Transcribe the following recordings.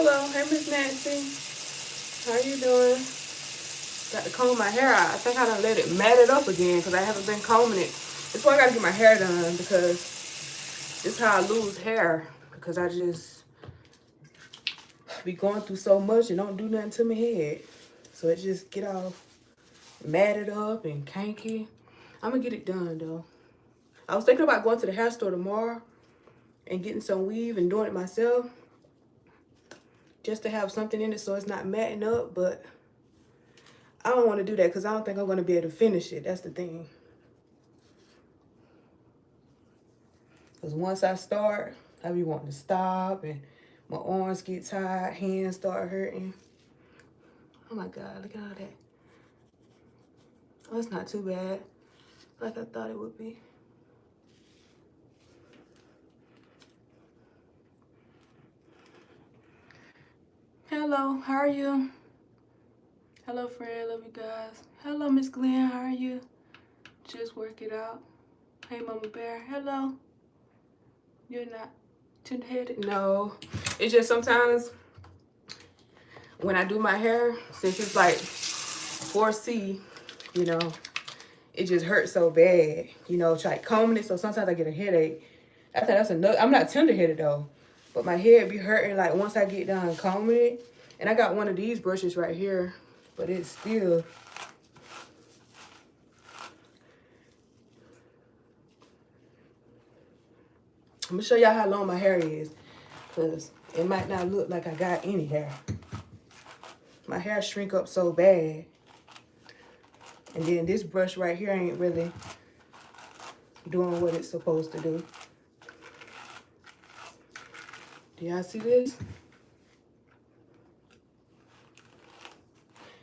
Hello, hey Miss Nancy. How you doing? Got to comb my hair out. I think I done let it matted up again because I haven't been combing it. That's why I gotta get my hair done, because this is how I lose hair, because I just be going through so much and don't do nothing to my head. So it just get all matted up and kinky. I'm gonna get it done though. I was thinking about going to the hair store tomorrow and getting some weave and doing it myself, just to have something in it so it's not matting up, but I don't want to do that because I don't think I'm going to be able to finish it. That's the thing. Because once I start, I be wanting to stop, and my arms get tired, hands start hurting. Oh my God, look at all that. Oh, it's not too bad like I thought it would be. Hello, how are you? Hello, Fred, love you guys. Hello, Miss Glenn, how are you? Just work it out. Hey, Mama Bear, hello. You're not tender-headed? No, it's just sometimes when I do my hair, since it's like 4C, you know, it just hurts so bad, you know, try combing it. So sometimes I get a headache. I think that's another, I'm not tender-headed though, but my head be hurting like once I get done combing it. And I got one of these brushes right here, but it's still, I'm gonna show y'all how long my hair is, because it might not look like I got any hair. My hair shrink up so bad. And then this brush right here ain't really doing what it's supposed to do. Do y'all see this?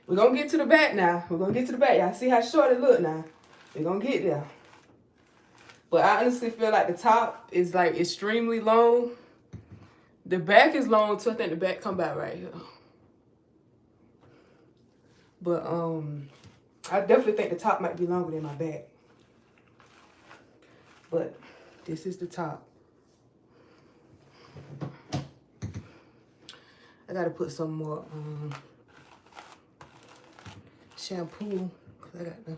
We're gonna get to the back now. We're gonna get to the back. Y'all see how short it look now? We're gonna get there. But I honestly feel like the top is like extremely long. The back is long too. I think the back come back right here. But I definitely think the top might be longer than my back. But this is the top. I gotta put some more shampoo, because I got the,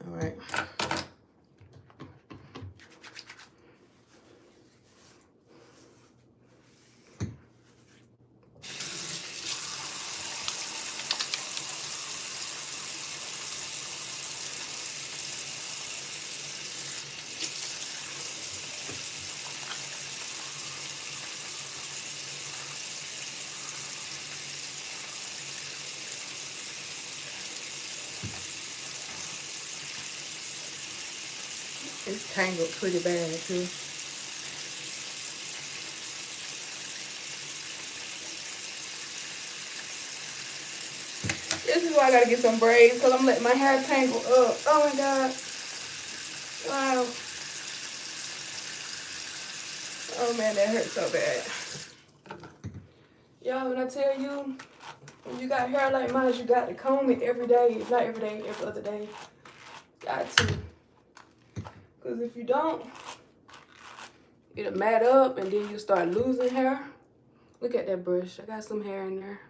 all right. It's tangled pretty bad too. This is why I gotta get some braids, because I'm letting my hair tangle up. Oh my God. Wow. Oh man, that hurts so bad. Y'all, when I tell you, when you got hair like mine, you got to comb it every day. Not every day, every other day. Got to. Because if you don't, it'll mat up and then you start losing hair. Look at that brush. I got some hair in there.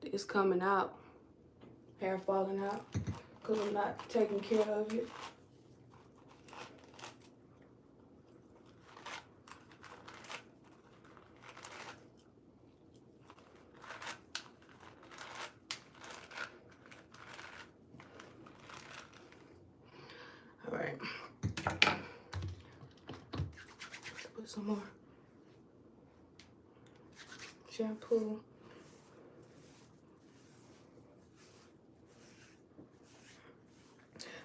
It's coming out. Hair falling out because I'm not taking care of it. All right. Let's put some more shampoo.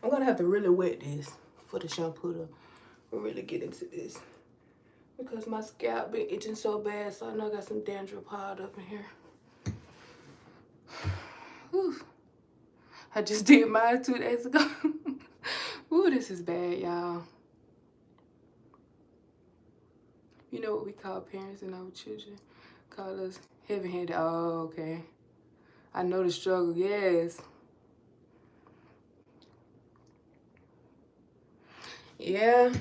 I'm gonna have to really wet this for the shampoo to really get into this, because my scalp been itching so bad, so I know I got some dandruff piled up in here. Whew. I just did mine 2 days ago. Ooh, this is bad, y'all. You know what we call parents and our children? Call us heavy-handed. Oh, okay. I know the struggle, yes. Yeah.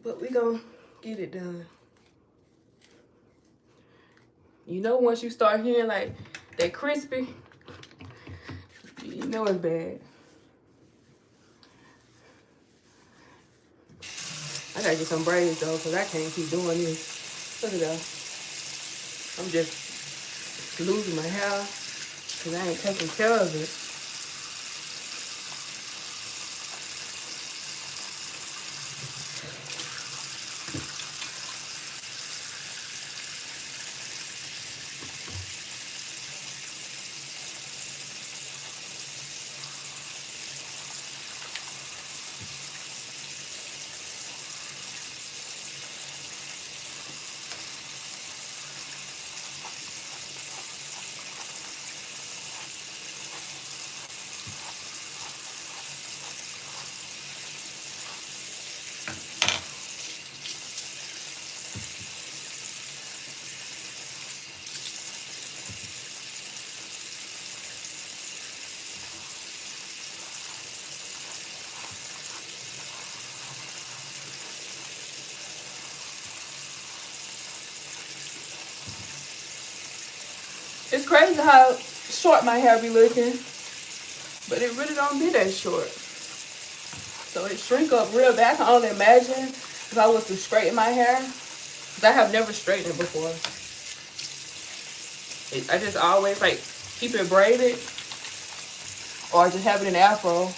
But we gonna get it done. You know, once you start hearing like that crispy, you know it's bad. I gotta get some braids though, cause I can't keep doing this. Look at that. I'm just losing my hair, cause I ain't taking care of it. It's crazy how short my hair be looking, but it really don't be that short. So it shrink up real bad. I can only imagine if I was to straighten my hair, because I have never straightened it before. I just always like keep it braided or just have it in an afro.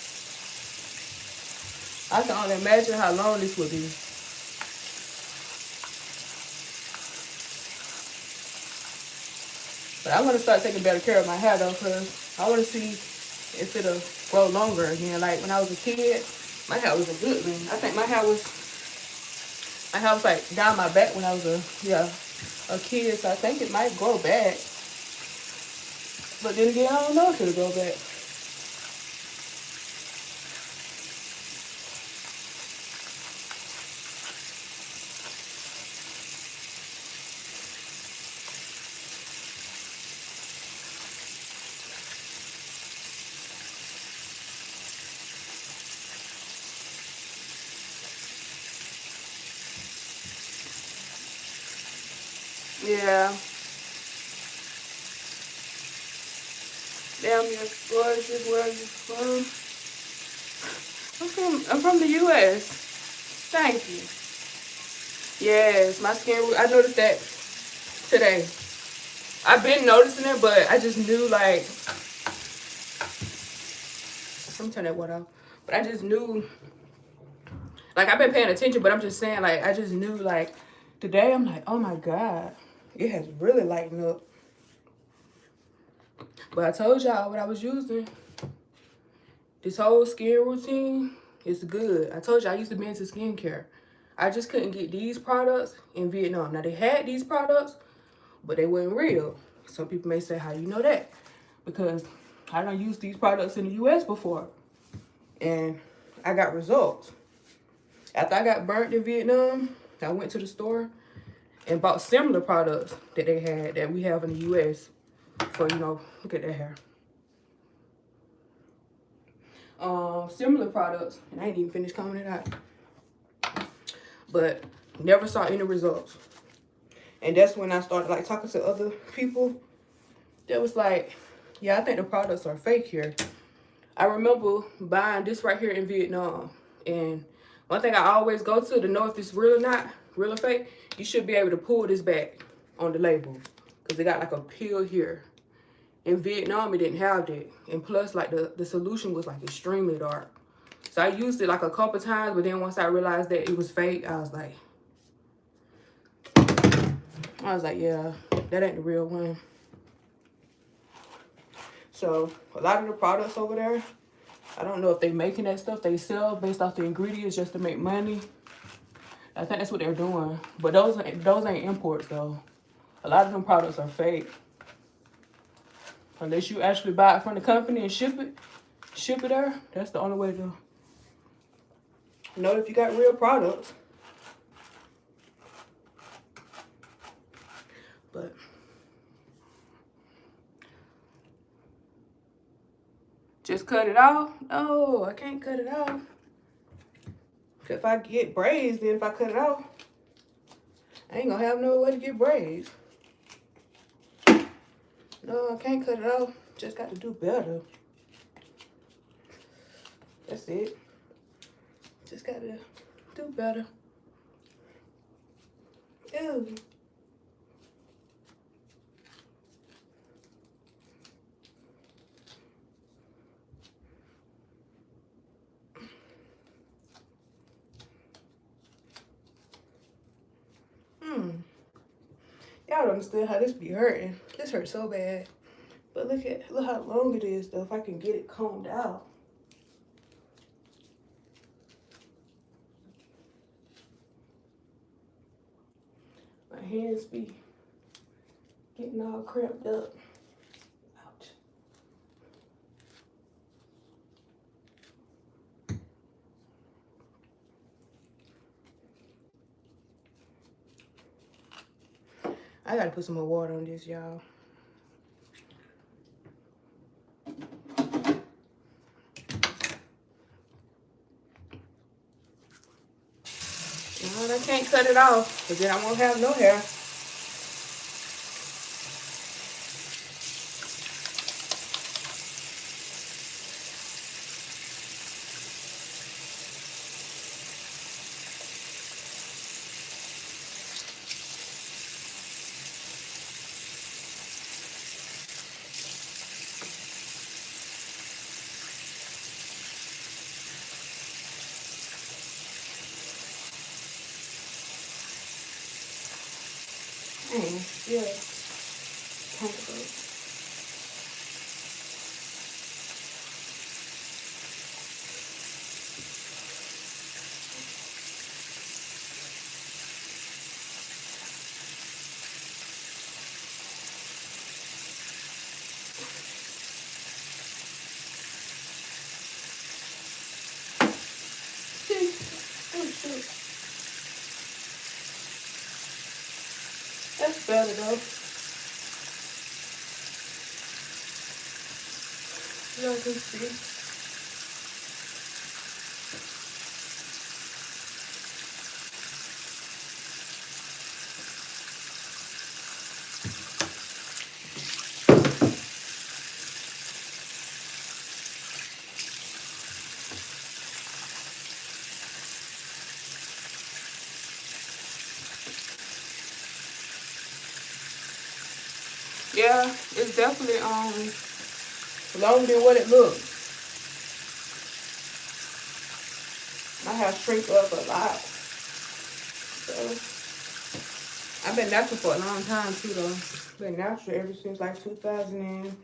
I can only imagine how long this would be. But I want to start taking better care of my hair though, because I want to see if it'll grow longer again. Like when I was a kid, my hair was a good one. I think my hair was like down my back when I was a kid. So I think it might grow back. But then again, I don't know if it'll grow back. Yeah. Damn, you're gorgeous. Where are you from? I'm from the U.S. Thank you. Yes, my skin, I noticed that today. I've been noticing it, but I just knew like, I'm turning that water off. But I just knew, like I've been paying attention, but I'm just saying like, I just knew like, today I'm like, oh my God, it has really lightened up. But I told y'all what I was using. This whole skin routine is good. I told you I used to be into skincare. I just couldn't get these products in Vietnam. Now they had these products, but they weren't real. Some people may say, how you know that? Because I don't use these products in the US before. And I got results. After I got burnt in Vietnam, I went to the store and bought similar products that they had that we have in the US for, you know, look at that hair. Similar products, and I ain't even finished combing it out. But never saw any results. And that's when I started like talking to other people that was like, yeah, I think the products are fake here. I remember buying this right here in Vietnam. And one thing I always go to know if it's real or not, real or fake, you should be able to pull this back on the label. Because they got like a peel here. In Vietnam, it didn't have that. And plus, like the solution was like extremely dark. So I used it like a couple times, but then once I realized that it was fake, I was like, yeah, that ain't the real one. So a lot of the products over there, I don't know if they making that stuff they sell based off the ingredients just to make money. I think that's what they're doing. But those ain't imports though. A lot of them products are fake. Unless you actually buy it from the company and ship it there, that's the only way to know if you got real products. But just cut it off? No, I can't cut it off. If I get braids, then if I cut it off, I ain't gonna have no way to get braids. No, I can't cut it off. Just got to do better. That's it. Just got to do better. Ew. Y'all don't understand how this be hurting. This hurts so bad. But look how long it is though. If I can get it combed out. My hands be getting all cramped up. Ouch. I gotta put some more water on this, y'all. I can't cut it off, because then I won't have no hair. Yeah. Tangled. Oh, shoot. That's better though. Y'all can see. Yeah, it's definitely longer than what it looks. My hair shrink up a lot. So I've been natural for a long time too though. Been natural ever since like 2000 and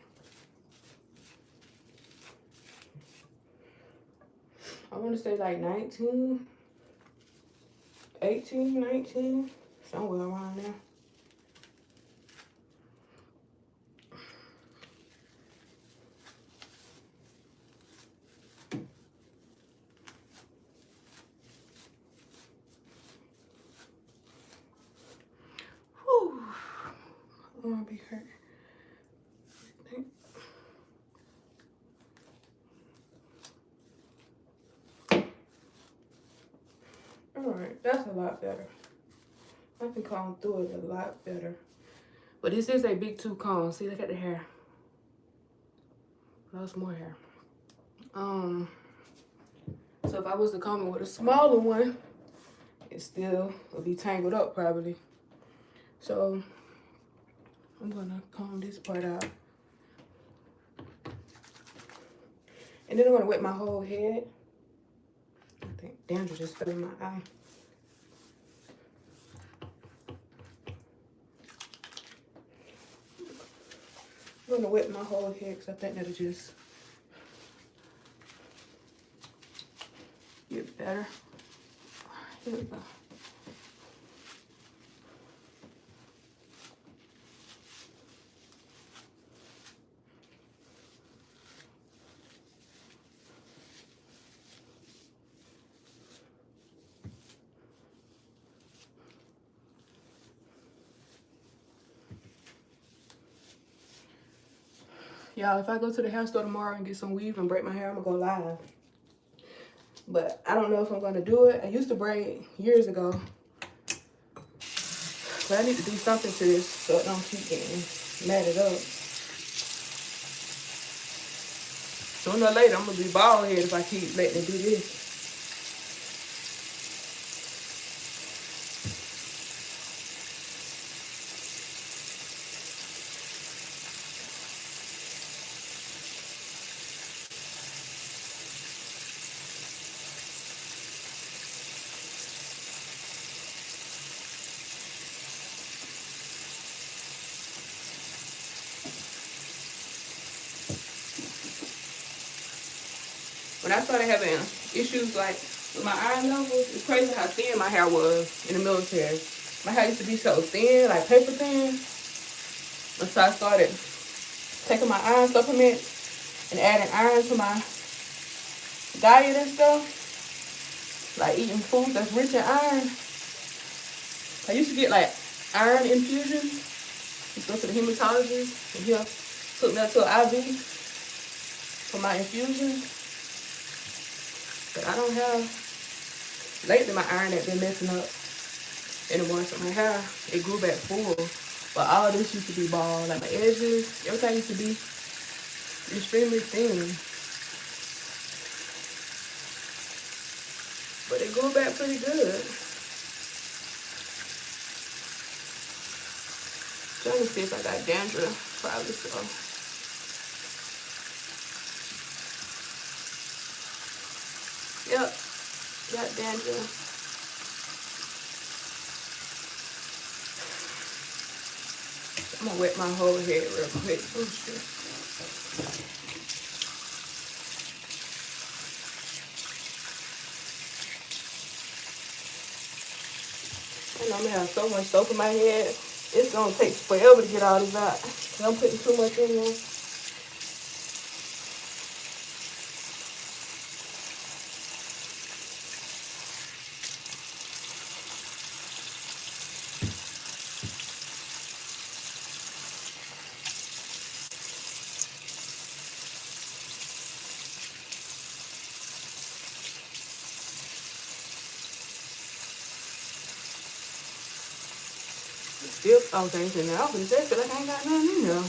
I want to say like 19, 18, 19, somewhere around there. Whew. I want to be hurt. Alright, that's a lot better. I can comb through it a lot better. But this is a big tooth comb. See, look at the hair. Lots more hair. So if I was to comb it with a smaller one, it still would be tangled up probably. So I'm gonna comb this part out. And then I'm gonna wet my whole head. I think dandruff just fell in my eye. I'm gonna wet my whole head because I think that'll just get better. Here we go. Y'all, if I go to the hair store tomorrow and get some weave and break my hair, I'm gonna go live. But I don't know if I'm gonna do it. I used to braid years ago, but I need to do something to this so it don't keep getting matted up. Sooner or later, I'm gonna be bald head if I keep letting it do this. When I started having issues like with my iron levels, it's crazy how thin my hair was in the military. My hair used to be so thin, like paper thin. And so I started taking my iron supplements and adding iron to my diet and stuff. Like eating food that's rich in iron. I used to get like iron infusions. I used to go to the hematologist and he'll took me up to an IV for my infusions. But I don't have, lately my iron has been messing up anymore. So my hair, it grew back full. But all this used to be bald. Like my edges, everything used to be extremely thin. But it grew back pretty good. Trying to see if I got dandruff. Probably so. Yep, got dandruff. I'm gonna wet my whole head real quick. Oh shit. I know I'm gonna have so much soap in my head. It's gonna take forever to get all this out. I'm putting too much in there. Still, oh, things in there. I was gonna say, feel like I ain't got nothing in there.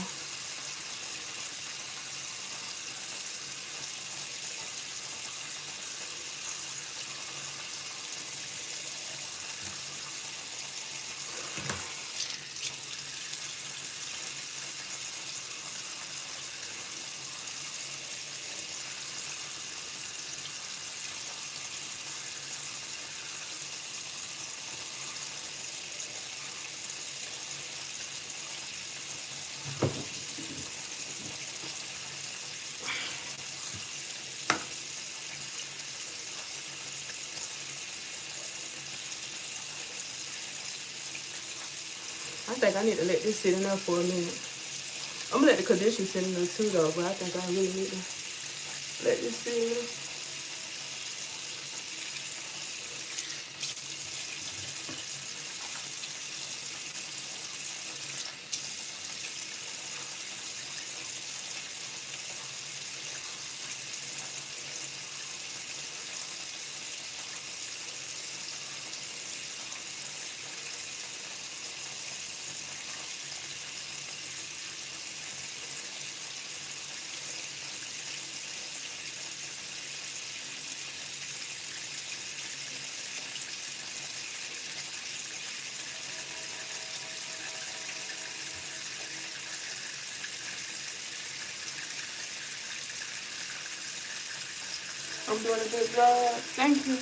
I think I need to let this sit in there for a minute. I'm gonna let the conditioner sit in there too though, but I think I really need to let this sit in there. I'm doing a good job. Thank you.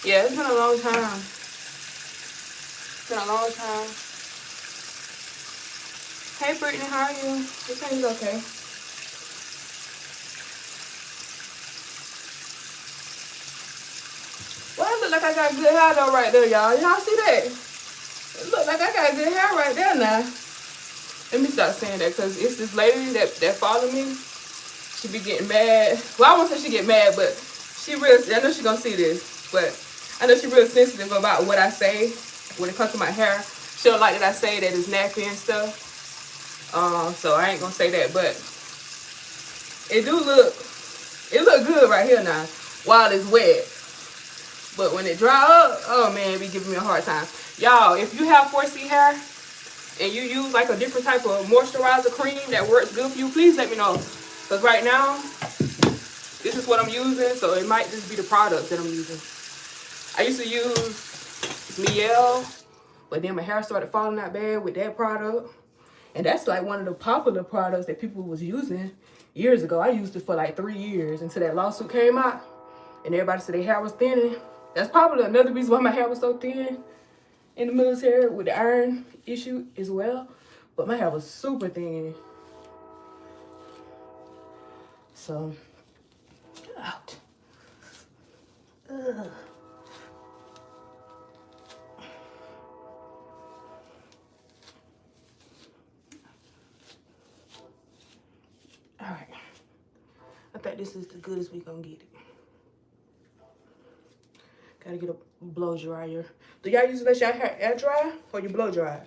Yeah, it's been a long time. It's been a long time. Hey Brittany, how are you? Everything's okay. Well, it look like I got good hair though right there, y'all. Y'all see that? It look like I got good hair right there now. Let me stop saying that because it's this lady that follow me. She be getting mad. Well, I won't say she get mad, but she real, I know she gonna see this, but I know she real sensitive about what I say when it comes to my hair. She don't like that I say that it's nappy and stuff. So I ain't gonna say that, but it do look It look good right here now while it's wet. But when it dry up, oh man, it be giving me a hard time. Y'all, if you have 4C hair and you use like a different type of moisturizer cream that works good for you, please let me know. Because right now, this is what I'm using, so it might just be the product that I'm using. I used to use Miel, but then my hair started falling out bad with that product. And that's like one of the popular products that people was using years ago. I used it for like 3 years until that lawsuit came out. And everybody said their hair was thinning. That's probably another reason why my hair was so thin in the military with the iron issue as well. But my hair was super thin. So, out. Ugh. All right. I think this is the good as we gonna get it. Gotta get a blow dryer. Do y'all usually let y'all hair air dry or you blow dry?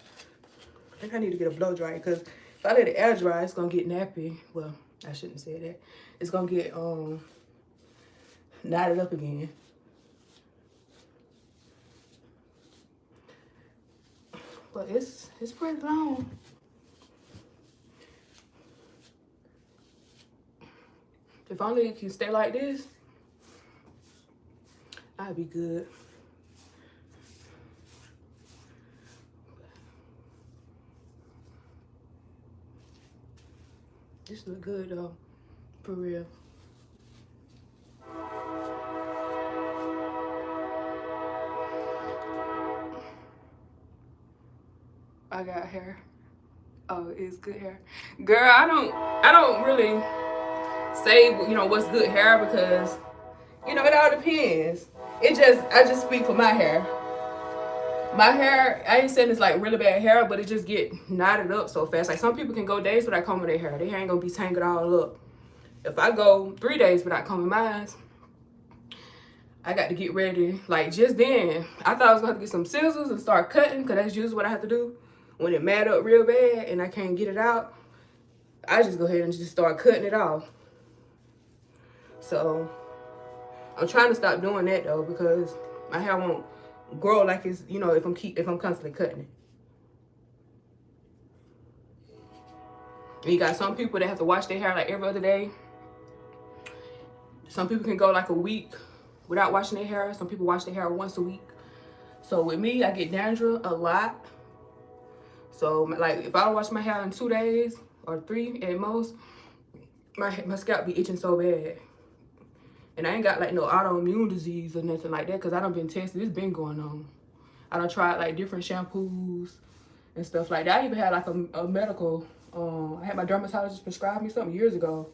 I think I need to get a blow dryer because if I let it air dry, it's gonna get nappy. Well, I shouldn't say that. It's gonna get knotted up again. But it's pretty long. If only it can stay like this, I'd be good. This look good though, for real. I got hair. Oh, it's good hair. Girl, I don't really say, you know, what's good hair because, you know, it all depends. I just speak for my hair. My hair, I ain't saying it's like really bad hair, but it just get knotted up so fast. Like some people can go days without combing their hair. Their hair ain't gonna be tangled all up. If I go 3 days without combing mine, I got to get ready. Like just then, I thought I was gonna have to get some scissors and start cutting because that's usually what I have to do when it mad up real bad and I can't get it out. I just go ahead and just start cutting it off. So I'm trying to stop doing that though because my hair won't grow like it's, you know, if I'm constantly cutting it. And you got some people that have to wash their hair like every other day. Some people can go like a week without washing their hair. Some people wash their hair once a week. So with me, I get dandruff a lot. So like if I don't wash my hair in 2 days or 3 at most, my scalp be itching so bad. And I ain't got like no autoimmune disease or nothing like that because I done been tested. It's been going on. I done tried like different shampoos and stuff like that. I even had like a medical, I had my dermatologist prescribe me something years ago.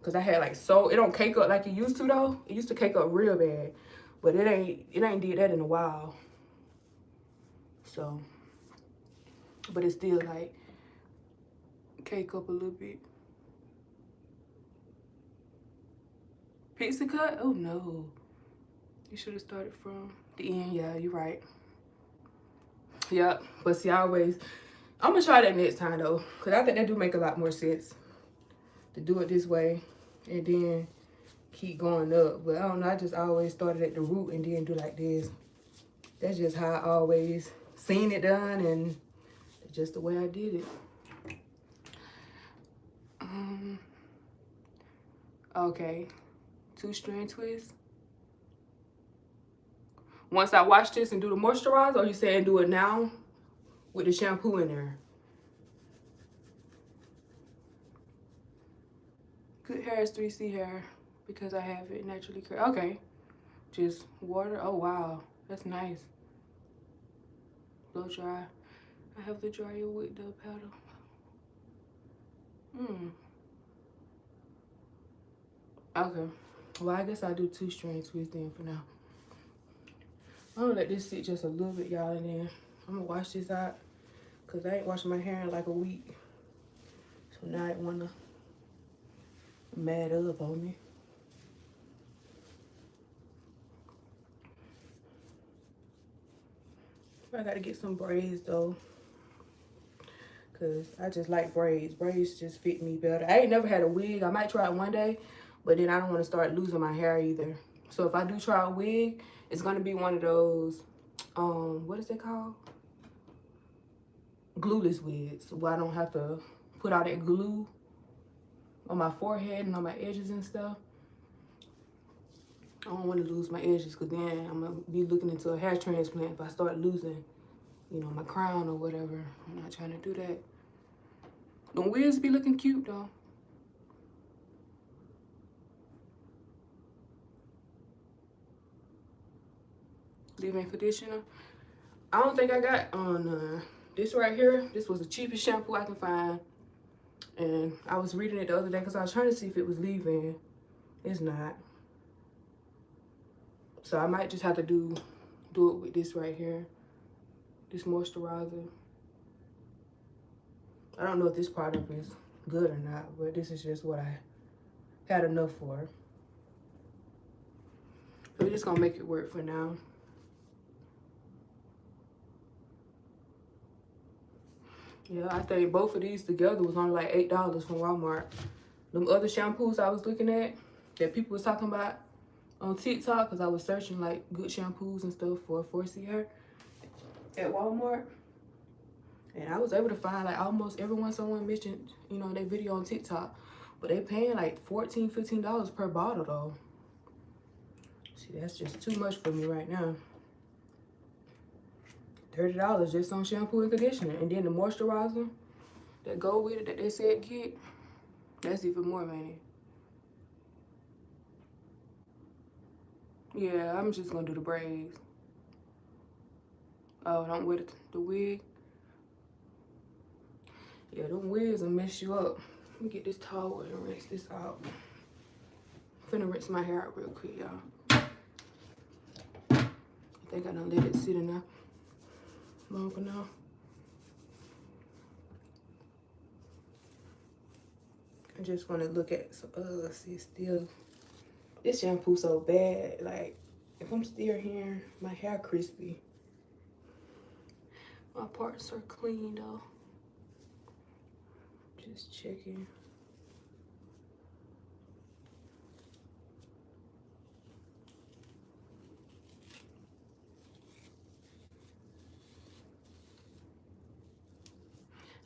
Cause I had like, so it don't cake up like it used to though. It used to cake up real bad. But it ain't did that in a while. So, but it's still like cake up a little bit. Pixie cut? Oh no. You should have started from the end. Yeah, you're right. Yep. But see, I'm gonna try that next time though. Cause I think that do make a lot more sense to do it this way and then keep going up. But I don't know, I just always started at the root and then do like this. That's just how I always seen it done and just the way I did it. Okay. 2-strand twist. Once I wash this and do the moisturizer, or you saying do it now with the shampoo in there? Good hair is 3C hair because I have it naturally curly. Okay. Just water. Oh, wow. That's nice. Blow dry. I have the dryer with the powder. Okay. Well, I guess I'll do 2-strand twist then for now. I'm gonna let this sit just a little bit, y'all, and then I'm gonna wash this out because I ain't washing my hair in like a week. So now it wanna mad up on me. I gotta get some braids though, cause I just like braids. Braids just fit me better. I ain't never had a wig. I might try it one day, But then I don't want to start losing my hair either. So if I do try a wig, it's going to be one of those, what is it called? Glueless wigs, where I don't have to put all that glue on my forehead and on my edges and stuff. I don't want to lose my edges, because then I'm going to be looking into a hair transplant if I start losing, you know, my crown or whatever. I'm not trying to do that. The wigs be looking cute though. Leave-in conditioner. I don't think I got on this right here. This was the cheapest shampoo I can find. And I was reading it the other day because I was trying to see if it was leave-in. It's not. So I might just have to do it with this right here. This moisturizer. I don't know if this product is good or not, but this is just what I had enough for. So we're just gonna make it work for now. Yeah, I think both of these together was only like $8 from Walmart. Them other shampoos I was looking at that people was talking about on TikTok, because I was searching like good shampoos and stuff for 4C hair at Walmart. And I was able to find like almost everyone someone mentioned, you know, their video on TikTok. But they paying like $14, $15 per bottle though. See, that's just too much for me right now. $30 just on shampoo and conditioner. And then the moisturizer that go with it that they said get, that's even more money. Yeah, I'm just gonna do the braids. Oh, don't wear the wig. Yeah, them wigs will mess you up. Let me get this towel and rinse this out. I'm finna rinse my hair out real quick, y'all. I think I done let it sit in there long enough. I just want to look at, see, still, this shampoo so bad. Like, if I'm still here, my hair crispy. My parts are clean though. Just checking.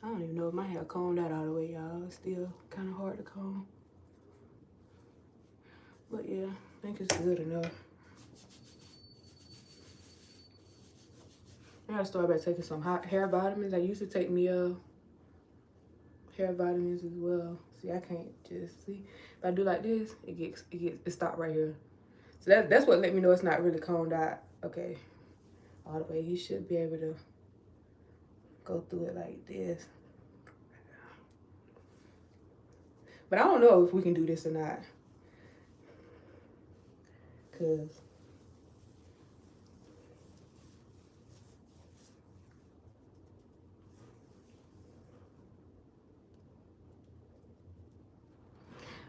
I don't even know if my hair combed out all the way, y'all. It's still kind of hard to comb. But yeah, I think it's good enough. I gotta start by taking some hot hair vitamins. I used to take me hair vitamins as well. See, I can't just see. If I do like this, it stop right here. So that's what let me know it's not really combed out. Okay, all the way. He should be able to go through it like this. But I don't know if we can do this or not. Cause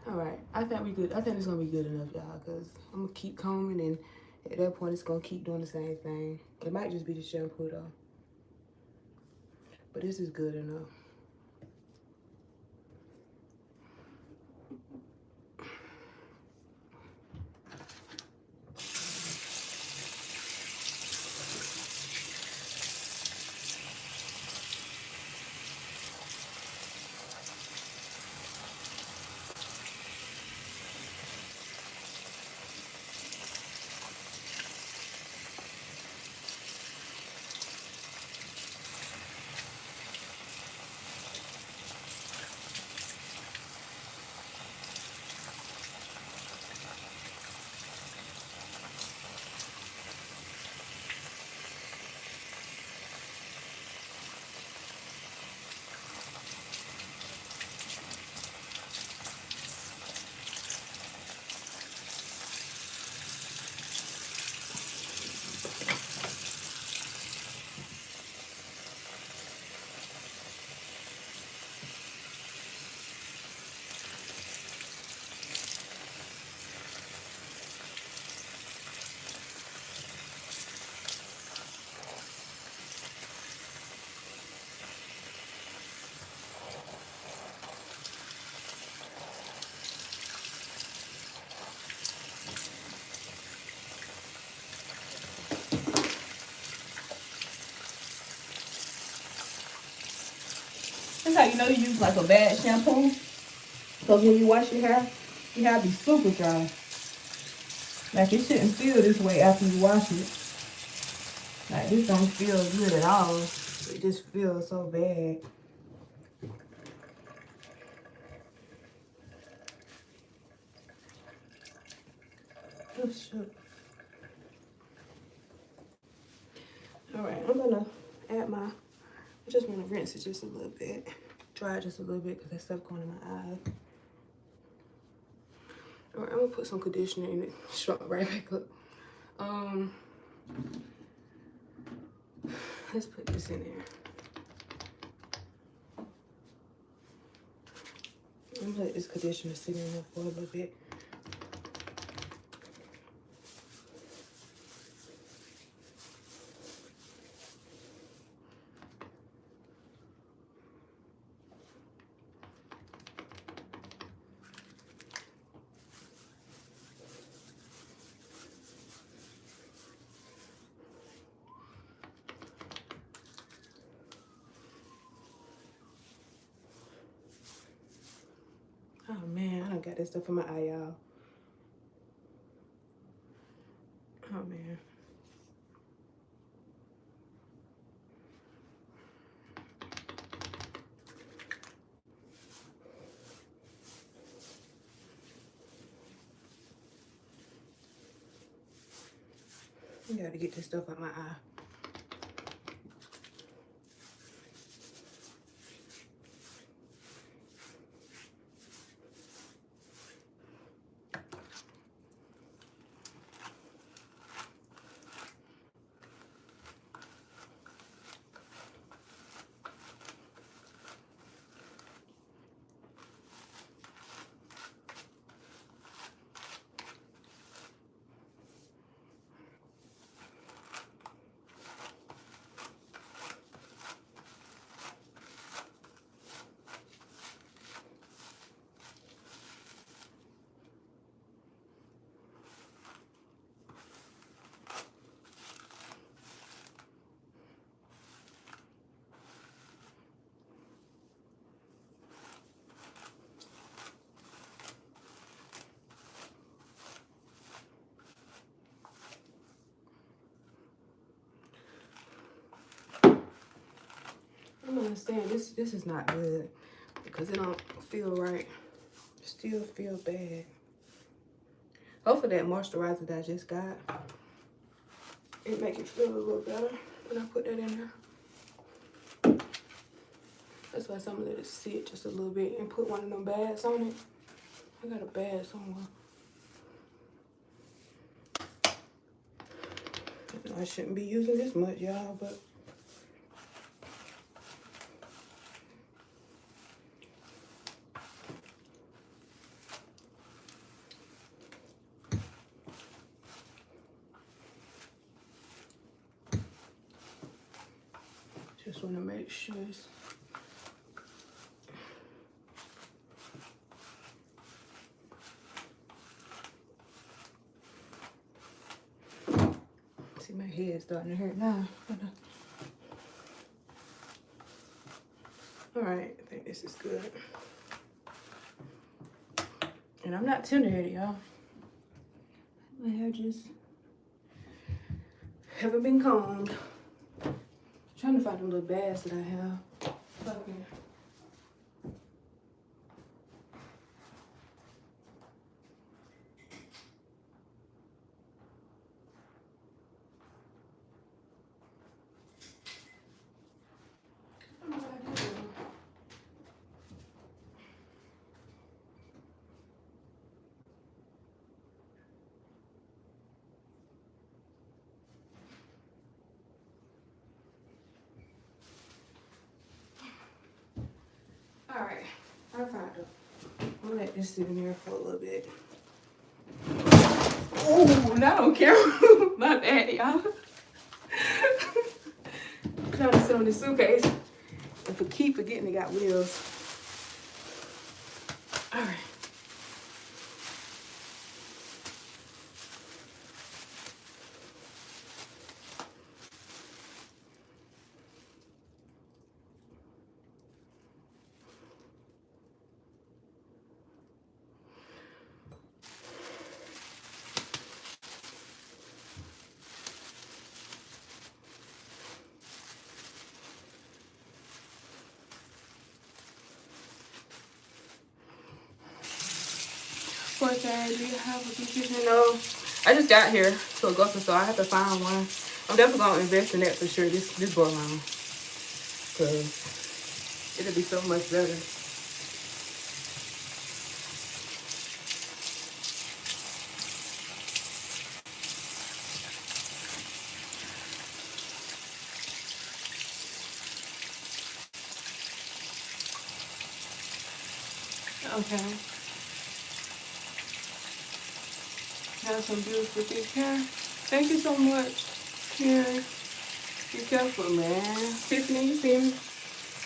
all right, I think we good. I think it's gonna be good enough, y'all. Cause I'm gonna keep combing, and at that point, it's gonna keep doing the same thing. It might just be the shampoo though, but this is good enough. That's how you know you use like a bad shampoo. Because when you wash your hair be super dry. Like it shouldn't feel this way after you wash it. Like this don't feel good at all. It just feels so bad. Oh shoot. Alright, I'm gonna add I just wanna rinse it just a little bit. Dry it just a little bit because that stuff going in my eye. Alright, I'm gonna put some conditioner in it. Shrunk right back up. Let's put this in there. I'm gonna let this conditioner sit in there for a little bit. Oh man, I done got this stuff in my eye, y'all. Oh man. I gotta get this stuff out my eye. I'm understand this is not good because it don't feel right. Still feel bad. Hopefully that moisturizer that I just got, it make it feel a little better when I put that in there. That's why I'm gonna let it sit just a little bit and put one of them bags on it. I got a bag somewhere. I shouldn't be using this much, y'all, but just want to make sure it's see my head starting to hurt now. All right, I think this is good. And I'm not tender-headed, y'all. My hair just haven't been combed. Trying to find them little bags that I have. Okay. All right, I found it. I'm gonna let this sit in there for a little bit. Oh, not on camera. My bad, y'all. Trying to sit on this suitcase and keep forgetting it got wheels. All right. much I did have a picture, you know. I just got here to Augusta, so I have to find one. I'm definitely gonna invest in that for sure. This go around, cause it'll be so much better. Okay. Have some beautiful thick hair. Thank you so much, Karen. Be careful, man. Tiffany, you see me?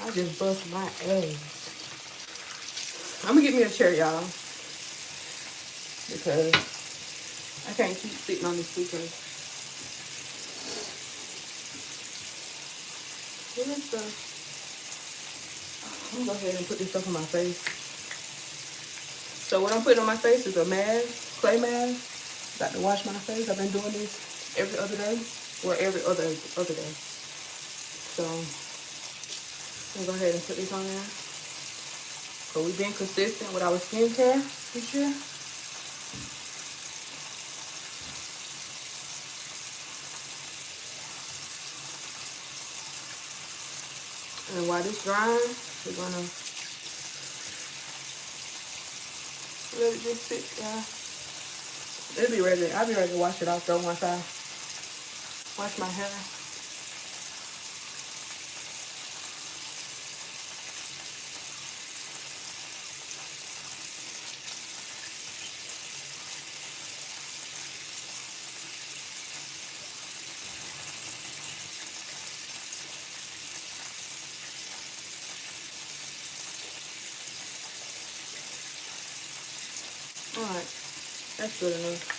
I just bust my ass. I'm gonna get me a chair, y'all, because I can't keep sitting on this speaker. What is the? I'm gonna go ahead and put this stuff on my face. So what I'm putting on my face is a mask, clay mask. Got to wash my face. I've been doing this every other day, or every other day. So I'm gonna go ahead and put this on there. So we've been consistent with our skincare this year. And while this drying, we're gonna let it just sit, y'all. It'll be ready. I'll be ready to wash it off though once I wash my hair. Alright, that's good enough.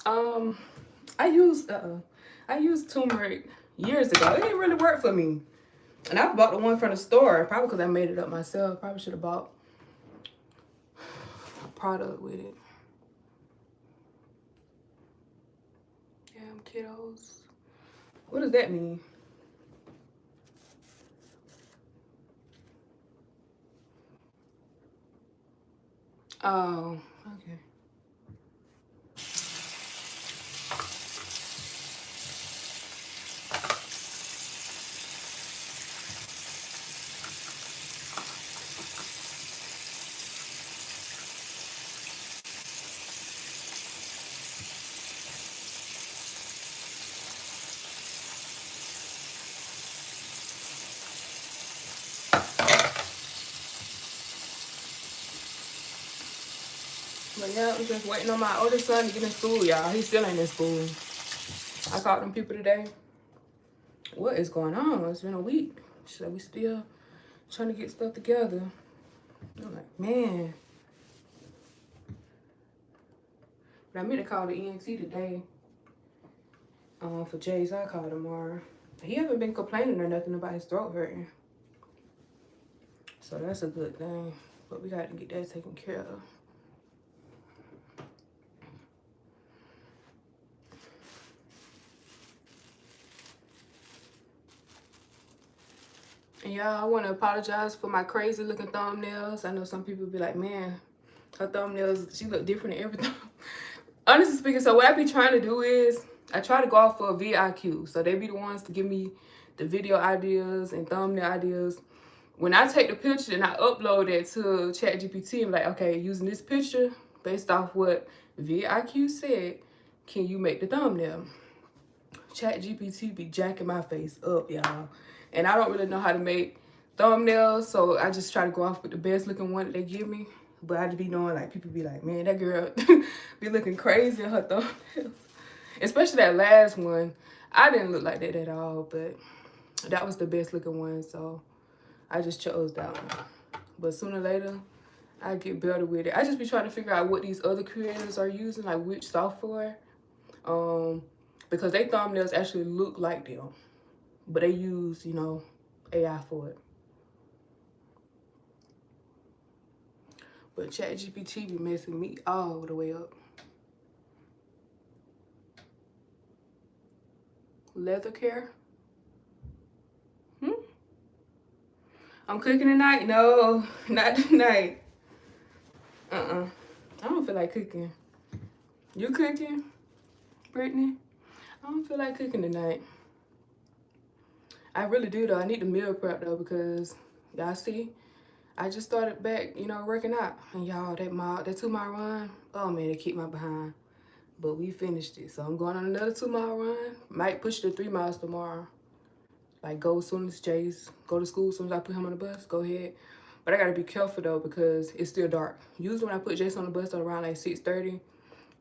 Um, I used turmeric years ago. It didn't really work for me. And I bought the one from the store, probably because I made it up myself. Probably should have bought a product with it. Damn kiddos. What does that mean? Oh, okay. But yeah, I'm just waiting on my oldest son to get in school, y'all. He still ain't in school. I called them people today. What is going on? It's been a week. So we still trying to get stuff together. I'm like, man. But I meant to call the ENT today for Jay, so I'll call tomorrow. He haven't been complaining or nothing about his throat hurting. So that's a good thing. But we got to get that taken care of. And y'all, I want to apologize for my crazy looking thumbnails. I know some people be like, man, her thumbnails, she look different and everything. Honestly speaking, so what I be trying to do is, I try to go off for a VIQ. So they be the ones to give me the video ideas and thumbnail ideas. When I take the picture and I upload it to ChatGPT, I'm like, okay, using this picture, based off what VIQ said, can you make the thumbnail? ChatGPT be jacking my face up, y'all. And I don't really know how to make thumbnails, so I just try to go off with the best looking one that they give me. But I just be knowing, like, people be like, man, that girl be looking crazy in her thumbnails. Especially that last one. I didn't look like that at all, but that was the best looking one, so I just chose that one. But sooner or later, I get better with it. I just be trying to figure out what these other creators are using, like which software. Because they thumbnails actually look like them. But they use, you know, AI for it. But ChatGPT be messing me all the way up. Leather care. I'm cooking tonight. No, not tonight. I don't feel like cooking. You cooking, Brittany? I don't feel like cooking tonight. I really do though. I need to meal prep though because y'all see, I just started back, you know, working out. And y'all, that 2-mile run, oh man, it kicked my behind. But we finished it. So I'm going on another 2-mile run. Might push to 3 miles tomorrow. Like go as soon as Jay's go to school, as soon as I put him on the bus, go ahead. But I gotta be careful though because it's still dark. Usually when I put Jason on the bus at around like 6:30,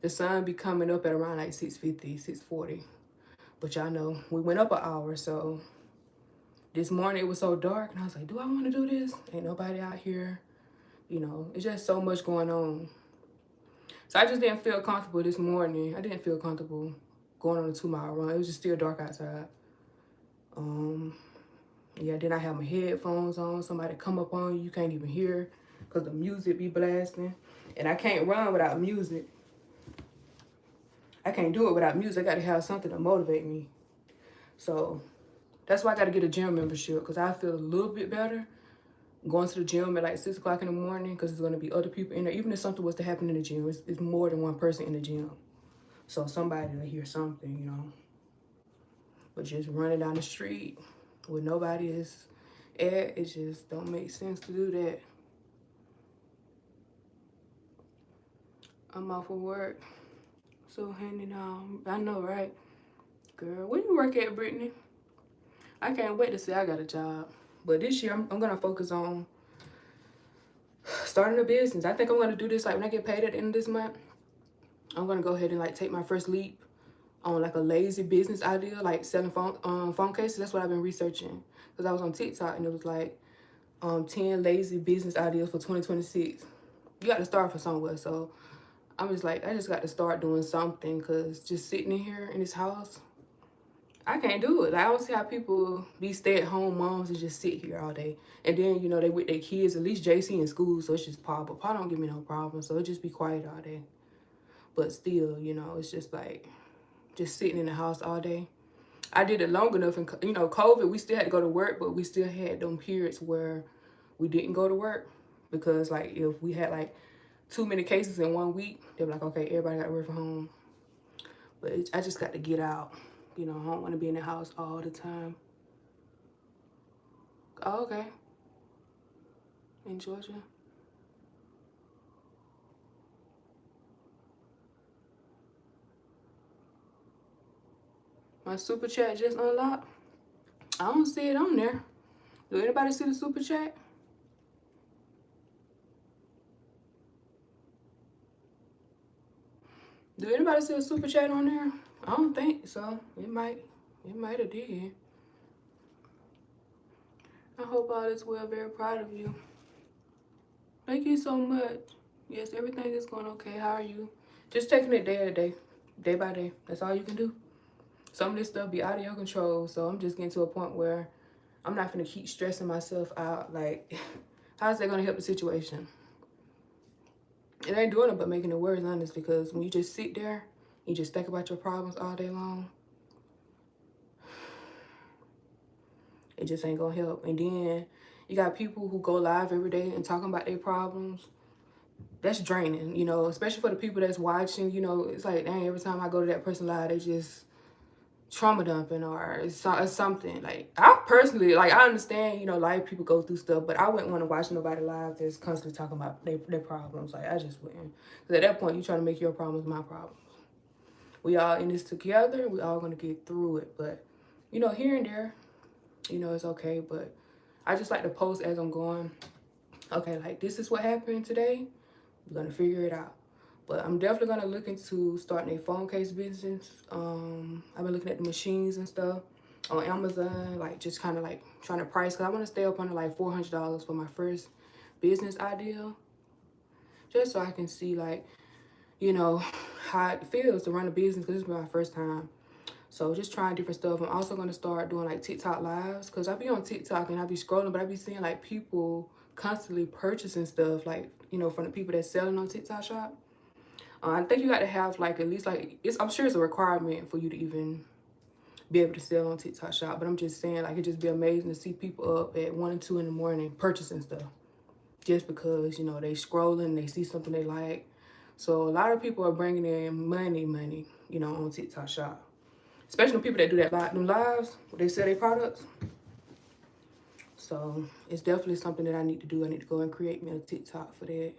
the sun be coming up at around like 6:50, 6:40. But y'all know, we went up an hour, so this morning it was so dark and I was like, do I wanna do this? Ain't nobody out here. You know, it's just so much going on. So I just didn't feel comfortable this morning. I didn't feel comfortable going on a 2-mile run. It was just still dark outside. Yeah, then I have my headphones on. Somebody come up on you, you can't even hear because the music be blasting. And I can't run without music. I can't do it without music. I got to have something to motivate me. So that's why I got to get a gym membership because I feel a little bit better going to the gym at like 6 o'clock in the morning because there's going to be other people in there. Even if something was to happen in the gym, it's more than one person in the gym. So somebody will hear something, you know. But just running down the street where nobody is at, it just don't make sense to do that. I'm off of work. So handy now. I know, right? Girl, where you work at, Brittany? I can't wait to say I got a job. But this year, I'm going to focus on starting a business. I think I'm going to do this like when I get paid at the end of this month. I'm going to go ahead and like take my first leap on like a lazy business idea, like selling phone cases. That's what I've been researching. Because I was on TikTok and it was like 10 lazy business ideas for 2026. You got to start from somewhere. So I'm just like, I just got to start doing something because just sitting in here in this house, I can't do it. Like, I don't see how people be stay-at-home moms and just sit here all day. And then, you know, they with their kids, at least JC in school, so it's just Pa. But Pa don't give me no problem, so it just be quiet all day. But still, you know, it's just like, just sitting in the house all day. I did it long enough, and, you know, COVID, we still had to go to work, but we still had them periods where we didn't go to work. Because, like, if we had, like, too many cases in 1 week, they're like, okay, everybody got to work from home. But I just got to get out. You know, I don't want to be in the house all the time. Oh, okay. In Georgia. My super chat just unlocked. I don't see it on there. Do anybody see the super chat? Do anybody see a super chat on there? I don't think so. It might have did. I hope all is well. Very proud of you. Thank you so much. Yes, everything is going okay. How are you? Just taking it day to day, day by day. That's all you can do. Some of this stuff be out of your control. So I'm just getting to a point where I'm not gonna keep stressing myself out. Like, how's that gonna help the situation? It ain't doing it but making it worse, honestly, because when you just sit there, you just think about your problems all day long, it just ain't gonna help. And then you got people who go live every day and talking about their problems. That's draining, you know, especially for the people that's watching. You know, it's like, dang, every time I go to that person live, they just trauma dumping or it's something. Like, I personally, like, I understand, you know, life people go through stuff, but I wouldn't want to watch nobody live that's constantly talking about their problems. Like, I just wouldn't. Because at that point, you trying to make your problems my problems. We all in this together. We all going to get through it. But, you know, here and there, you know, it's okay. But I just like to post as I'm going. Okay, like, this is what happened today. We're going to figure it out. But I'm definitely going to look into starting a phone case business. I've been looking at the machines and stuff on Amazon, like just kind of like trying to price. Because I want to stay up under like $400 for my first business idea. Just so I can see, like, you know, how it feels to run a business because this is my first time. So just trying different stuff. I'm also going to start doing like TikTok lives because I be on TikTok and I be scrolling, but I be seeing like people constantly purchasing stuff. Like, you know, from the people that's selling on TikTok Shop. I think you got to have like at least like I'm sure it's a requirement for you to even be able to sell on TikTok Shop. But I'm just saying, like, it'd just be amazing to see people up at 1 and 2 in the morning purchasing stuff just because, you know, they scrolling, they see something they like. So a lot of people are bringing in money, you know, on TikTok Shop. Especially the people that do that them lives where they sell their products. So it's definitely something that I need to do. I need to go and create me a TikTok for that.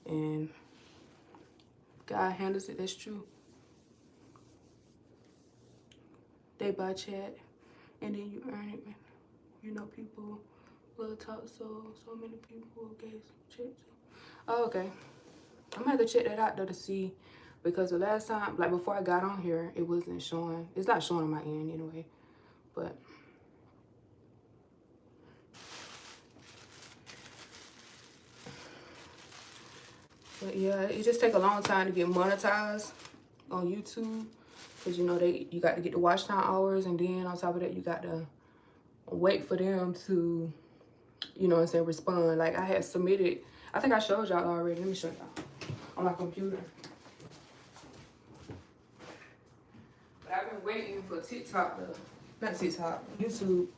And God handles it, that's true. They buy chat and then you earn it. You know, people will talk, so many people gave some checks. Oh, okay. I'm gonna have to check that out though to see, because the last time, like before I got on here, it wasn't showing. It's not showing on my end anyway, but yeah, it just take a long time to get monetized on YouTube, because you know you got to get the watch time hours, and then on top of that you got to wait for them to, you know what I'm saying, respond. Like I had submitted, I think I showed y'all already. Let me show y'all on my computer. But I've been waiting for not TikTok, YouTube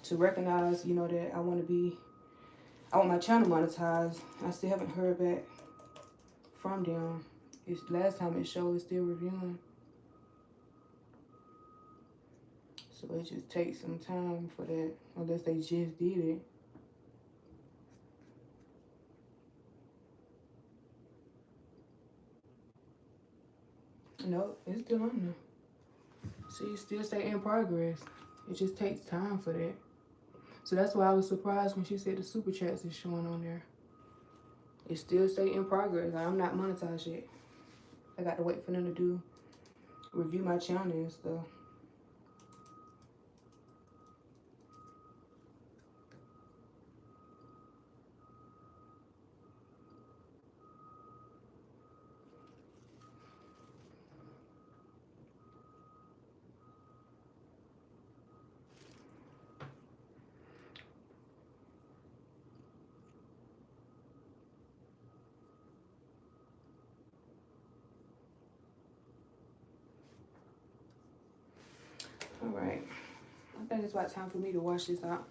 to recognize, you know, that I want my channel monetized. I still haven't heard back from them. It's last time it showed it's still reviewing. So it just takes some time for that, unless they just did it. No, it's still on there. See, it still say in progress. It just takes time for that. So that's why I was surprised when she said the super chats is showing on there. It still say in progress. Like, I'm not monetized yet. I got to wait for them to review my channel and stuff. All right. I think it's about time for me to wash this out.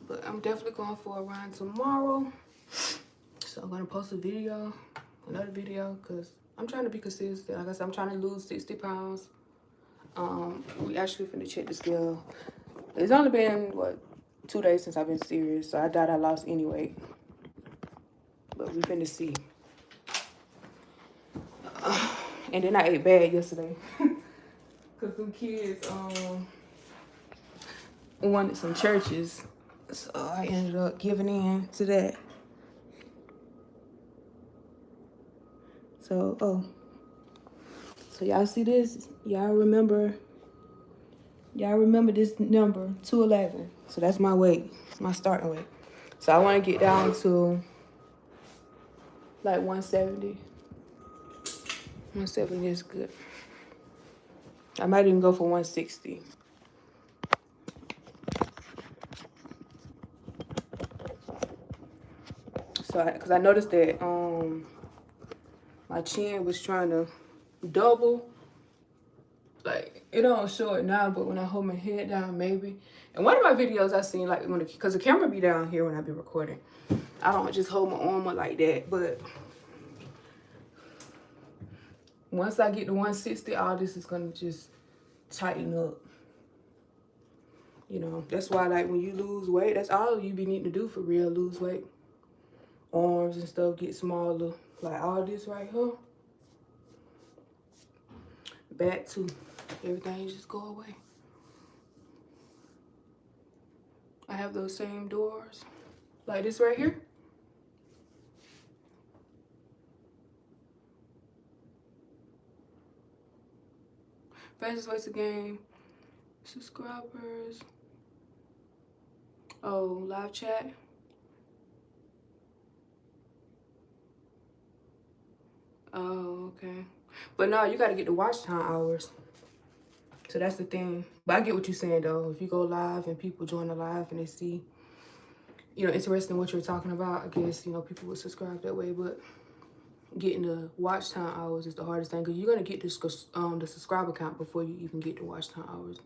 But I'm definitely going for a run tomorrow. So I'm going to post another video, because I'm trying to be consistent. Like I said, I'm trying to lose 60 pounds. We actually finna check the scale. It's only been, 2 days since I've been serious, so I doubt I lost any weight. But we finna see. And then I ate bad yesterday. Because some kids wanted some churches. So I ended up giving in to that. So y'all see this? Y'all remember this number, 211. So that's my weight, my starting weight. So I want to get down to like 170. 170 is good. I might even go for 160. So, because I noticed that my chin was trying to double. Like, it don't show it now, but when I hold my head down, maybe. And one of my videos I seen, like, because the camera be down here when I be recording. I don't just hold my arm up like that, but once I get to 160, all this is gonna just tighten up. You know, that's why, like, when you lose weight, that's all you be needing to do for real, lose weight. Arms and stuff get smaller. Like, all this right here. Back to everything just go away. I have those same doors. Like this right here. Fastest way to gain subscribers. Oh, live chat. Oh, okay. But no, you got to get the watch time hours. So So that's the thing. But I get what you're saying, though. If you go live and people join the live and they see, you know, interested in what you're talking about, I guess, you know, people would subscribe that way. But getting the watch time hours is the hardest thing, because you're going to get the subscriber count before you even get the watch time hours,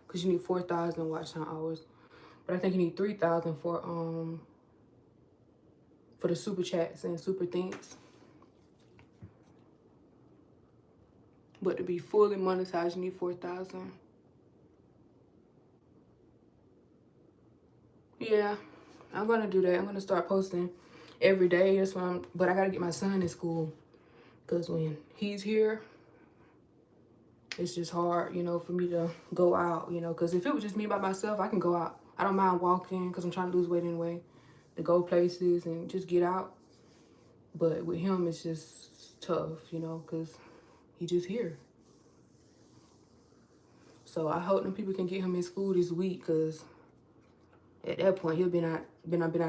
because you need 4,000 watch time hours. But I think you need 3,000 for the super chats and super things. But to be fully monetized, you need 4,000. Yeah, I'm gonna do that. I'm gonna start posting every day. That's what but I gotta get my son in school, because when he's here, it's just hard, you know, for me to go out, you know, because if it was just me by myself, I can go out. I don't mind walking, because I'm trying to lose weight anyway, to go places and just get out. But with him, it's just tough, you know, because he just here. So I hope them people can get him in school this week, because at that point he'll been out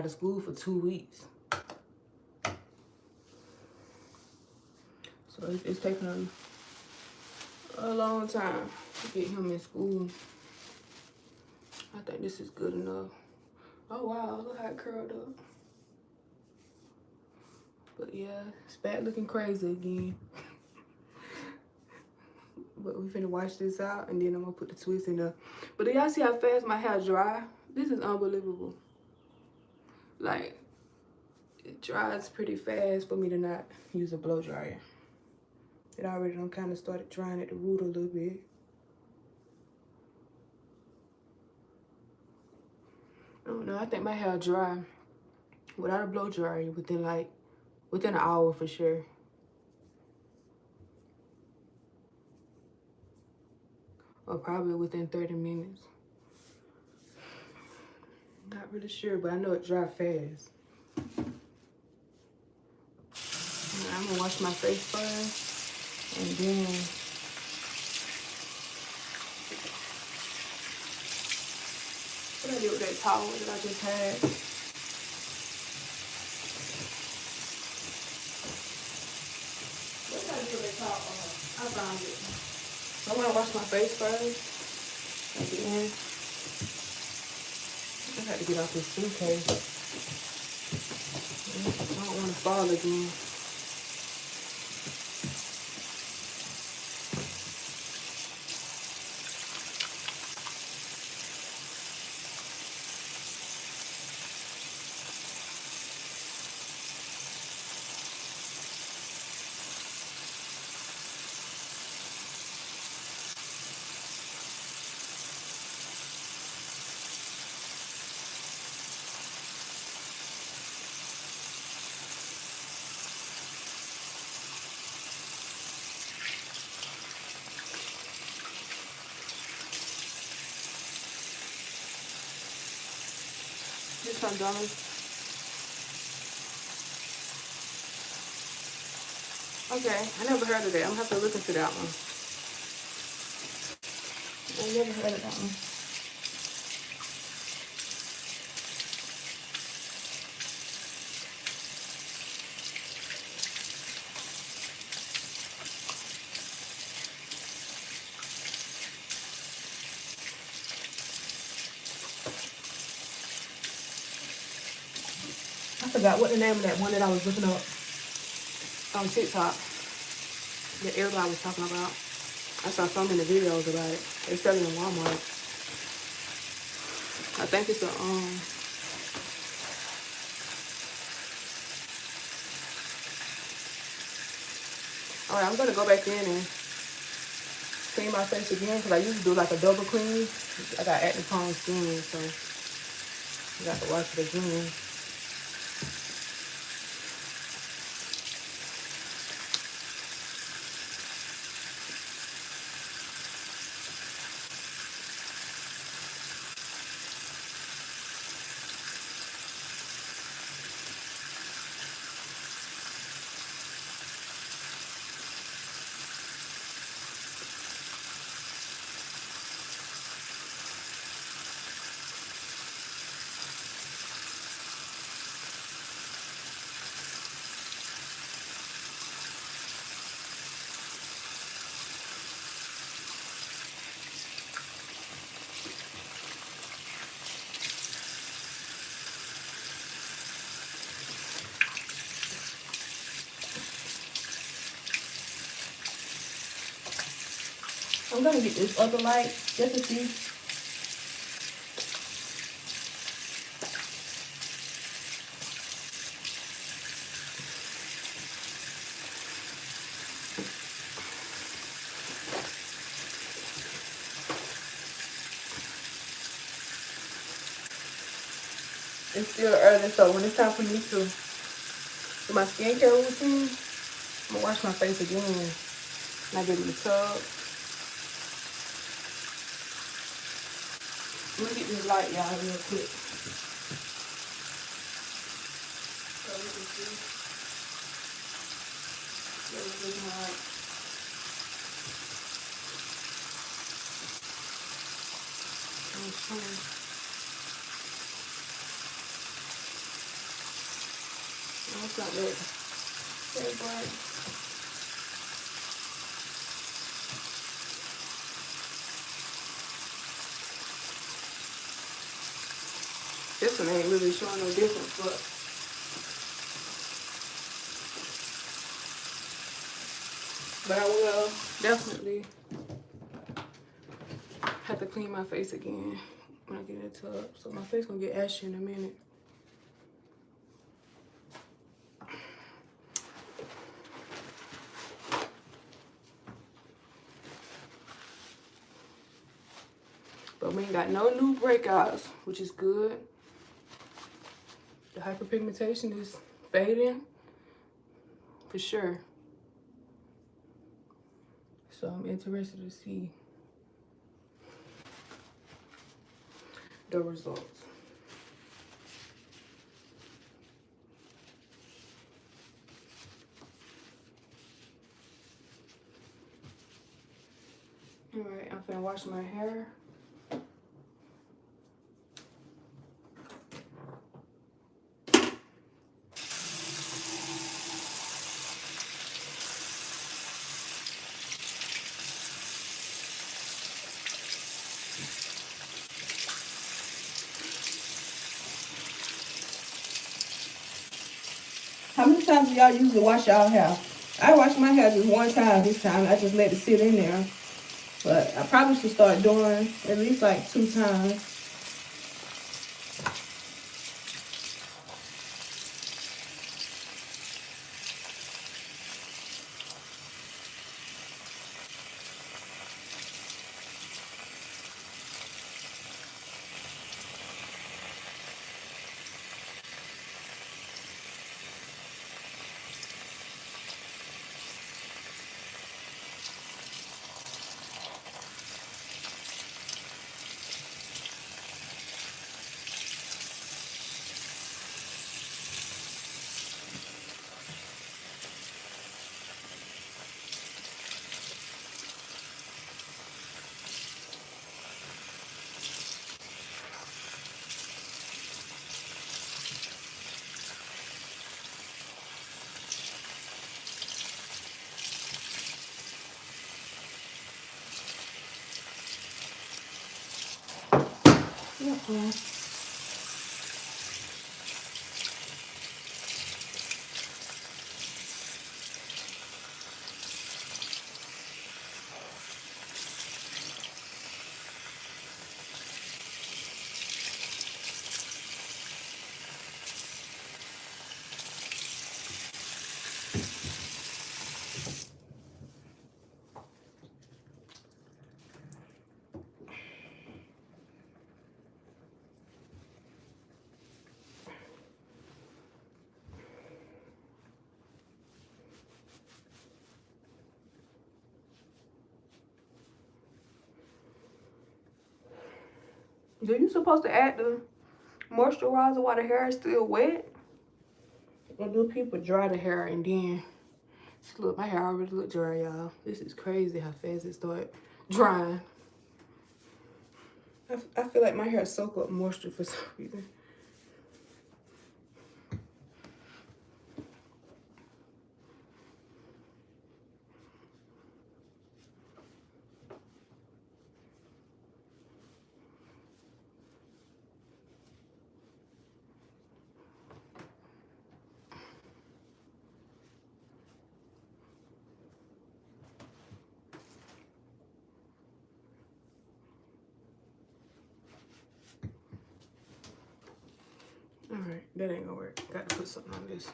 of school for 2 weeks. So it's taking him a long time to get him in school. I think this is good enough. Oh wow, look how it curled up. But yeah, it's back looking crazy again. But we finna wash this out, and then I'm gonna put the twist in there. But do y'all see how fast my hair dry? This is unbelievable. Like, it dries pretty fast for me to not use a blow dryer. It already done kind of started drying at the root a little bit. I don't know, I think my hair dry without a blow dryer within an hour for sure. Or probably within 30 minutes. Not really sure, but I know it dry fast. I'm gonna wash my face first, and then what I did with that towel that I just had. What did I do with that towel? I found it. I want to wash my face first, and then I had to get off this suitcase. I don't want to fall again. This one, darling. Okay, I never heard of that. I'm gonna have to look into that one. I never heard of that one. I forgot what the name of that one that I was looking up on TikTok that everybody was talking about. I saw so many videos about it. They sell it in Walmart. I think it's a Alright, I'm gonna go back in and clean my face again, because I usually do like a double clean. I got acne prone skin, so I got to wash it again. I'm gonna get this other light just to see. It's still early, so when it's time for me to do my skincare routine, I'm gonna wash my face again. And I get in the tub. Let me get this light, y'all, real quick. So we can see. No, it's not very bright. This one ain't really showing no difference, but I will definitely have to clean my face again when I get in the tub. So my face gonna get ashy in a minute. But we ain't got no new breakouts, which is good. The hyperpigmentation is fading for sure. So I'm interested to see the results. All right, I'm finna wash my hair. How many times do y'all usually wash y'all hair? I wash my hair just one time this time. I just let it sit in there. But I probably should start doing at least like 2 times. Do you supposed to add the moisturizer while the hair is still wet? Or do people dry the hair and then... Look, my hair already look dry, y'all. This is crazy how fast it start drying. I feel like my hair soak up moisture for some reason. That ain't gonna work. Got to put something on this.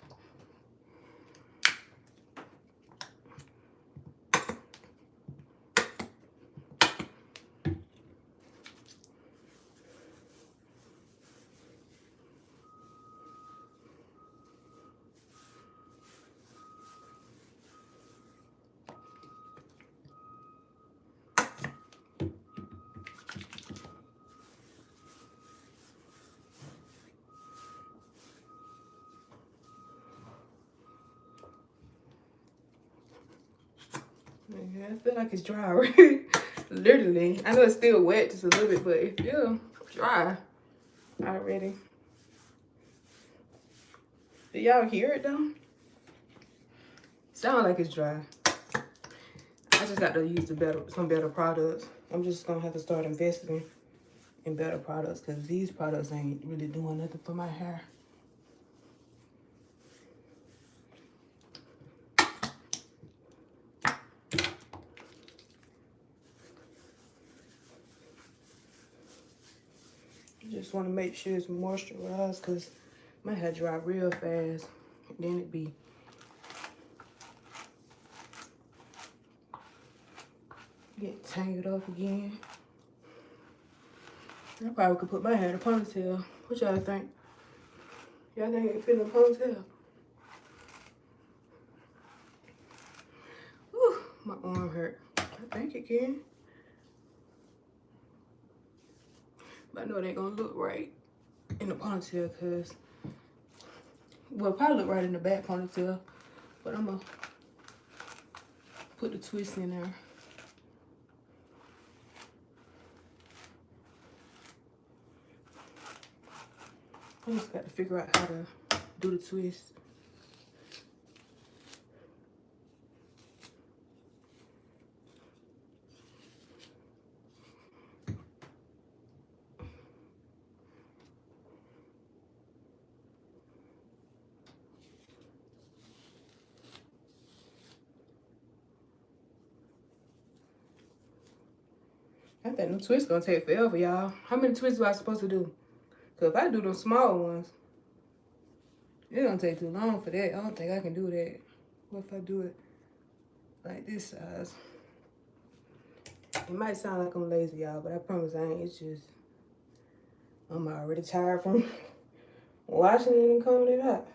Yeah, I feel like it's dry already. Literally. I know it's still wet just a little bit, but it feels dry already. Do y'all hear it though? Sound like it's dry. I just got to use some better products. I'm just gonna have to start investing in better products because these products ain't really doing nothing for my hair. Just want to make sure it's moisturized because my hair dry real fast. And then it be get tangled up again. I probably could put my hair in a ponytail. What y'all think? Y'all think it can fit in a ponytail? Whew, my arm hurt. I think it can. But I know it ain't gonna look right in the ponytail because, well, probably look right in the back ponytail. But I'm gonna put the twist in there. I just got to figure out how to do the twist. I think the twist gonna take forever, y'all. How many twists am I supposed to do? Cause if I do those small ones, it's gonna take too long for that. I don't think I can do that. What if I do it like this size? It might sound like I'm lazy, y'all, but I promise I ain't. It's just I'm already tired from washing it and combing it out.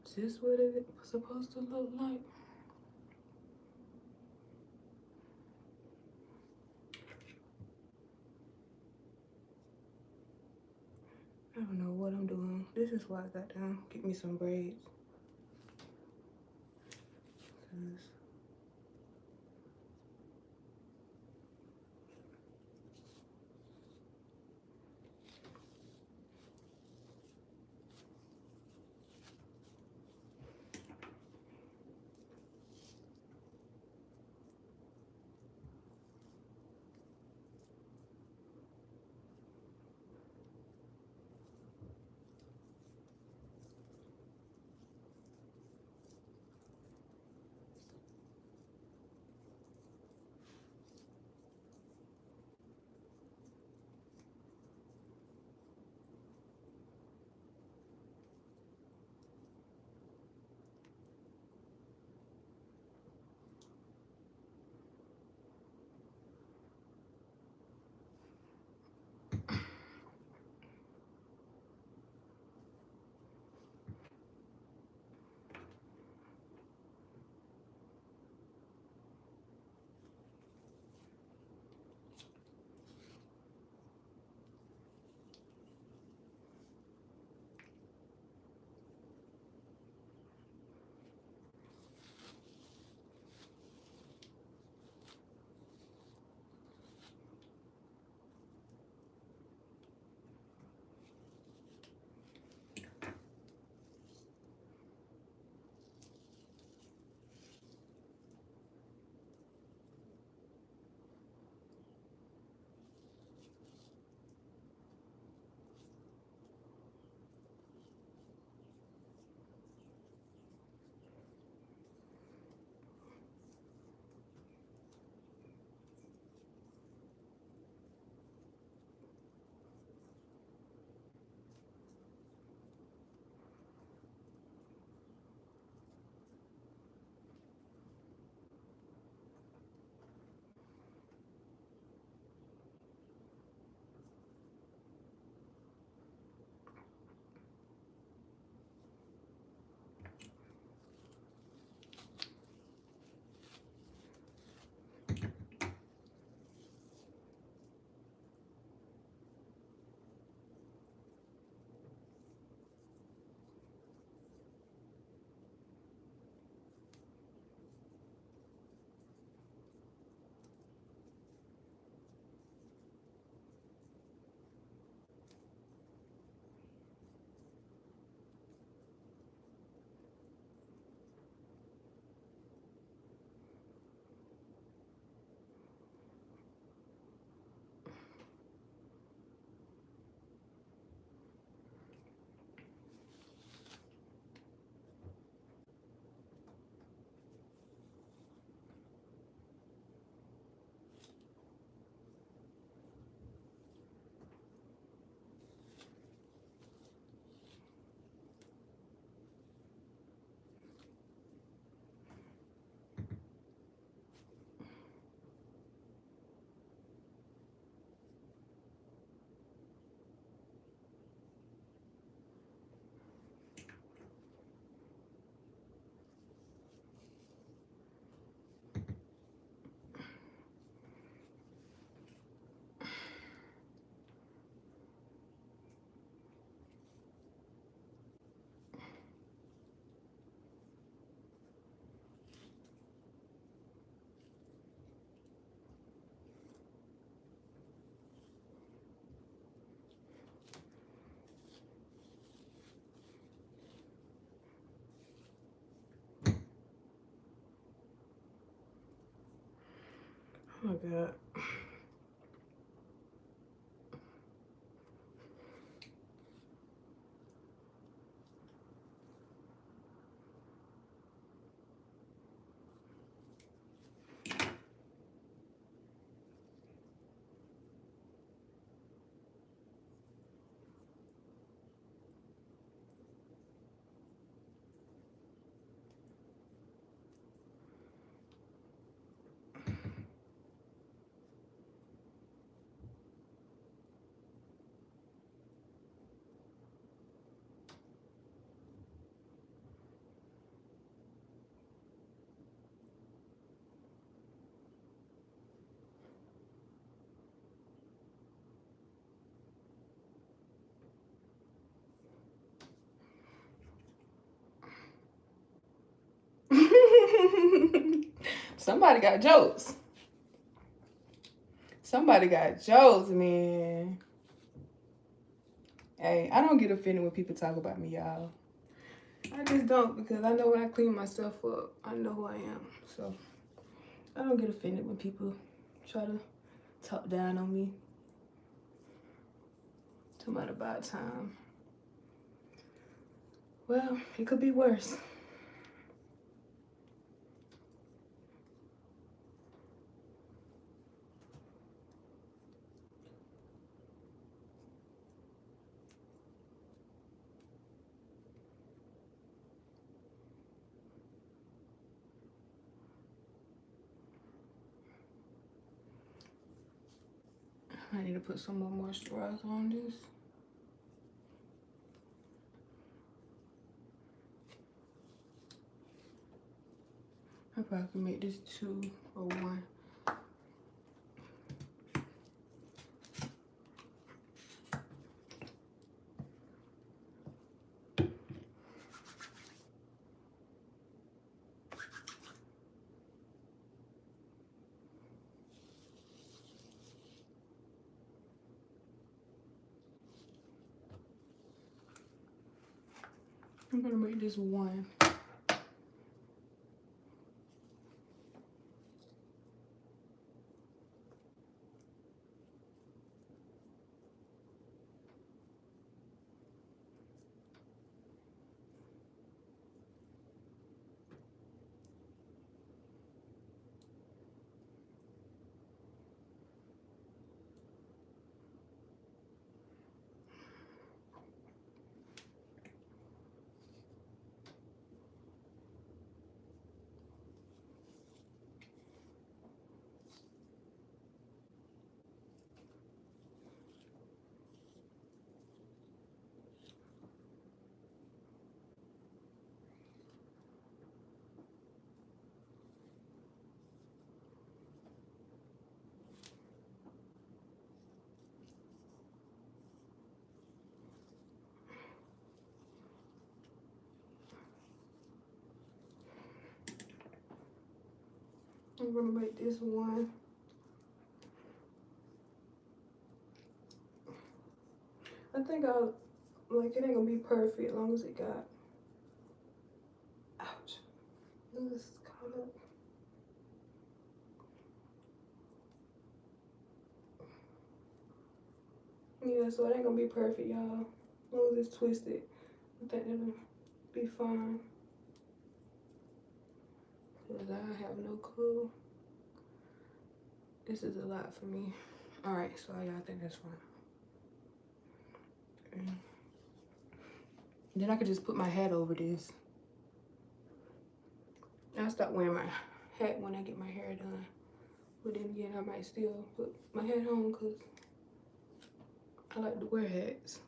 Is this what it was supposed to look like? I don't know what I'm doing. This is why I got down. Get me some braids. my God. Somebody got jokes. Somebody got jokes, man. Hey, I don't get offended when people talk about me, y'all. I just don't, because I know when I clean myself up, I know who I am. So I don't get offended when people try to talk down on me. Too much about time. Well, it could be worse. I need to put some more moisturizer on this. I probably can make this 2 or 1. I'm gonna make this 1. I'm gonna make this 1. I think I'll, like, it ain't gonna be perfect as long as it got, ouch, this caught up. Yeah, so it ain't gonna be perfect, y'all. As long as it's twisted, I think it'll be fine. Because I have no clue. This is a lot for me. Alright, so y'all think that's fine. Okay. Then I could just put my hat over this. I'll stop wearing my hat when I get my hair done. But then again, I might still put my hat on because I like to wear hats.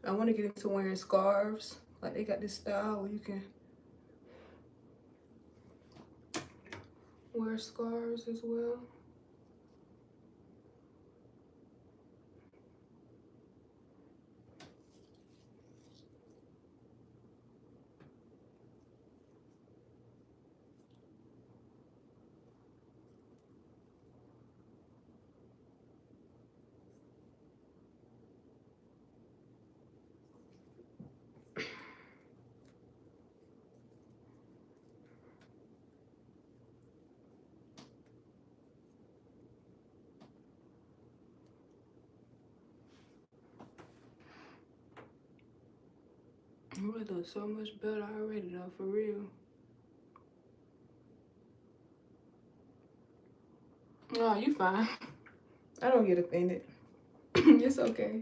I want to get into wearing scarves. Like, they got this style where you can wear scarves as well. Oh, it looks so much better already though, for real. Oh, you fine. I don't get offended. It's okay.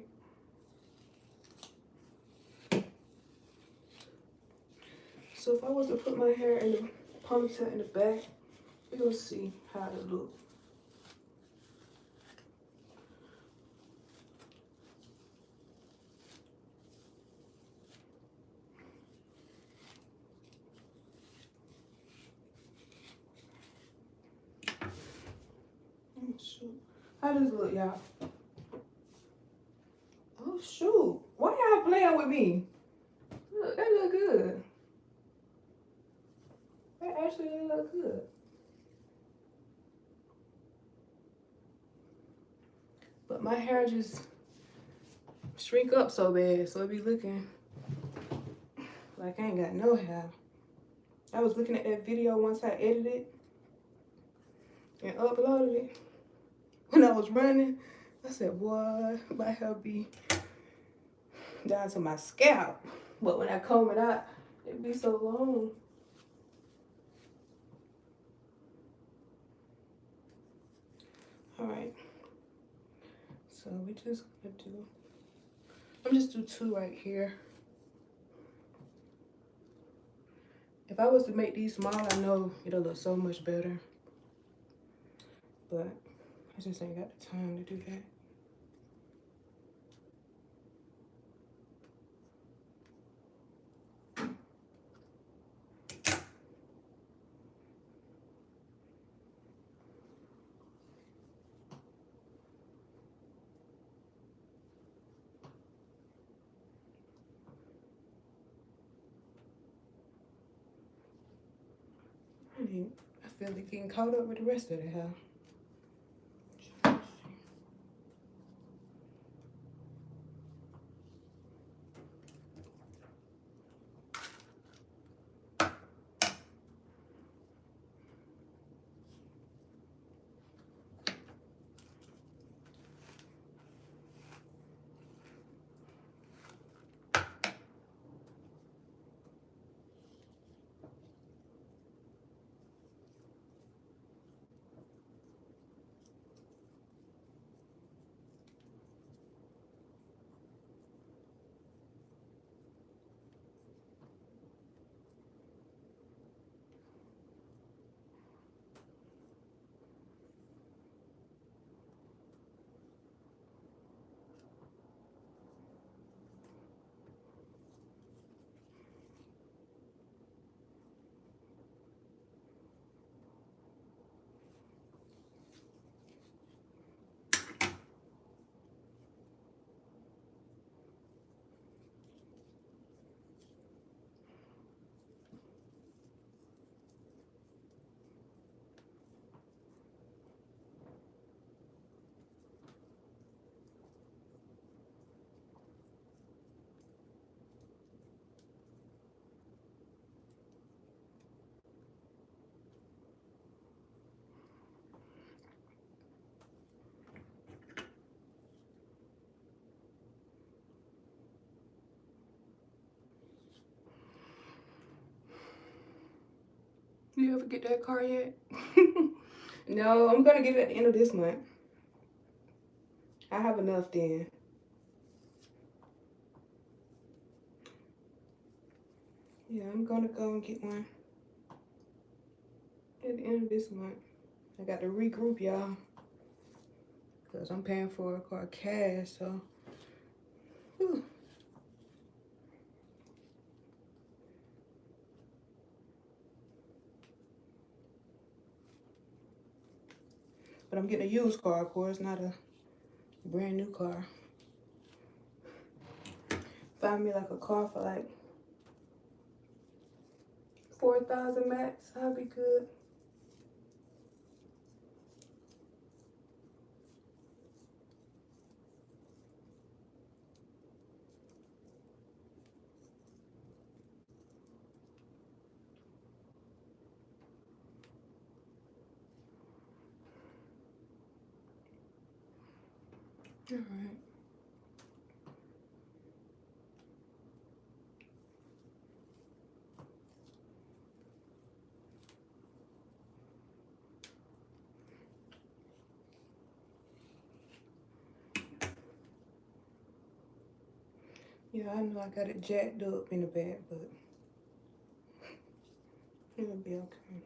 So if I was to put my hair in the ponytail in the back, we're gonna see how it look. Oh, shoot. How does it look, y'all? Oh shoot. Why y'all playing with me? Look, that look good. That actually look good. But my hair just shrink up so bad, so it be looking like I ain't got no hair. I was looking at that video once I edited it and uploaded it. When I was running, I said, boy, my hair be down to my scalp. But when I comb it out, it be so long. All right. So we just gonna do, I'm just do 2 right here. If I was to make these small, I know it'll look so much better. But I just ain't got the time to do that. I feel like getting caught up with the rest of the hair. You ever get that car yet? No, I'm gonna get it at the end of this month. I have enough then. Yeah, I'm gonna go and get one at the end of this month. I got to regroup, y'all, because I'm paying for a car cash, so. Whew. But I'm getting a used car, of course, not a brand new car. Find me like a car for like 4,000 max, I'll be good. All right. Yeah, I know I got it jacked up in the back, but it'll be okay.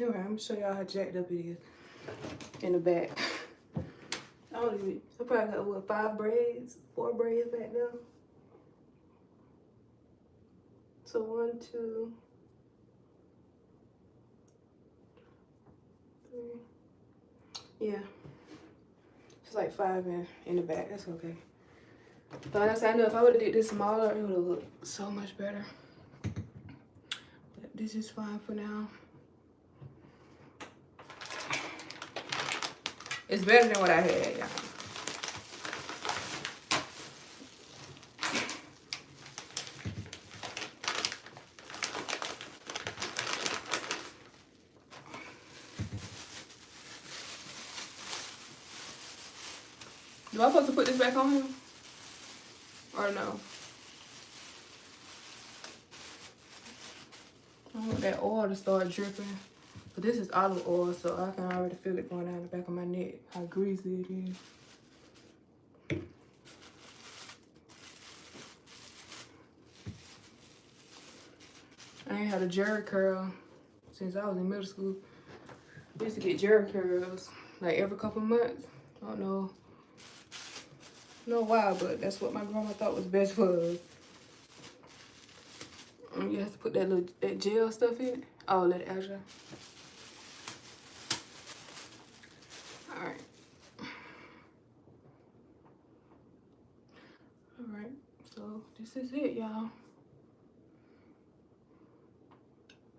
Alright, I'm gonna show y'all how jacked up it is in the back. I don't even, I probably got what, 5 braids, 4 braids back there. So 1, 2, 3. Yeah. It's like 5 in the back. That's okay. But like I said, I know if I would have did this smaller, it would have looked so much better. But this is fine for now. It's better than what I had, y'all. Do I supposed to put this back on him? Or no? I want that oil to start dripping. But this is olive oil, so I can already feel it going down the back of my neck. How greasy it is. I ain't had a jerry curl since I was in middle school. I used to get jerry curls like every couple months. I don't know why, but that's what my grandma thought was best for us. And you have to put that gel stuff in it. Oh, let it out. Alright. Alright, so this is it, y'all.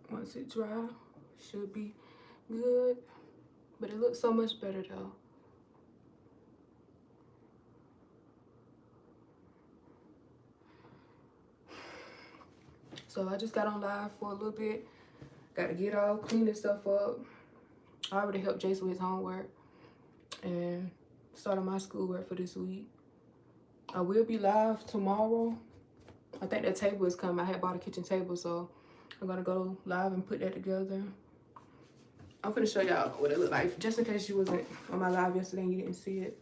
Once it dry, should be good. But it looks so much better though. So I just got on live for a little bit. Got to get all clean this stuff up. I already helped Jason with his homework and started my schoolwork for this week. I will be live tomorrow. I think that table is coming. I had bought a kitchen table, so I'm gonna go live and put that together. I'm gonna show y'all what it looked like, just in case you wasn't on my live yesterday and you didn't see it.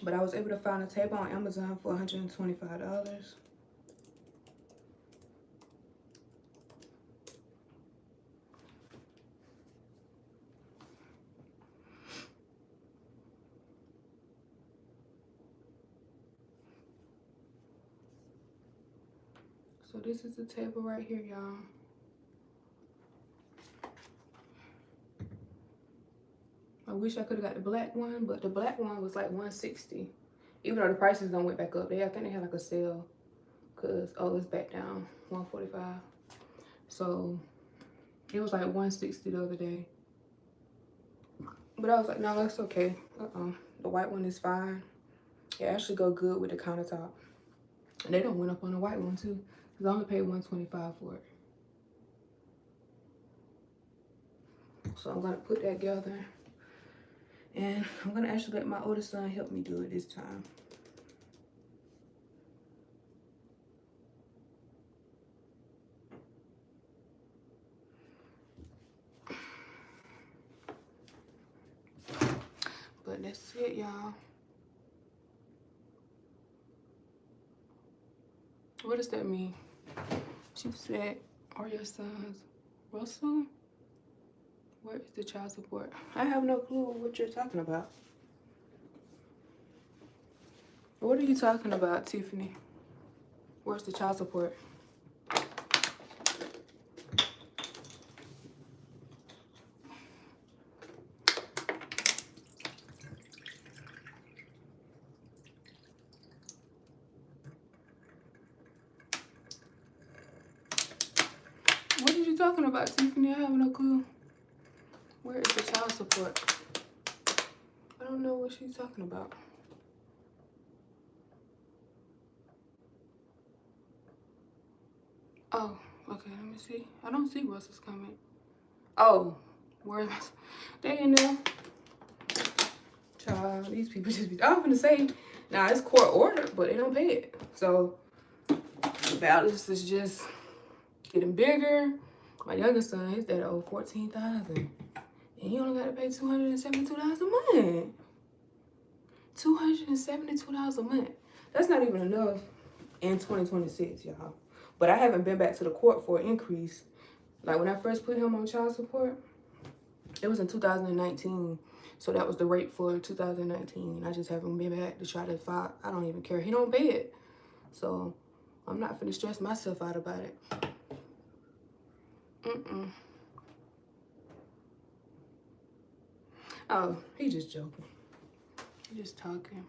But I was able to find a table on Amazon for $125. So this is the table right here, y'all. I wish I could have got the black one, but the black one was like $160. Even though the prices don't went back up. I think they had like a sale. Cause it's back down, $145. So it was like $160 the other day. But I was like, no, that's okay. The white one is fine. It actually go good with the countertop. And they don't went up on the white one too. Cause I only paid $125 for it. So I'm gonna put that together. And I'm gonna actually let my oldest son help me do it this time. But that's it, y'all. What does that mean? She said, are your sons Russell? Where is the child support? I have no clue what you're talking about. What are you talking about, Tiffany? Where's the child support? What are you talking about, Tiffany? I have no clue. Where is the child support? I don't know what she's talking about. Oh, okay, let me see. I don't see Russell's comment. Oh, where is they in there? Child, these people just be, I'm gonna say, nah, it's court ordered, but they don't pay it. So, the balance is just getting bigger. My youngest son, his dad owed $14,000. And he only got to pay $272 a month. $272 a month. That's not even enough in 2026, y'all. But I haven't been back to the court for an increase. Like when I first put him on child support, it was in 2019. So that was the rate for 2019. I just haven't been back to try to file. I don't even care. He don't pay it. So I'm not finna stress myself out about it. Oh, he just joking. He just talking.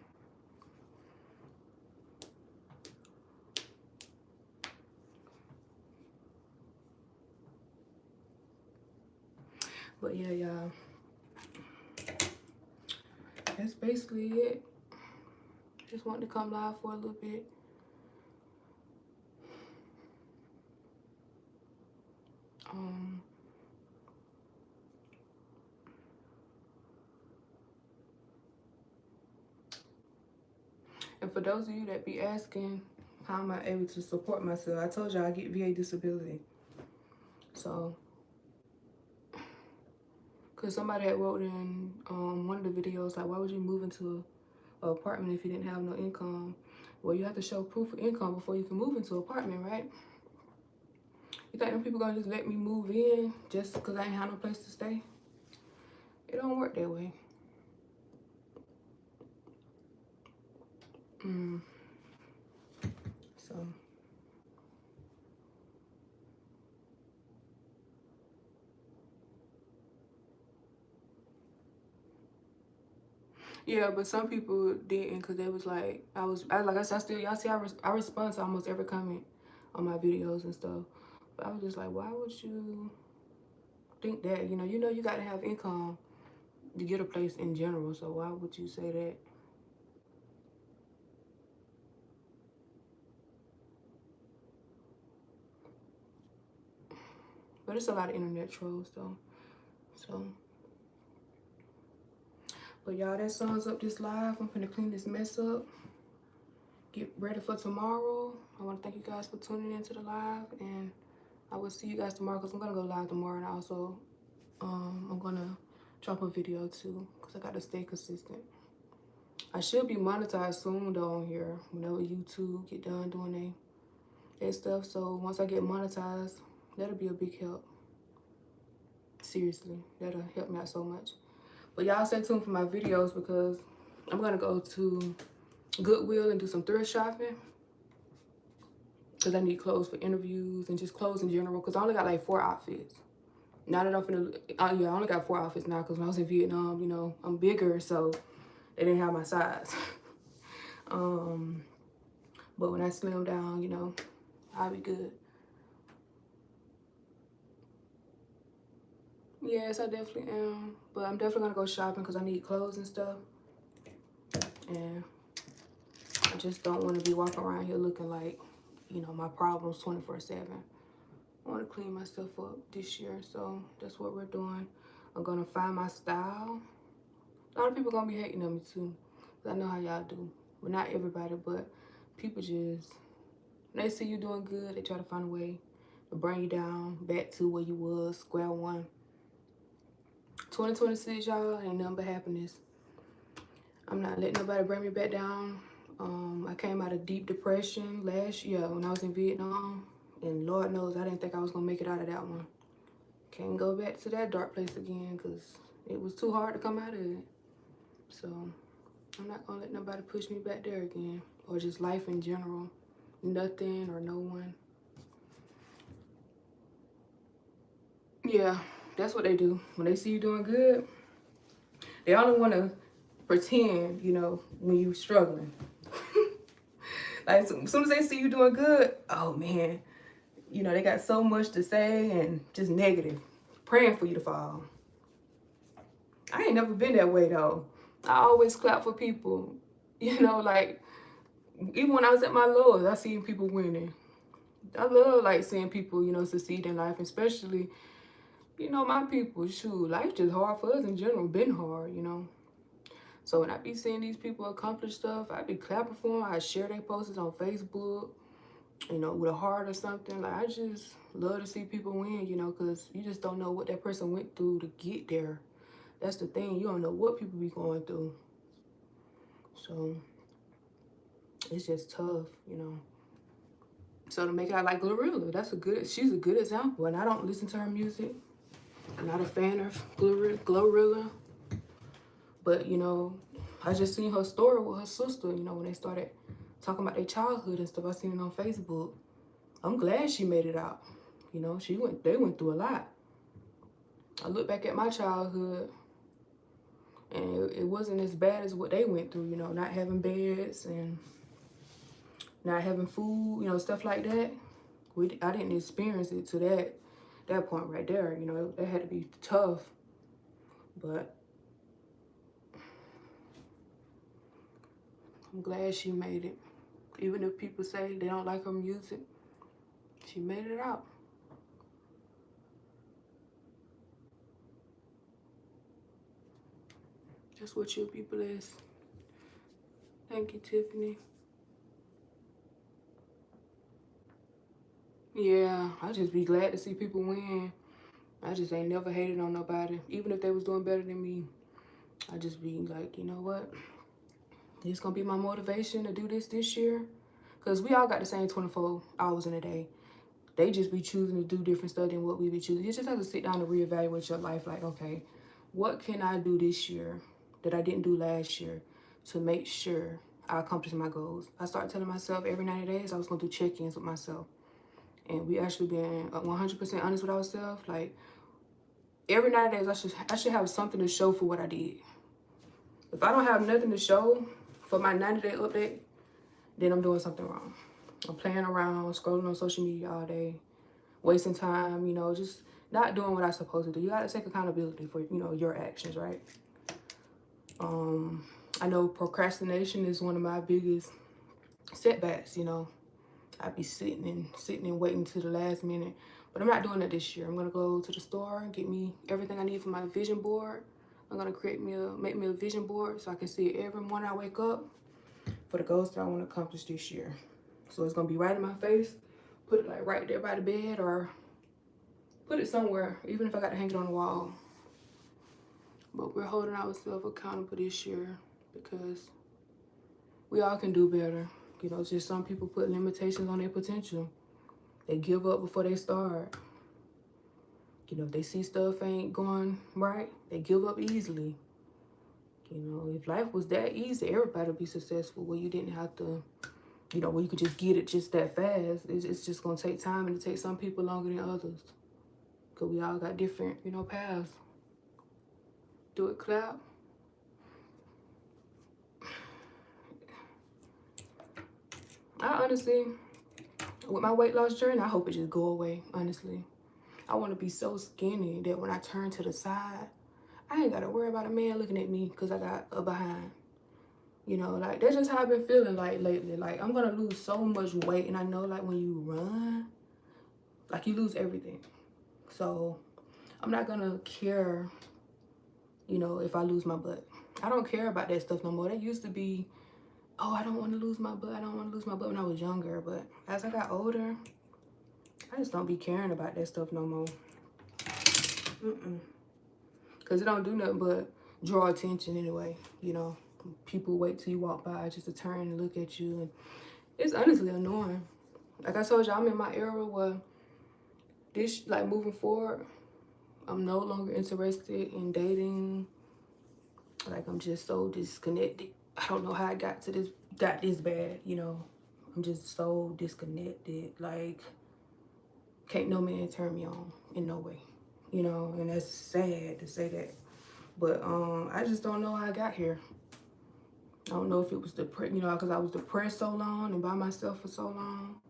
But yeah, y'all. That's basically it. Just wanted to come live for a little bit. And for those of you that be asking, how am I able to support myself? I told y'all I get VA disability. So, because somebody had wrote in one of the videos, like, why would you move into an apartment if you didn't have no income? Well, you have to show proof of income before you can move into an apartment, right? You think them people gonna just let me move in just because I ain't have no place to stay? It don't work that way. So, yeah, but some people didn't because they was like, like I said, y'all see, I respond to almost every comment on my videos and stuff. But I was just like, why would you think that? You know, you got to have income to get a place in general. So why would you say that? But it's a lot of internet trolls though. So, but y'all, that sums up this live. I'm gonna clean this mess up. Get ready for tomorrow. I want to thank you guys for tuning into the live, and I will see you guys tomorrow because I'm gonna go live tomorrow, and also I'm gonna drop a video too because I gotta stay consistent. I should be monetized soon though on here whenever YouTube get done doing their stuff. So once I get monetized, that'll be a big help. Seriously, that'll help me out so much. But y'all stay tuned for my videos because I'm gonna go to Goodwill and do some thrift shopping because I need clothes for interviews and just clothes in general because I only got like 4 outfits. Now that I'm finna, yeah, I only got 4 outfits now because when I was in Vietnam, you know, I'm bigger, so they didn't have my size. But when I slim down, you know, I'll be good. Yes, I definitely am. But I'm definitely gonna go shopping because I need clothes and stuff. And I just don't want to be walking around here looking like, you know, my problems 24/7. I want to clean myself up this year, so that's what we're doing. I'm gonna find my style. A lot of people gonna be hating on me too, 'cause I know how y'all do. Well, not everybody, but people just, when they see you doing good, they try to find a way to bring you down back to where you was, square one. 2026, y'all, ain't nothing but happiness. I'm not letting nobody bring me back down. I came out of deep depression last year when I was in Vietnam, and Lord knows I didn't think I was gonna make it out of that one. Can't go back to that dark place again because it was too hard to come out of it. So I'm not gonna let nobody push me back there again, or just life in general. Nothing or no one. Yeah, that's what they do. When they see you doing good, they only want to pretend, you know, when you're struggling. Like, as soon as they see you doing good, oh man, you know, they got so much to say and just negative, praying for you to fall. I ain't never been that way though. I always clap for people, you know, like, even when I was at my lowest, I seen people winning. I love, like, seeing people, you know, succeed in life, especially, you know, my people. Shoot, life just hard for us in general, been hard, you know. So when I be seeing these people accomplish stuff, I be clapping for them. I share their posts on Facebook, you know, with a heart or something. Like, I just love to see people win, you know, because you just don't know what that person went through to get there. That's the thing. You don't know what people be going through. So it's just tough, you know. So to make it out like Glorilla, she's a good example. And I don't listen to her music. I'm not a fan of Glorilla. But, you know, I just seen her story with her sister, you know, when they started talking about their childhood and stuff. I seen it on Facebook. I'm glad she made it out. You know, they went through a lot. I look back at my childhood and it wasn't as bad as what they went through, you know, not having beds and not having food, you know, stuff like that. I didn't experience it to that point right there, you know, that had to be tough. But I'm glad she made it. Even if people say they don't like her music, she made it out. That's what your people is. Thank you, Tiffany. Yeah, I just be glad to see people win. I just ain't never hated on nobody. Even if they was doing better than me, I just be like, you know what? It's gonna be my motivation to do this year. Cause we all got the same 24 hours in a day. They just be choosing to do different stuff than what we be choosing. You just have to sit down and reevaluate your life. Like, okay, what can I do this year that I didn't do last year to make sure I accomplish my goals? I started telling myself every 90 days I was gonna do check-ins with myself. And we actually been 100% honest with ourselves. Like, every 90 days I should have something to show for what I did. If I don't have nothing to show for my 90-day update, then I'm doing something wrong. I'm playing around, scrolling on social media all day, wasting time, you know, just not doing what I'm supposed to do. You gotta take accountability for, you know, your actions, right? I know procrastination is one of my biggest setbacks, you know. I'd be sitting and waiting to the last minute. But I'm not doing that this year. I'm gonna go to the store and get me everything I need for my vision board. I'm gonna make me a vision board so I can see it every morning I wake up for the goals that I want to accomplish this year. So it's gonna be right in my face. Put it like right there by the bed or put it somewhere, even if I got to hang it on the wall. But we're holding ourselves accountable this year because we all can do better. You know, just some people put limitations on their potential. They give up before they start. You know, if they see stuff ain't going right, they give up easily. You know, if life was that easy, everybody would be successful where you didn't have to, you know, where you could just get it just that fast. It's just going to take time, and it takes some people longer than others. Because we all got different, you know, paths. Do it, clap. I honestly, with my weight loss journey, I hope it just go away, honestly. I want to be so skinny that when I turn to the side, I ain't got to worry about a man looking at me because I got a behind. You know, like, that's just how I've been feeling, like, lately. Like, I'm gonna lose so much weight, and I know, like, when you run, like, you lose everything. So, I'm not gonna care, you know, if I lose my butt. I don't care about that stuff no more. That used to be, oh, I don't want to lose my butt. I don't want to lose my butt when I was younger. But as I got older, I just don't be caring about that stuff no more. Because it don't do nothing but draw attention anyway, you know. People wait till you walk by just to turn and look at you. And it's honestly annoying. Like I told you, I'm in my era where this, like, moving forward, I'm no longer interested in dating. Like, I'm just so disconnected. I don't know how I got this bad, you know. I'm just so disconnected. Like, can't no man turn me on in no way, you know. And that's sad to say that, but I just don't know how I got here. I don't know if it was you know, because I was depressed so long and by myself for so long.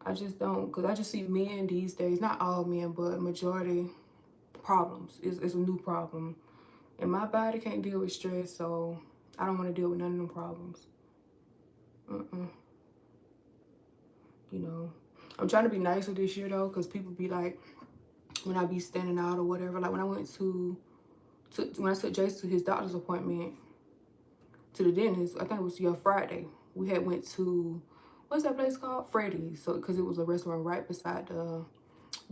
I just don't, because I just see men these days, not all men, but majority, problems. It's a new problem. And my body can't deal with stress, so I don't want to deal with none of them problems. You know, I'm trying to be nicer this year, though, because people be like, when I be standing out or whatever, like when I went when I took Jason to his doctor's appointment, to the dentist, I think it was Friday, we had went to, what's that place called? Freddy's. So, because it was a restaurant right beside the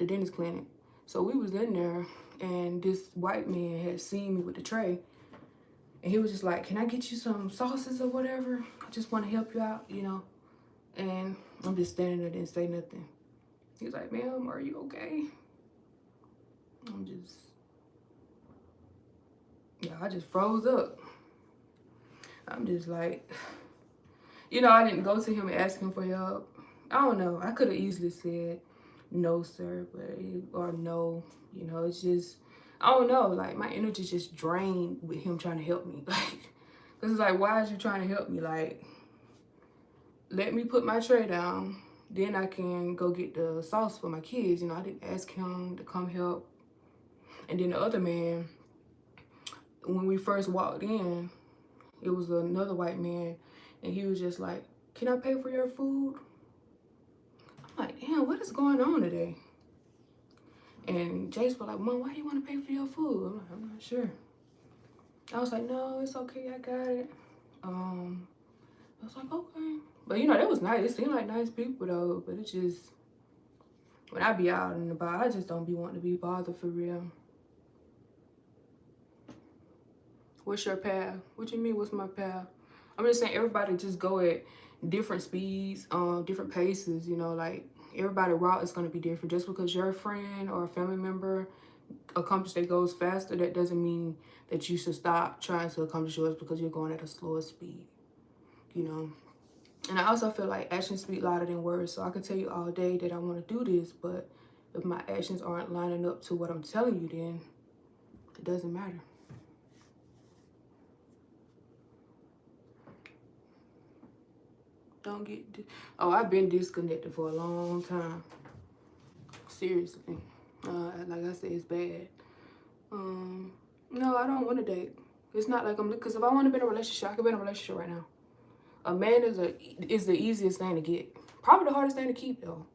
dentist clinic. So we was in there, and this white man had seen me with the tray, and he was just like, can I get you some sauces or whatever? I just want to help you out, you know. And I'm just standing there, didn't say nothing. He was like, ma'am, are you okay? I just froze up. I'm just like, you know, I didn't go to him and ask him for help. I don't know. I could have easily said, no, sir, or no. You know, it's just, I don't know. Like, my energy just drained with him trying to help me. Like, because it's like, why is you trying to help me? Like, let me put my tray down. Then I can go get the sauce for my kids. You know, I didn't ask him to come help. And then the other man, when we first walked in, it was another white man, and he was just like, can I pay for your food? I'm like, damn, what is going on today? And Jace was like, Mom, why do you want to pay for your food? I'm like, I'm not sure. I was like, no, it's okay, I got it. I was like, okay. But, you know, that was nice. It seemed like nice people, though. But it just, when I be out and about, I just don't be wanting to be bothered for real. What's your path? What you mean, what's my path? I'm just saying everybody just go at different speeds, different paces, you know, like everybody's route is going to be different. Just because your friend or a family member accomplish their goals faster, that doesn't mean that you should stop trying to accomplish yours because you're going at a slower speed, you know. And I also feel like actions speak louder than words. So I can tell you all day that I want to do this, but if my actions aren't lining up to what I'm telling you, then it doesn't matter. Don't get, oh, I've been disconnected for a long time. Seriously. Like I said, it's bad. No, I don't want to date. It's not like I'm, because if I want to be in a relationship, I could be in a relationship right now. A man is the easiest thing to get. Probably the hardest thing to keep, though.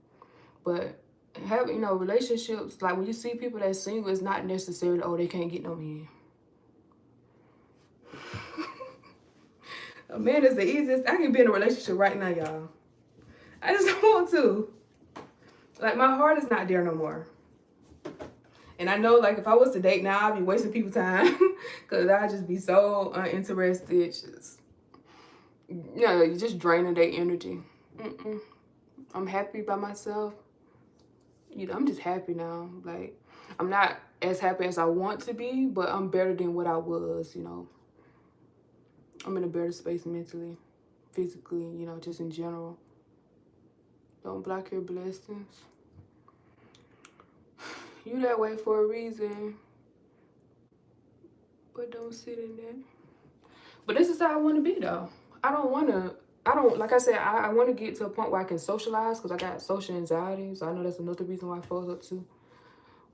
But having, you know, relationships, like when you see people that's single, it's not necessarily, oh, they can't get no man. A man is the easiest. I can be in a relationship right now, y'all. I just don't want to. Like, my heart is not there no more. And I know, like, if I was to date now, I'd be wasting people's time. Because I'd just be so uninterested. Just, you know, you're just draining their energy. I'm happy by myself. You know, I'm just happy now. Like, I'm not as happy as I want to be, but I'm better than what I was, you know. I'm in a better space mentally, physically, you know, just in general. Don't block your blessings. You that way for a reason, but don't sit in there. But this is how I want to be, though. Like I said, I want to get to a point where I can socialize because I got social anxiety. So I know that's another reason why I froze up too.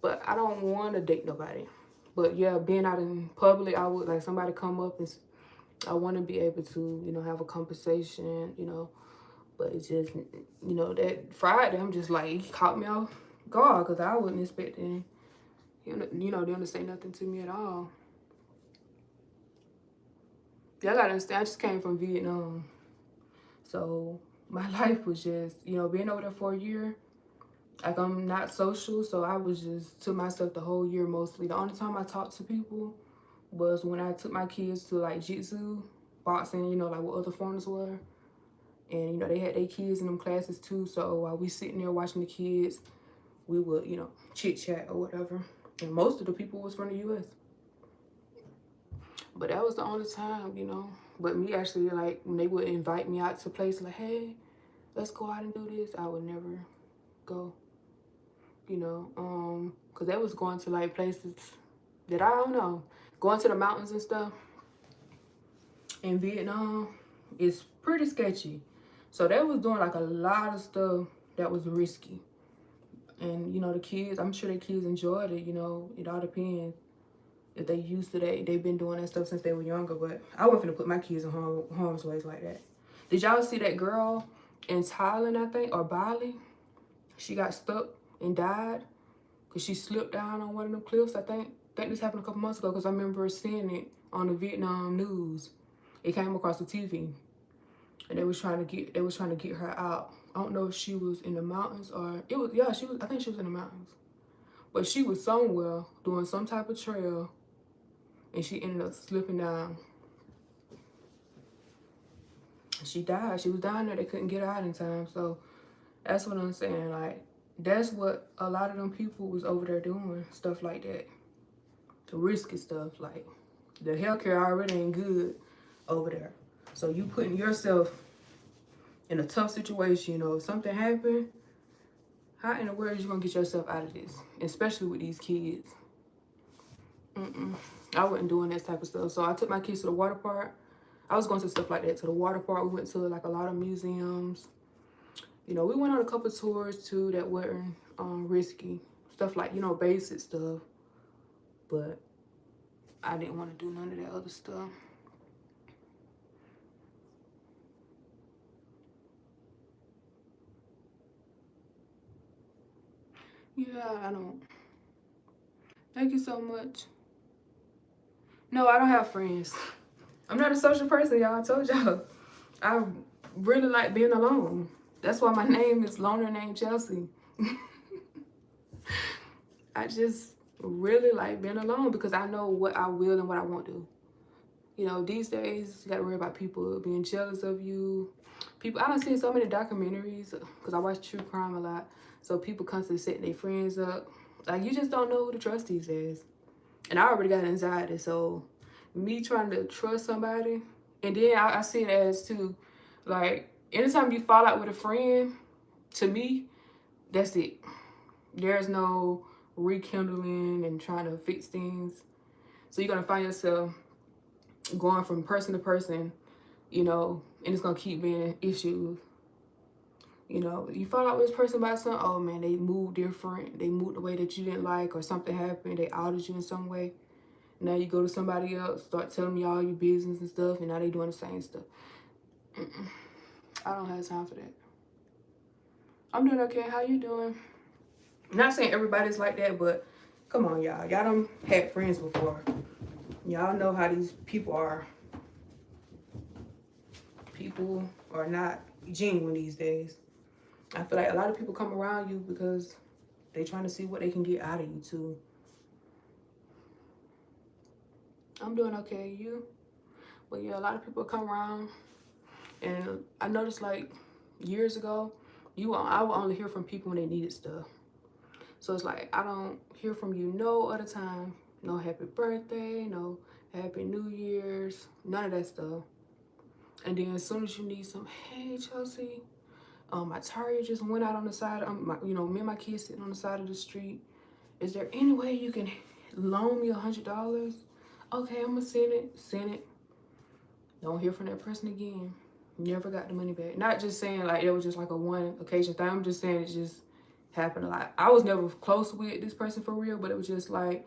But I don't want to date nobody. But yeah, being out in public, I would like somebody come up and I want to be able to, you know, have a conversation, you know, but it's just, you know, that Friday, I'm just like, he caught me off guard because I wasn't expecting, you know, them to say nothing to me at all. Y'all gotta understand, I just came from Vietnam. So my life was just, you know, being over there for a year, like I'm not social, so I was just to myself the whole year mostly. The only time I talked to people was when I took my kids to like jitsu, boxing, you know, like what other foreigners were. And, you know, they had their kids in them classes too. So while we sitting there watching the kids, we would, you know, chit chat or whatever. And most of the people was from the US. But that was the only time, you know. But me actually, like, when they would invite me out to places like, hey, let's go out and do this, I would never go, you know. Because they was going to, like, places that I don't know. Going to the mountains and stuff in Vietnam is pretty sketchy. So they was doing, like, a lot of stuff that was risky. And, you know, the kids, I'm sure the kids enjoyed it, you know. It all depends. If they used to that, they've been doing that stuff since they were younger, but I wasn't finna put my kids in harm's way like that. Did y'all see that girl in Thailand, I think, or Bali? She got stuck and died because she slipped down on one of them cliffs, I think. I think this happened a couple months ago because I remember seeing it on the Vietnam news. It came across the TV, and they was trying to get her out. I don't know if she was in the mountains or it was, yeah, she was, I think she was in the mountains. But she was somewhere doing some type of trail and she ended up slipping down. She died. She was down there. They couldn't get her out in time. So that's what I'm saying. Like, that's what a lot of them people was over there doing. Stuff like that. The risky stuff. Like, the healthcare already ain't good over there. So you putting yourself in a tough situation. You know, if something happened, how in the world are you going to get yourself out of this? Especially with these kids. I wasn't doing that type of stuff. So I took my kids to the water park. I was going to stuff like that, to the water park. We went to like a lot of museums. You know, we went on a couple of tours too that weren't risky. Stuff like, you know, basic stuff. But I didn't want to do none of that other stuff. Yeah, I don't. Thank you so much. No, I don't have friends. I'm not a social person, y'all. I told y'all. I really like being alone. That's why my name is Loner Named Chelsea. I just really like being alone because I know what I will and what I won't do. You know, these days, you gotta worry about people being jealous of you. People, I done seen so many documentaries because I watch true crime a lot. So people constantly setting their friends up. Like, you just don't know who to trust these days. And I already got anxiety, so me trying to trust somebody, and then I see it as too, like, anytime you fall out with a friend, to me, that's it. There's no rekindling and trying to fix things. So you're gonna find yourself going from person to person, you know, and it's gonna keep being issues. You know, you fall out with this person about something, oh man, they moved different, they moved the way that you didn't like, or something happened, they outed you in some way. Now you go to somebody else, start telling me all your business and stuff, and now they doing the same stuff. I don't have time for that. I'm doing okay. How you doing? I'm not saying everybody's like that, but come on, y'all. Y'all done had friends before. Y'all know how these people are. People are not genuine these days. I feel like a lot of people come around you because they trying to see what they can get out of you too. I'm doing okay. You? But yeah, a lot of people come around, and I noticed like years ago, I would only hear from people when they needed stuff. So it's like I don't hear from you no other time. No happy birthday, no happy New Year's, none of that stuff. And then as soon as you need some, hey Chelsea, my tire just went out on the side. You know, me and my kids sitting on the side of the street. Is there any way you can loan me $100? Okay, I'm gonna send it. Send it. Don't hear from that person again. Never got the money back. Not just saying like it was just like a one occasion thing. I'm just saying it just happened a lot. I was never close with this person for real, but it was just like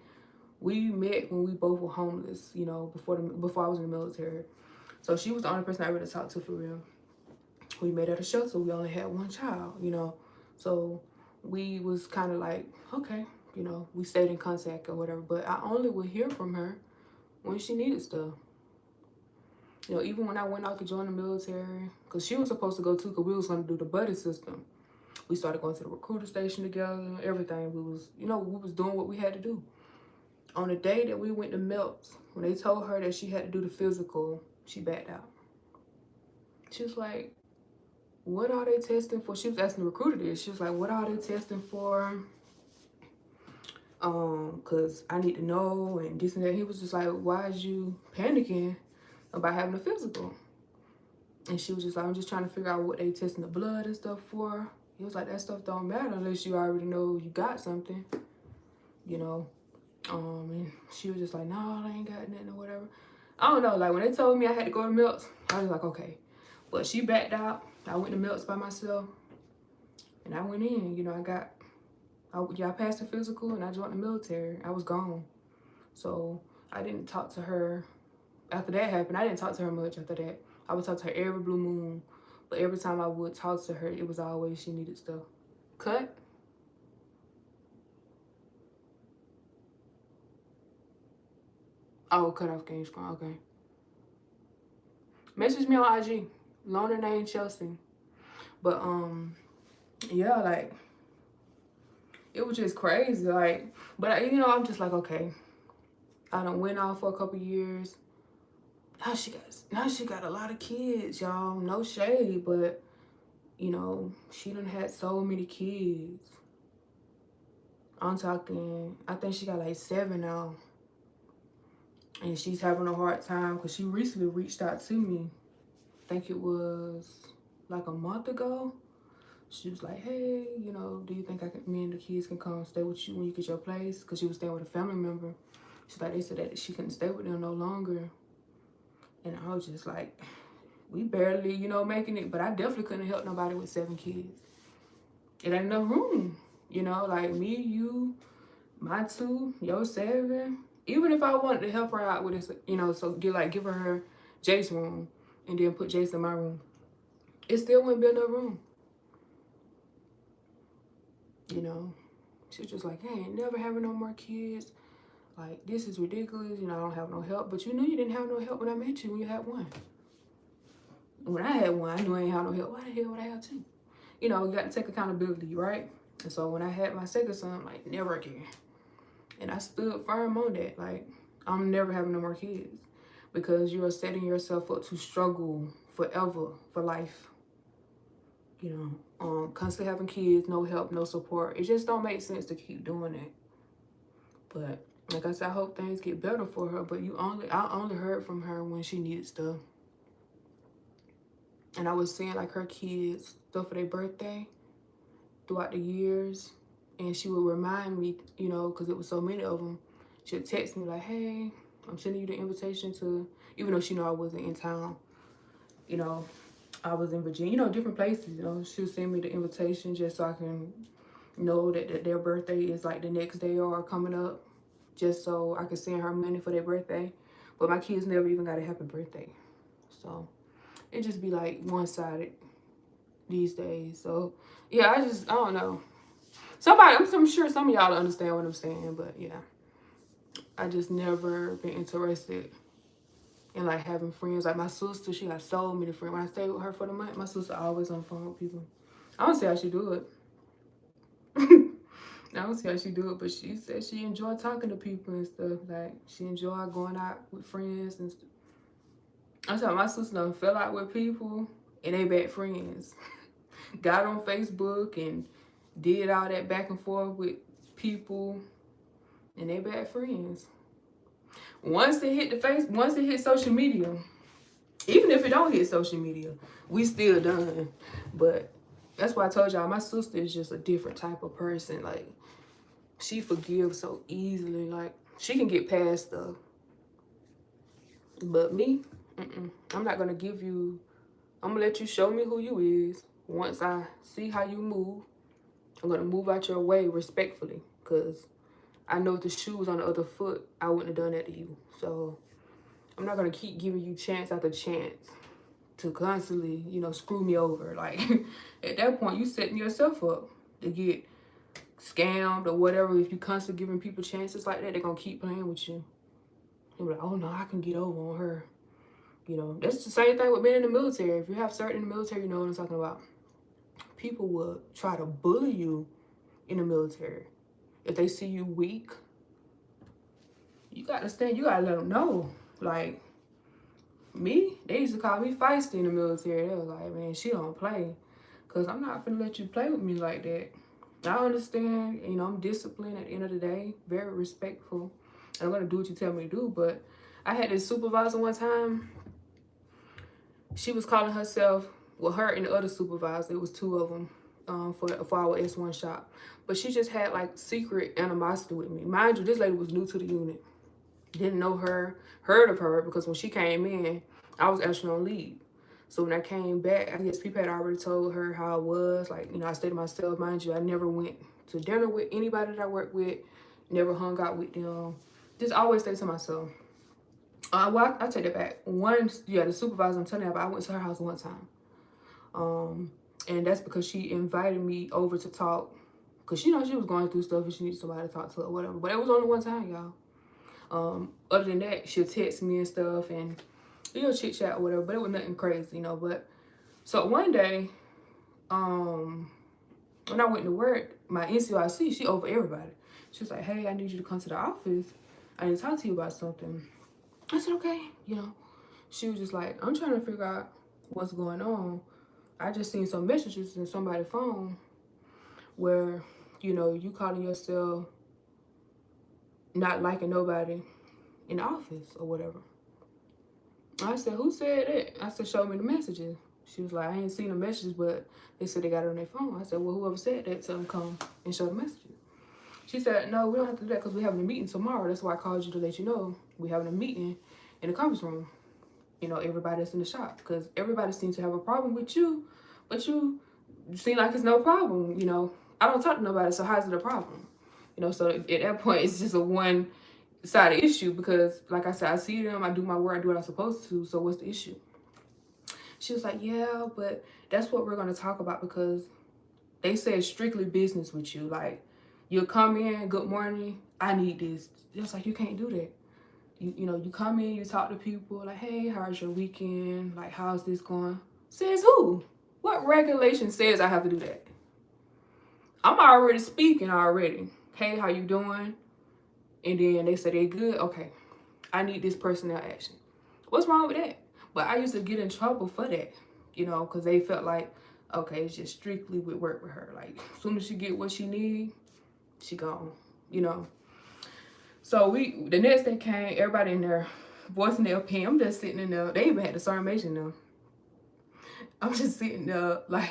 we met when we both were homeless, you know, before I was in the military. So she was the only person I really talked to for real. We met at a shelter. We only had one child, you know. So we was kind of like, okay, you know, we stayed in contact or whatever. But I only would hear from her when she needed stuff. You know, even when I went out to join the military, because she was supposed to go too, because we was going to do the buddy system. We started going to the recruiter station together, everything. We was, you know, we was doing what we had to do. On the day that we went to MELPS, when they told her that she had to do the physical, she backed out. She was like, what are they testing for? She was asking the recruiter this. She was like, what are they testing for? Cause I need to know and this and that. He was just like, why is you panicking about having a physical? And she was just like, I'm just trying to figure out what they testing the blood and stuff for. He was like, that stuff don't matter unless you already know you got something, you know. And she was just like, no, I ain't got nothing or whatever. I don't know, like when they told me I had to go to MELPS, I was like, okay. But she backed out. I went to MELPS by myself. And I went in, you know, I passed the physical and I joined the military. I was gone. So I didn't talk to her. After that happened, I didn't talk to her much after that. I would talk to her every blue moon. But every time I would talk to her, it was always she needed stuff. Cut? Oh, cut off game screen, okay. Message me on IG. Loner name Chelsea. But yeah, like it was just crazy. Like, but you know, I'm just like, okay. I done went off for a couple years. Now she got a lot of kids, y'all. No shade, but you know, she done had so many kids. I'm talking, I think she got like 7 now. And she's having a hard time because she recently reached out to me. I think it was like a month ago. She was like, hey, you know, do you think me and the kids can come stay with you when you get your place? Because she was staying with a family member. She's like, they said that she couldn't stay with them no longer. And I was just like, we barely, you know, making it. But I definitely couldn't help nobody with 7 kids. It ain't enough room. You know, like me, you, my 2, your 7. Even if I wanted to help her out with this, you know, so give her Jace's room and then put Jace in my room, it still wouldn't be enough room. You know, she was just like, hey, ain't never having no more kids. Like, this is ridiculous. You know, I don't have no help. But you knew you didn't have no help when I met you when you had 1. When I had 1, I knew I ain't have no help. Why the hell would I have 2? You know, you got to take accountability, right? And so when I had my second son, I'm like, never again. And I stood firm on that. Like, I'm never having no more kids. Because you are setting yourself up to struggle forever for life. You know, constantly having kids, no help, no support. It just don't make sense to keep doing that. But like I said, I hope things get better for her. But I only heard from her when she needed stuff. And I was seeing like her kids stuff for their birthday throughout the years. And she would remind me, you know, because it was so many of them. She would text me like, hey, I'm sending you the invitation to, even though she know I wasn't in town, you know, I was in Virginia, you know, different places, you know. She would send me the invitation just so I can know that their birthday is like the next day or coming up, just so I could send her money for their birthday. But my kids never even got a happy birthday. So it just be like one-sided these days. So yeah, I don't know. I'm sure some of y'all understand what I'm saying, but yeah. I just never been interested in like having friends. Like my sister, she got so many friends. When I stayed with her for the month, my sister always on the phone with people. I don't see how she do it. I don't see how she do it, but she said she enjoyed talking to people and stuff. Like she enjoyed going out with friends and stuff. I said my sister done fell out with people and they bad friends. Got on Facebook and did all that back and forth with people and they bad friends. Once it hit social media, even if it don't hit social media, we still done. But that's why I told y'all my sister is just a different type of person. Like she forgives so easily. Like she can get past stuff. But me, I'm not gonna give you. I'm gonna let you show me who you is. Once I see how you move, I'm gonna move out your way respectfully, cause I know if the shoe was on the other foot, I wouldn't have done that to you. So I'm not going to keep giving you chance after chance to constantly, you know, screw me over. Like, at that point, you setting yourself up to get scammed or whatever. If you constantly giving people chances like that, they're going to keep playing with you. They'll be like, oh no, I can get over on her. You know, that's the same thing with being in the military. If you have certain in the military, you know what I'm talking about. People will try to bully you in the military. If they see you weak, you got to stand, you got to let them know. Like, me, they used to call me feisty in the military. They was like, man, she don't play. Because I'm not finna let you play with me like that. I understand, you know, I'm disciplined at the end of the day, very respectful. And I'm going to do what you tell me to do. But I had this supervisor one time. She was calling herself, well, her and the other supervisor, it was two of them for our S1 shop. But she just had like secret animosity with me. Mind you, this lady was new to the unit. Didn't know her, heard of her, because when she came in, I was actually on leave. So when I came back, I guess people had already told her how I was. Like, you know, I stayed to myself. Mind you, I never went to dinner with anybody that I worked with, never hung out with them. Just always stayed to myself. Well, I take that back. The supervisor I'm telling you about, I went to her house one time. And that's because she invited me over to talk. Because, you know, she was going through stuff and she needed somebody to talk to or whatever. But it was only one time, y'all. Other than that, she'll text me and stuff and we'll chit chat or whatever, but it was nothing crazy, you know. But so one day, when I went to work, my NCIC, she over everybody. She was like, hey, I need you to come to the office. I need to talk to you about something. I said, okay, you know. She was just like, I'm trying to figure out what's going on. I just seen some messages in somebody's phone where, you know, you calling yourself not liking nobody in the office or whatever. I said, who said that? I said, show me the messages. She was like, I ain't seen the messages, but they said they got it on their phone. I said, well, whoever said that, tell them come and show the messages. She said, no, we don't have to do that because we're having a meeting tomorrow. That's why I called you to let you know we're having a meeting in the conference room. You know, everybody that's in the shop, because everybody seems to have a problem with you, but you seem like it's no problem. You know, I don't talk to nobody, so how's it a problem? You know, so at that point, it's just a one-sided issue because, like I said, I see them, I do my work, I do what I'm supposed to, so what's the issue? She was like, yeah, but that's what we're going to talk about because they said strictly business with you. Like, you'll come in, good morning, I need this. It's like, you can't do that. You know, you come in, you talk to people, like, hey, how's your weekend? Like, how's this going? Says who? What regulation says I have to do that? I'm already speaking already. Hey, how you doing? And then they say they good. Okay, I need this personnel action. What's wrong with that? But I used to get in trouble for that, you know, because they felt like, okay, it's just strictly with work with her. Like, as soon as she get what she need, she gone, you know. So the next day came, everybody in there, voicing their opinion. I'm just sitting in there. They even had the sermation now. I'm just sitting there like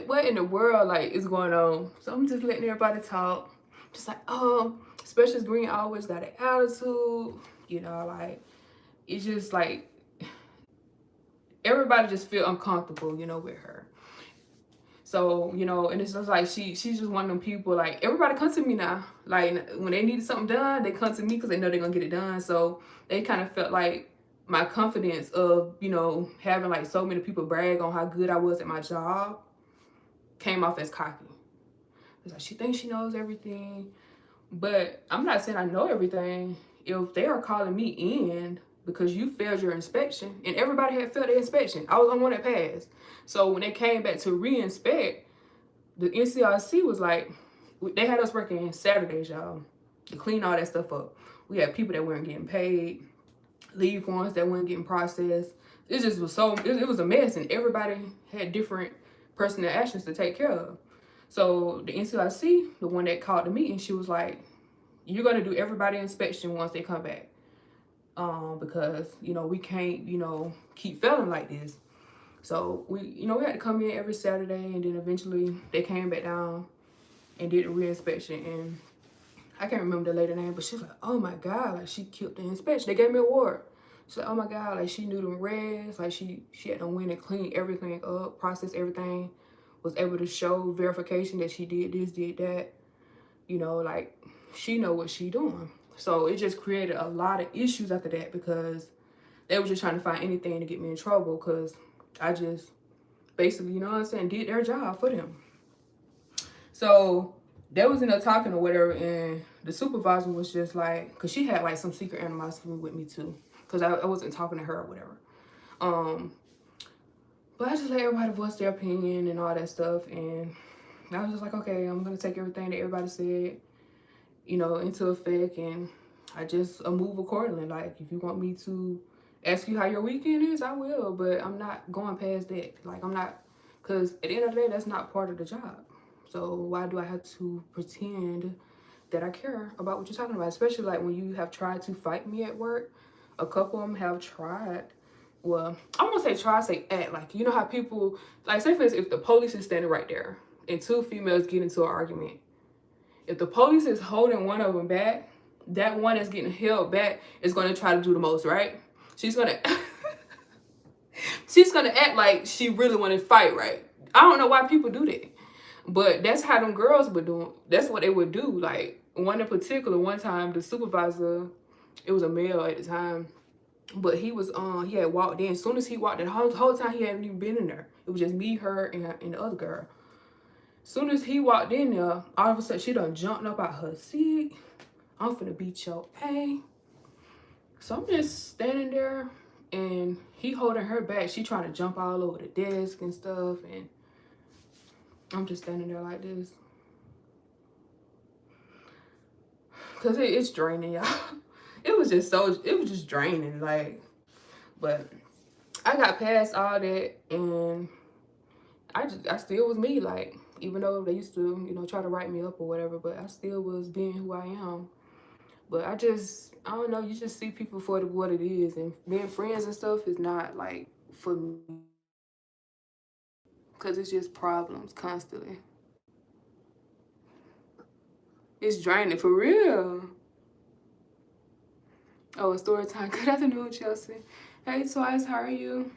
what in the world like is going on? So I'm just letting everybody talk. Just like, Specialist Green always got an attitude, you know, like it's just like everybody just feel uncomfortable, you know, with her. So, you know, and it's just like she's just one of them people, like, everybody comes to me now. Like, when they needed something done, they come to me because they know they're going to get it done. So they kind of felt like my confidence of, you know, having, like, so many people brag on how good I was at my job came off as cocky. It's like, she thinks she knows everything. But I'm not saying I know everything. If they are calling me in because you failed your inspection, and everybody had failed their inspection. I was on one that passed. So when they came back to re-inspect, the NCRC was like, they had us working Saturdays, y'all, to clean all that stuff up. We had people that weren't getting paid, leave forms that weren't getting processed. It just was it was a mess, and everybody had different personnel actions to take care of. So the NCRC, the one that called the meeting, she was like, you're going to do everybody inspection once they come back. Because, you know, we can't, you know, keep failing like this. So we had to come in every Saturday, and then eventually they came back down and did a re-inspection. And I can't remember the lady name, but she was like, oh my God, like she killed the inspection. They gave me an award. She's like, oh my God, like she knew them regs, like she had to win and clean everything up, process everything, was able to show verification that she did this, did that. You know, like she know what she doing. So it just created a lot of issues after that because they were just trying to find anything to get me in trouble because I just basically, you know what I'm saying, did their job for them. So they was in there talking or whatever, and the supervisor was just like, because she had like some secret animosity with me too, because I wasn't talking to her or whatever. But I just let everybody voice their opinion and all that stuff, and I was just like, okay, I'm gonna take everything that everybody said, you know, into effect, and I just move accordingly. Like, if you want me to ask you how your weekend is, I will, but I'm not going past that. Like, I'm not, because at the end of the day, that's not part of the job. So why do I have to pretend that I care about what you're talking about? Especially like when you have tried to fight me at work. A couple of them have tried. Well, I won't say try, say act. Like, you know how people, like, say for instance, if the police is standing right there and two females get into an argument, if the police is holding one of them back, that one that's getting held back is going to try to do the most, right? She's going to she's going to act like she really want to fight, right? I don't know why people do that. But that's how them girls were doing. That's what they would do. Like, one in particular, one time, the supervisor, it was a male at the time, but he was he had walked in. As soon as he walked in, the whole time he hadn't even been in there. It was just me, her, and the other girl. As soon as he walked in there, all of a sudden she done jumped up out her seat. I'm finna beat your A. So I'm just standing there, and he holding her back. She trying to jump all over the desk and stuff, and I'm just standing there like this. Cause it's draining, y'all. It was just draining, like, but I got past all that, and I still was me, like, even though they used to, you know, try to write me up or whatever, but I still was being who I am. But I don't know, you just see people for what it is, and being friends and stuff is not, like, for me, because it's just problems constantly. It's draining, for real. Oh, it's story time. Good afternoon, Chelsea. Hey, Twice, how are you?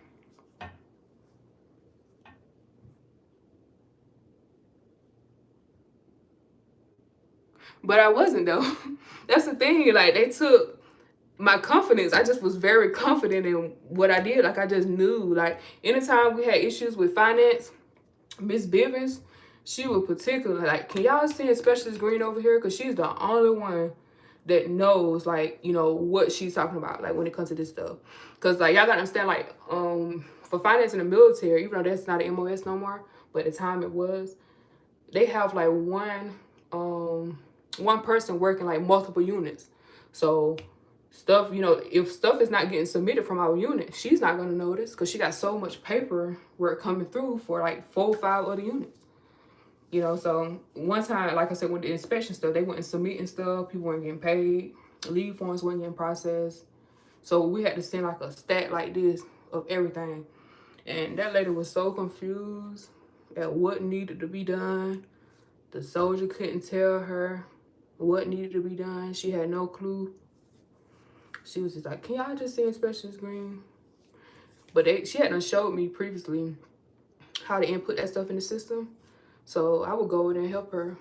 But I wasn't, though. That's the thing. Like, they took my confidence. I just was very confident in what I did. Like, I just knew. Like, anytime we had issues with finance, Miss Bivens, she was particular. Like, can y'all send Specialist Green over here? Because she's the only one that knows, like, you know, what she's talking about, like, when it comes to this stuff. Because, like, y'all got to understand, like, for finance in the military, even though that's not an MOS no more, but at the time it was, they have, like, one person working, like, multiple units. So stuff, you know, if stuff is not getting submitted from our unit, she's not going to notice because she got so much paperwork coming through for, like, 4 or 5 other units. You know, so one time, like I said, with the inspection stuff, they weren't submitting stuff. People weren't getting paid. Leave forms weren't getting processed. So we had to send like a stack like this of everything. And that lady was so confused at what needed to be done. The soldier couldn't tell her what needed to be done. She had no clue. She was just like, can y'all just send Specialist Green? But she hadn't showed me previously how to input that stuff in the system. So I would go in and help her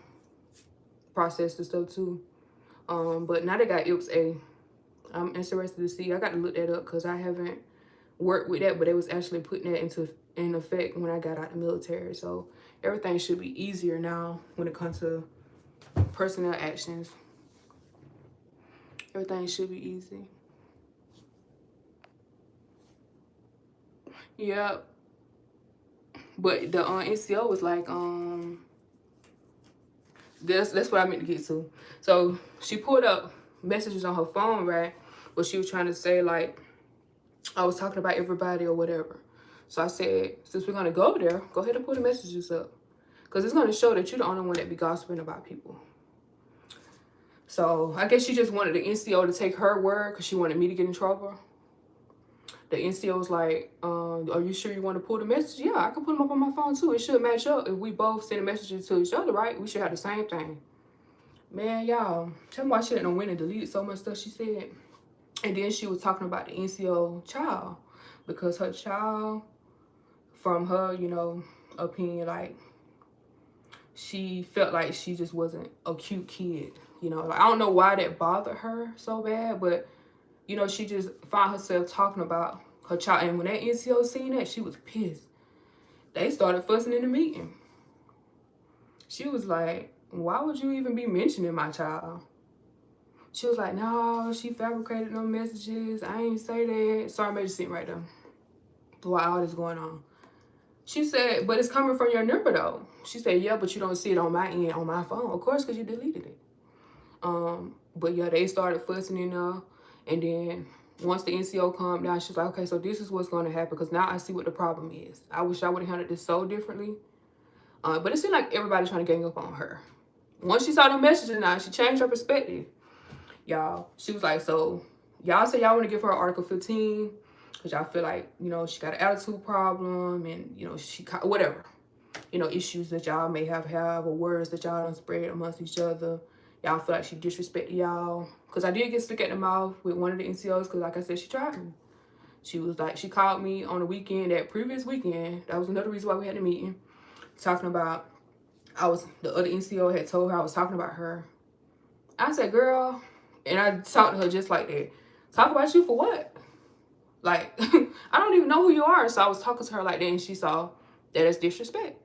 process the stuff too. But now they got IPS A. I'm interested to see. I got to look that up because I haven't worked with that, but they was actually putting that in effect when I got out of the military. So everything should be easier now when it comes to personnel actions. Everything should be easy. Yep. But the NCO was like, that's what I meant to get to. So she pulled up messages on her phone, right? Where she was trying to say, like, I was talking about everybody or whatever. So I said, since we're gonna go there, go ahead and pull the messages up. Because it's gonna show that you're the only one that be gossiping about people. So I guess she just wanted the NCO to take her word because she wanted me to get in trouble. The NCO was like, are you sure you want to pull the message? Yeah, I can put them up on my phone too. It should match up if we both send messages to each other, right? We should have the same thing. Man, y'all, tell me why she didn't win and deleted so much stuff she said. And then she was talking about the NCO child. Because her child, from her, you know, opinion, like, she felt like she just wasn't a cute kid. You know, like, I don't know why that bothered her so bad, but, you know, she just found herself talking about her child. And when that NCO seen that, she was pissed. They started fussing in the meeting. She was like, why would you even be mentioning my child? She was like, no, she fabricated no messages. I ain't say that. Sorry, Major sitting right there while all this going on. She said, but it's coming from your number, though. She said, yeah, but you don't see it on my end, on my phone. Of course, because you deleted it. But yeah, they started fussing in there. And then once the NCO calmed down, she's like, okay, so this is what's going to happen, because now I see what the problem is. I wish I would have handled this so differently. But it seemed like everybody's trying to gang up on her. Once she saw the messages now, she changed her perspective. Y'all, she was like, so y'all say y'all want to give her Article 15 because y'all feel like, you know, she got an attitude problem and, you know, she, whatever, you know, issues that y'all may have or words that y'all don't spread amongst each other. Y'all feel like she disrespected y'all. Because I did get stuck at the mouth with one of the NCOs because, like I said, she tried me. She was like, she called me on the weekend, that previous weekend. That was another reason why we had the meeting. Talking about, the other NCO had told her I was talking about her. I said, girl, and I talked to her just like that. Talk about you for what? Like, I don't even know who you are. So I was talking to her like that, and she saw that as disrespect.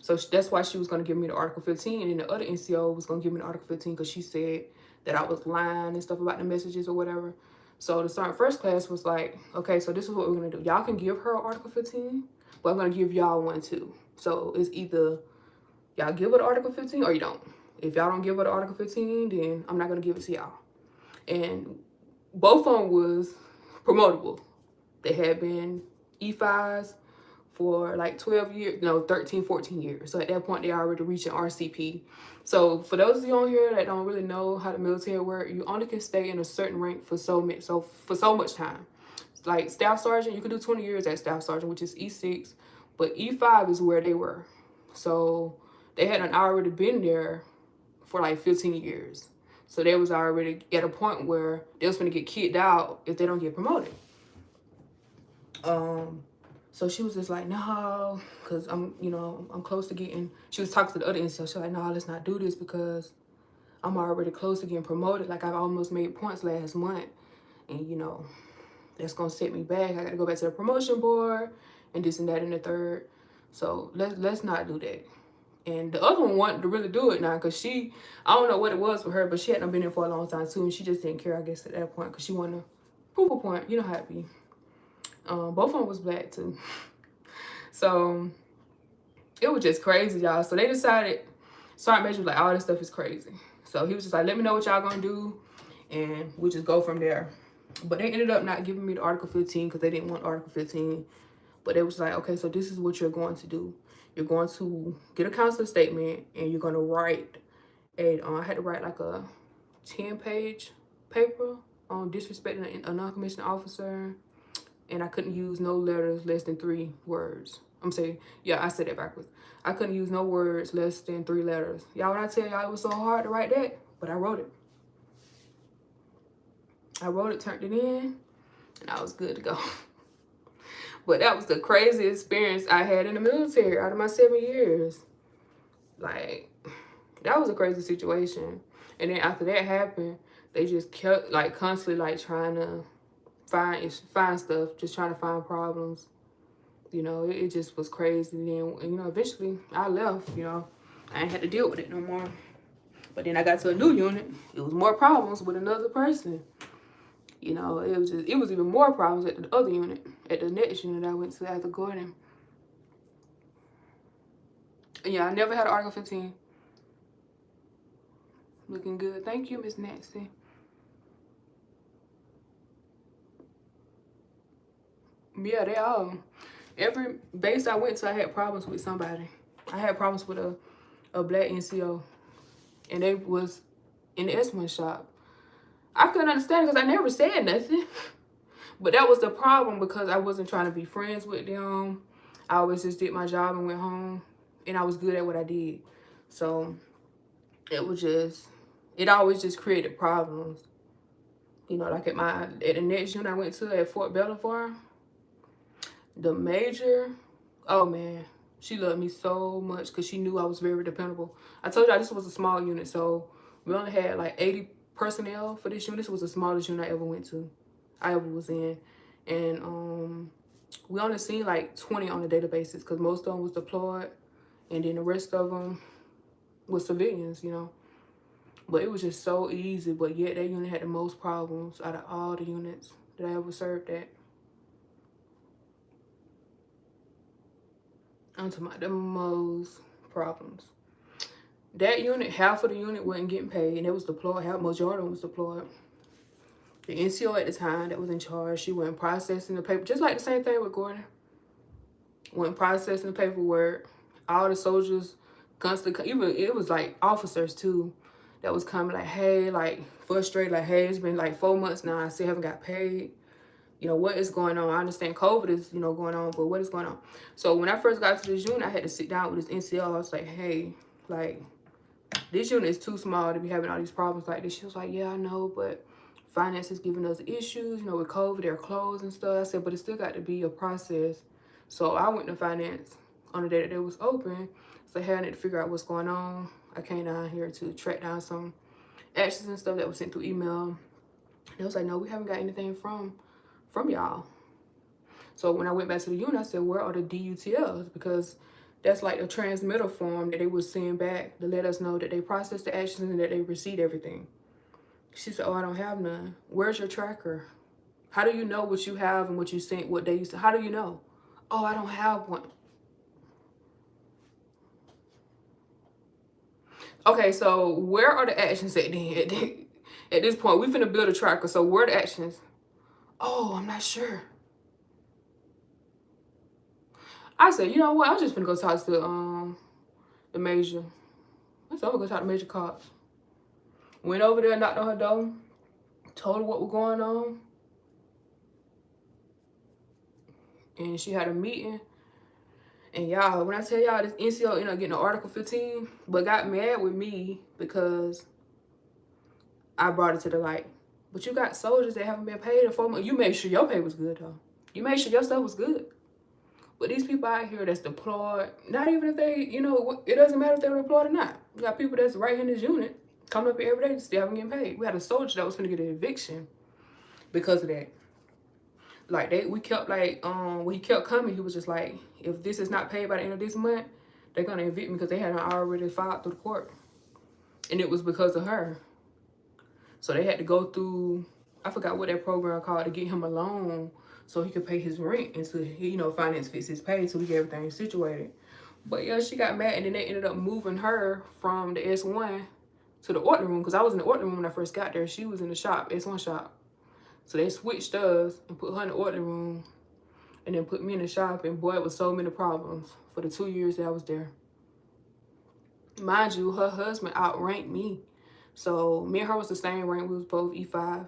So that's why she was going to give me the Article 15, and the other NCO was going to give me the Article 15 because she said that I was lying and stuff about the messages or whatever. So the Sergeant First Class was like, okay, so this is what we're going to do. Y'all can give her Article 15, but I'm going to give y'all one too. So it's either y'all give her the Article 15 or you don't. If y'all don't give her the Article 15, then I'm not going to give it to y'all. And both of them was promotable. They had been E5s for like 12 years, no, 13, 14 years. So at that point, they already reaching RCP. So for those of you on here that don't really know how the military work, you only can stay in a certain rank for so much time. Like Staff Sergeant, you can do 20 years as Staff Sergeant, which is E6, but E5 is where they were. So they hadn't already been there for like 15 years. So they was already at a point where they was going to get kicked out if they don't get promoted. So she was just like, no, because I'm close to getting, she was talking to the other NCO. She was like, no, let's not do this because I'm already close to getting promoted. Like, I've almost made points last month. And, you know, that's going to set me back. I got to go back to the promotion board and this and that and the third. So let's not do that. And the other one wanted to really do it now because I don't know what it was for her, but she hadn't been in for a long time too. And she just didn't care, I guess, at that point because she wanted to prove a point. You know how it be. Both of them was black too. So it was just crazy, y'all. So they decided, Sergeant Major was like, all this stuff is crazy. So he was just like, let me know what y'all gonna do and we'll just go from there. But they ended up not giving me the Article 15 because they didn't want Article 15. But it was like, okay, so this is what you're going to do. You're going to get a counseling statement and you're going to write I had to write like a 10-page paper on disrespecting a non-commissioned officer. And I couldn't use no letters less than 3 words. I'm saying, yeah, I said that backwards. I couldn't use no words less than 3 letters. Y'all, when I tell y'all it was so hard to write that, but I wrote it. I wrote it, turned it in, and I was good to go. But that was the craziest experience I had in the military out of my 7 years. Like, that was a crazy situation. And then after that happened, they just kept, like, constantly, like, trying to find stuff, just trying to find problems. You know, it just was crazy. And then, you know, eventually I left, you know. I ain't had to deal with it no more. But then I got to a new unit. It was more problems with another person. You know, it was even more problems at the other unit, at the next unit I went to after Gordon. Yeah, I never had an Article 15. Looking good. Thank you, Miss Nancy. Yeah, they all. Every base I went to, I had problems with somebody. I had problems with a black NCO. And they was in the S1 shop. I couldn't understand because I never said nothing. But that was the problem because I wasn't trying to be friends with them. I always just did my job and went home. And I was good at what I did. So it always just created problems. You know, like at the next unit I went to at Fort Belvoir, the major, oh man, she loved me so much because she knew I was very dependable. I told y'all this was a small unit, so We only had like 80 personnel for this unit. This was the smallest unit I ever went to, I ever was in. And we only seen like 20 on a daily basis because most of them was deployed, and then the rest of them was civilians, you know. But it was just so easy, but yet that unit had the most problems out of all the units that I ever served at. I'm talking about the most problems. That unit, half of the unit wasn't getting paid, and it was deployed. Half, majority was deployed. The NCO at the time that was in charge, she wasn't processing the paper, just like the same thing with Gordon. Wasn't processing the paperwork. All the soldiers constantly, even it was like officers too, that was coming like, hey, like frustrated, like, hey, it's been like 4 months now, I still haven't got paid. You know, what is going on? I understand COVID is, you know, going on, but what is going on? So when I first got to this unit, I had to sit down with this NCO. I was like, hey, like, this unit is too small to be having all these problems like this. She was like, yeah, I know, but finance is giving us issues, you know, with COVID, they're closed and stuff. I said, but it still got to be a process. So I went to finance on the day that it was open. So hey, I need to figure out what's going on. I came down here to track down some actions and stuff that was sent through email. They was like, no, we haven't got anything from y'all. So when I went back to the unit, I said, where are the DUTLs? Because that's like a transmitter form that they would send back to let us know that they processed the actions and that they received everything. She said, oh, I don't have none. Where's your tracker? How do you know what you have and what you sent, what day you sent? How do you know? Oh, I don't have one. Okay, so where are the actions at then? At this point, we finna build a tracker. So where are the actions? Oh, I'm not sure. I said, you know what? I'm just finna go talk to the major. I said, I'm gonna go talk to Major Cops. Went over there, knocked on her door, told her what was going on. And she had a meeting. And y'all, when I tell y'all, this NCO ended up getting an Article 15, but got mad with me because I brought it to the light. But you got soldiers that haven't been paid in 4 months. You made sure your pay was good, though. You made sure your stuff was good. But these people out here that's deployed, not even if they, you know, it doesn't matter if they're deployed or not. You got people that's right in this unit coming up here every day still haven't getting paid. We had a soldier that was going to get an eviction because of that. Like, we kept like, when he kept coming, he was just like, if this is not paid by the end of this month, they're going to evict me because they hadn't already filed through the court. And it was because of her. So they had to go through, I forgot what that program called, to get him a loan so he could pay his rent until, you know, finance fix his pay so we get everything situated. But yeah, she got mad, and then they ended up moving her from the S1 to the ordinary room, because I was in the ordinary room when I first got there. She was in the shop, S1 shop. So they switched us and put her in the ordinary room and then put me in the shop, and boy, it was so many problems for the 2 years that I was there. Mind you, her husband outranked me. So me and her was the same rank. We was both E5.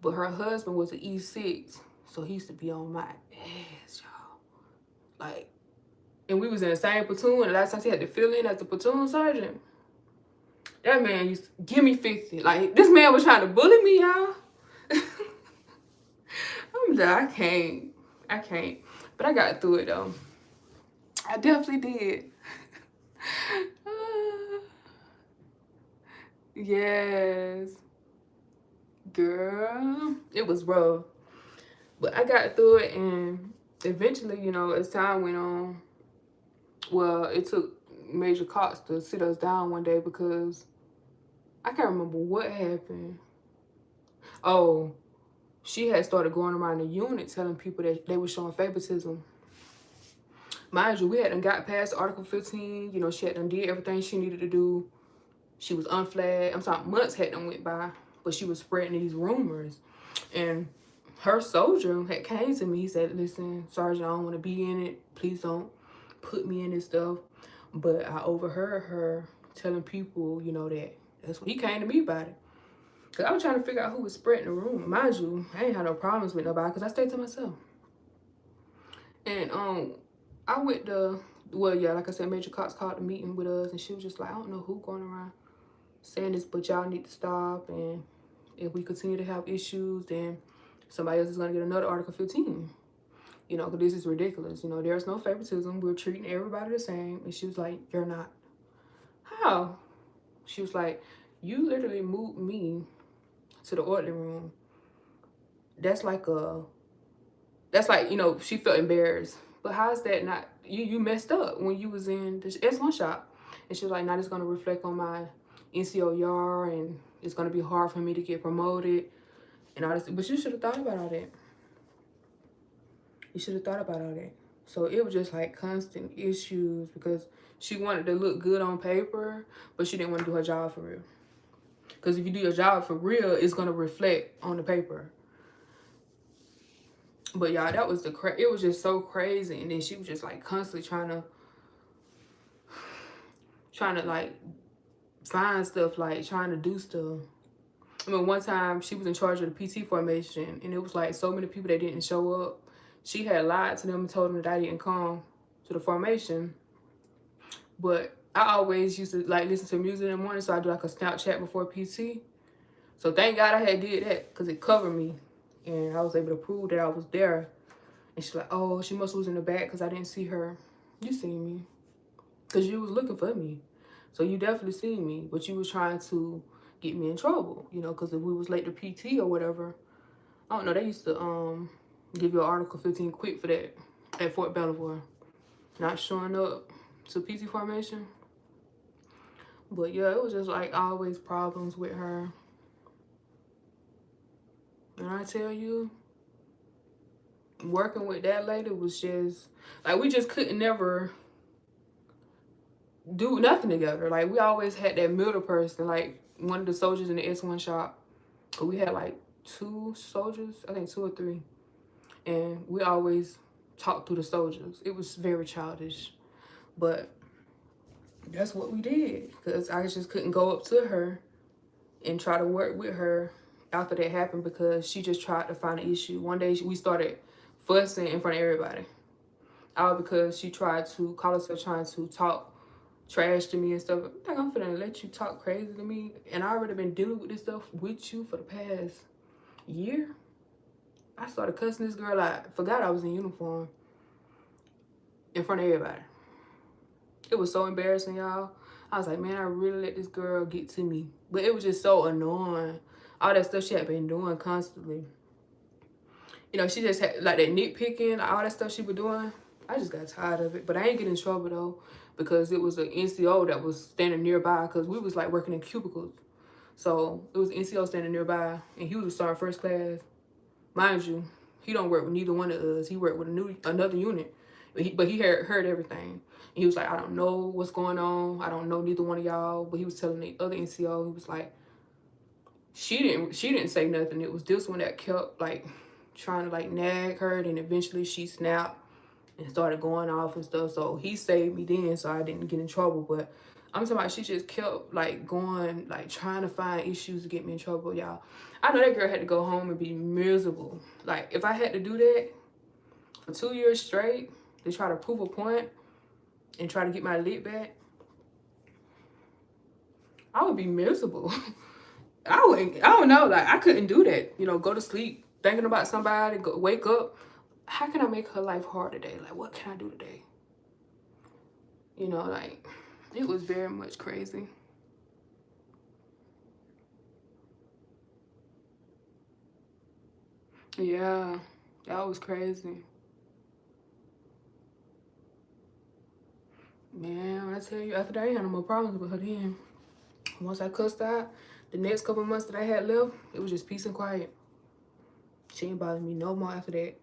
But her husband was an E6. So he used to be on my ass, y'all. Like, and we was in the same platoon. And last time he had to fill in as the platoon sergeant. That man used to give me 50. Like, this man was trying to bully me, y'all. I'm like, I can't. But I got through it, though. I definitely did. Yes. Girl, it was rough. But I got through it, and eventually, you know, as time went on, well, it took Major Cox to sit us down one day because I can't remember what happened. Oh, she had started going around the unit telling people that they were showing favoritism. Mind you, we hadn't got past Article 15. You know, she had done did everything she needed to do. She was unflagged. I'm sorry, months had done went by, but she was spreading these rumors. And her soldier had came to me. He said, listen, Sergeant, I don't want to be in it. Please don't put me in this stuff. But I overheard her telling people, you know, that's when he came to me about it. Because I was trying to figure out who was spreading the rumor. Mind you, I ain't had no problems with nobody because I stayed to myself. And I went to, well, yeah, like I said, Major Cox called the meeting with us, and she was just like, I don't know who going around saying this, but y'all need to stop. And if we continue to have issues, then somebody else is going to get another Article 15. You know, because this is ridiculous. You know, there's no favoritism. We're treating everybody the same. And she was like, you're not. How? She was like, You literally moved me to the orderly room. That's like a, that's like, you know, she felt embarrassed. But how is that not, you messed up when you was in the S1 shop. And she was like, now it's going to reflect on my NCOR and it's going to be hard for me to get promoted and all this. But you should have thought about all that. You should have thought about all that. So it was just like constant issues because she wanted to look good on paper, but she didn't want to do her job for real. Because if you do your job for real, it's going to reflect on the paper. But y'all, that was it was just so crazy. And then she was just like constantly trying to like find stuff, like trying to do stuff. I mean, one time she was in charge of the PT formation and it was like so many people that didn't show up. She had lied to them and told them that I didn't come to the formation. But I always used to like listen to music in the morning, so I do like a Snapchat before PT. So thank God I had did that because it covered me and I was able to prove that I was there. And she's like, oh, she must was in the back because I didn't see her. You seen me because you was looking for me. So you definitely seen me, but you was trying to get me in trouble, you know, because if we was late to PT or whatever, I don't know, they used to give you an Article 15 quick for that at Fort Belvoir. Not showing up to PT formation. But yeah, it was just like always problems with her. And I tell you, working with that lady was just like we just couldn't never do nothing together. Like we always had that middle person, like one of the soldiers in the S1 shop. But we had like 2 soldiers, I think 2 or 3. And we always talked through the soldiers. It was very childish. But that's what we did. Because I just couldn't go up to her and try to work with her after that happened because she just tried to find an issue. One day we started fussing in front of everybody. All because she tried to call herself trying to talk trash to me and stuff. I think I'm finna let you talk crazy to me. And I already been dealing with this stuff with you for the past year. I started cussing this girl out. Forgot I was in uniform in front of everybody. It was so embarrassing, y'all. I was like, man, I really let this girl get to me. But it was just so annoying. All that stuff she had been doing constantly. You know, she just had like that nitpicking, all that stuff she was doing. I just got tired of it. But I ain't getting in trouble though because it was an NCO that was standing nearby because we was like working in cubicles. So it was an NCO standing nearby and he was a sergeant first class. Mind you, he don't work with neither one of us. He worked with another unit. But he heard everything. And he was like, I don't know what's going on. I don't know neither one of y'all. But he was telling the other NCO, he was like, she didn't say nothing. It was this one that kept like trying to like nag her, and eventually she snapped and started going off and stuff. So he saved me then, so I didn't get in trouble. But I'm talking about she just kept like going, like trying to find issues to get me in trouble, y'all. I know that girl had to go home and be miserable. Like if I had to do that for 2 years straight to try to prove a point and try to get my lit back, I would be miserable. I don't know, like I couldn't do that. You know, go to sleep thinking about somebody, wake up. How can I make her life hard today? Like, what can I do today? You know, like, it was very much crazy. Yeah, that was crazy. Man, I tell you, after that, I ain't had no more problems with her then. Once I cussed out, the next couple months that I had left, it was just peace and quiet. She ain't bothering me no more after that.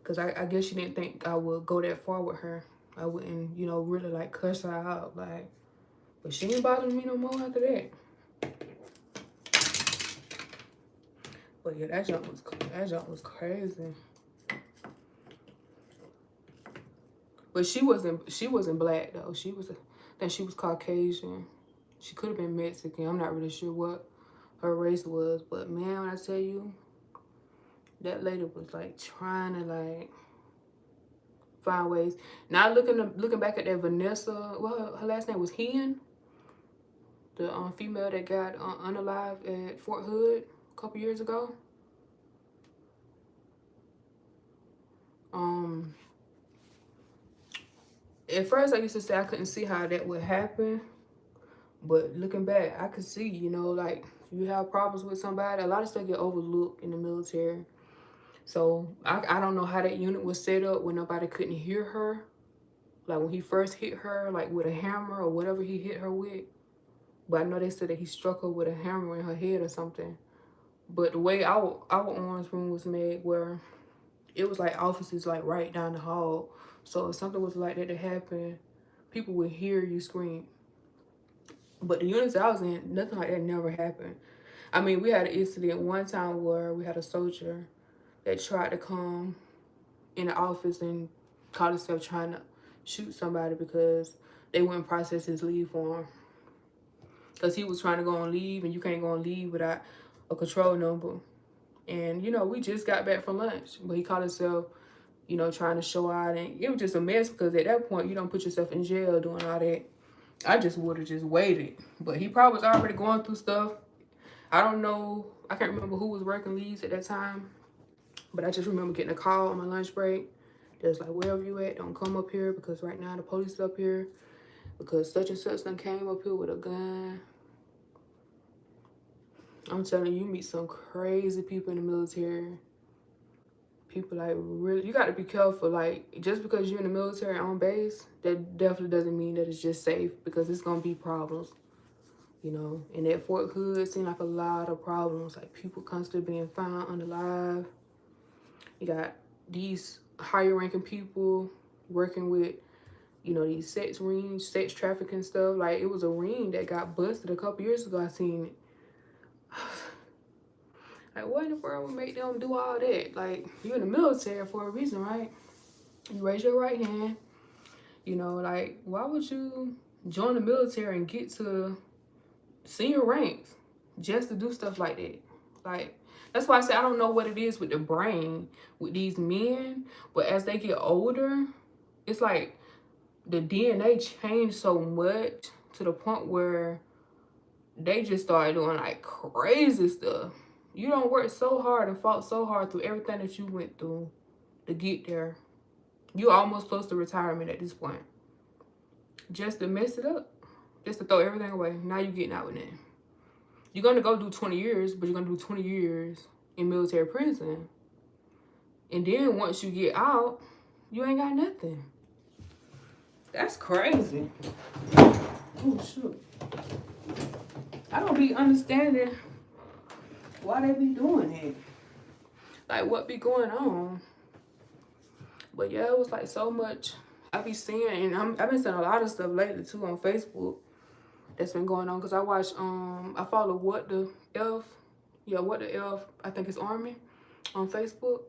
Because I guess she didn't think I would go that far with her. I wouldn't, you know, really like cuss her out. Like, but she ain't bothering me no more after that. But yeah, that junk was crazy. But she wasn't black though. I think she was Caucasian. She could have been Mexican. I'm not really sure what her race was. But man, when I tell you, that lady was like trying to like find ways. Now looking back at that Vanessa, well, her last name was Hen, the female that got unalive at Fort Hood a couple years ago. At first I used to say I couldn't see how that would happen, But looking back, I could see, you know, like if you have problems with somebody, a lot of stuff get overlooked in the military. So I don't know how that unit was set up when nobody couldn't hear her. Like when he first hit her, like with a hammer or whatever he hit her with. But I know they said that he struck her with a hammer in her head or something. But the way our orange room was made, where it was like offices like right down the hall. So if something was like that to happen, people would hear you scream. But the units I was in, nothing like that never happened. I mean, we had an incident one time where we had a soldier that tried to come in the office and caught himself trying to shoot somebody because they wouldn't process his leave for him. Because he was trying to go on leave, and you can't go on leave without a control number. And, you know, we just got back from lunch, but he caught himself, you know, trying to show out. And it was just a mess because at that point, you don't put yourself in jail doing all that. I just would have just waited. But he probably was already going through stuff. I don't know. I can't remember who was working leaves at that time. But I just remember getting a call on my lunch break. Just like, wherever you at, don't come up here because right now the police is up here. Because such and such done came up here with a gun. I'm telling you, you meet some crazy people in the military. People like really, you got to be careful. Like just because you're in the military on base, that definitely doesn't mean that it's just safe because it's gonna be problems. You know, and at Fort Hood, seemed like a lot of problems. Like people constantly being found unalive. You got these higher ranking people working with, you know, these sex rings, sex trafficking stuff. Like it was a ring that got busted a couple years ago. I seen it. Like, what in the world would make them do all that? Like, you're in the military for a reason, right? You raise your right hand. You know, like, why would you join the military and get to senior ranks just to do stuff like that? Like, that's why I say I don't know what it is with the brain with these men, but as they get older, it's like the DNA changed so much to the point where they just started doing like crazy stuff. You don't work so hard and fought so hard through everything that you went through to get there. You almost close to retirement at this point. Just to mess it up. Just to throw everything away. Now you're getting out with it. You're gonna go do 20 years, but you're gonna do 20 years in military prison. And then once you get out, you ain't got nothing. That's crazy. Oh shoot. I don't be understanding why they be doing it. Like what be going on. But yeah, it was like so much I be seeing, and I've been seeing a lot of stuff lately too on Facebook that's been going on. Cause I watch I follow What the F, yeah, What the F, I think it's Army on Facebook.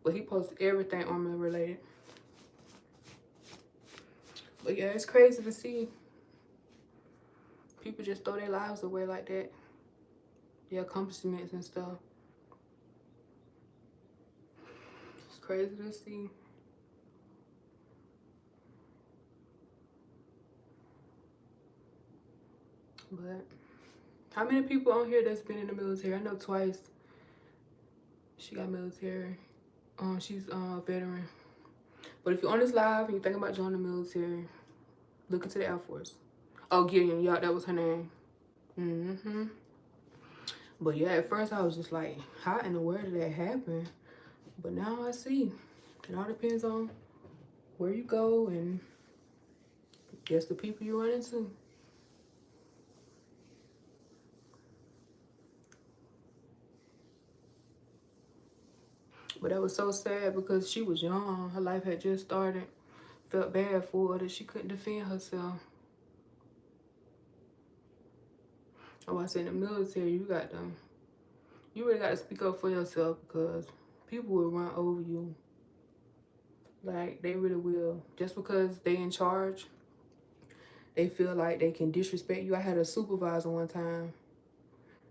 But he posts everything Army related. But yeah, it's crazy to see people just throw their lives away like that. Their accomplishments and stuff. It's crazy to see. But how many people on here that's been in the military? I know twice she got military. She's a veteran. But if you're on this live and you think about joining the military, look into the Air Force. Oh, Gillian, yeah, that was her name. Mm-hmm. But yeah, at first I was just like, how in the world did that happen? But now I see. It all depends on where you go and just the people you run into. But that was so sad because she was young. Her life had just started. Felt bad for her that she couldn't defend herself. Oh, I said in the military, you really got to speak up for yourself because people will run over you. Like, they really will. Just because they in charge, they feel like they can disrespect you. I had a supervisor one time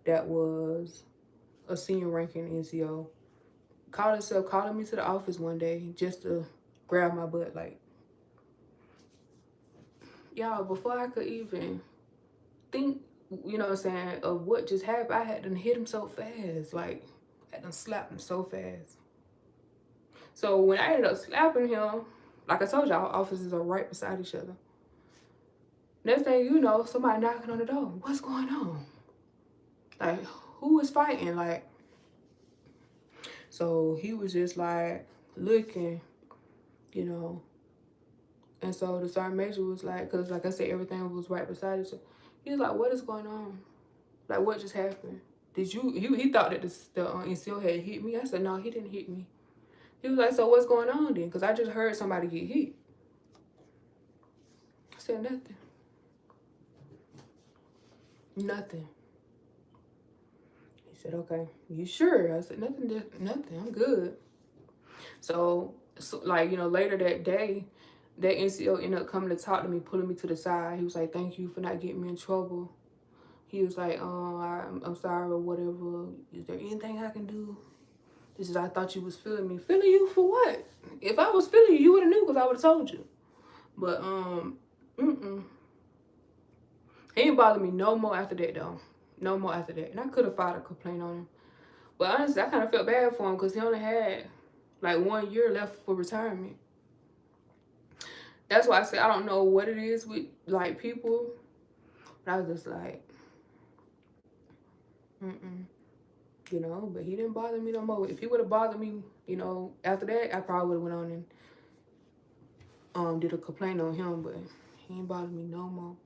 that was a senior ranking NCO. Called herself, calling me to the office one day just to grab my butt. Like, y'all, before I could even think, you know what I'm saying, of what just happened, I had to hit him so fast. Like, I had to slap him so fast. So when I ended up slapping him, like I told y'all, offices are right beside each other. Next thing you know, somebody knocking on the door. What's going on? Like, who is fighting? Like, so he was just like looking, you know. And so the sergeant major was like, because like I said, everything was right beside us. He was like, what is going on? Like, what just happened? Did you, he thought that the NCO had hit me. I said, no, he didn't hit me. He was like, so what's going on then? Because I just heard somebody get hit. I said, nothing. Nothing. He said, okay, you sure? I said, nothing, I'm good. So like, you know, later that day, that NCO ended up coming to talk to me, pulling me to the side. He was like, thank you for not getting me in trouble. He was like, I'm sorry or whatever. Is there anything I can do? This is, I thought you was feeling me. Feeling you for what? If I was feeling you, you would have knew because I would have told you. But, he didn't bother me no more after that, though. No more after that. And I could have filed a complaint on him. But honestly, I kind of felt bad for him because he only had like 1 year left for retirement. That's why I said I don't know what it is with like people. But I was just like, you know, but he didn't bother me no more. If he would have bothered me, you know, after that, I probably would have went on and did a complaint on him, but he ain't bothered me no more.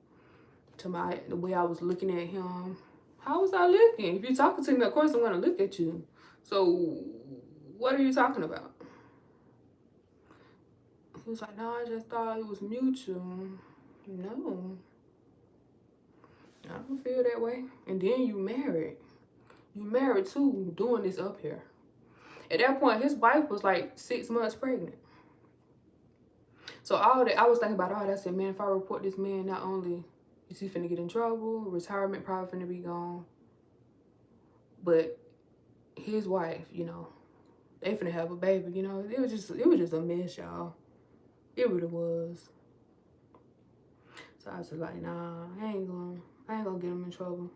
To the way I was looking at him, how was I looking? If you're talking to me, of course I'm gonna look at you. So what are you talking about? He was like, no, I just thought it was mutual. No, I don't feel that way. And then you married. You married too, doing this up here. At that point, his wife was like 6 months pregnant. So all that, I was thinking about all that. I said, man, if I report this man, not only is he finna get in trouble, retirement probably finna be gone, but his wife, you know, they finna have a baby, you know. It was just a mess, y'all. It really was. So I was just like, nah, I ain't gonna get him in trouble.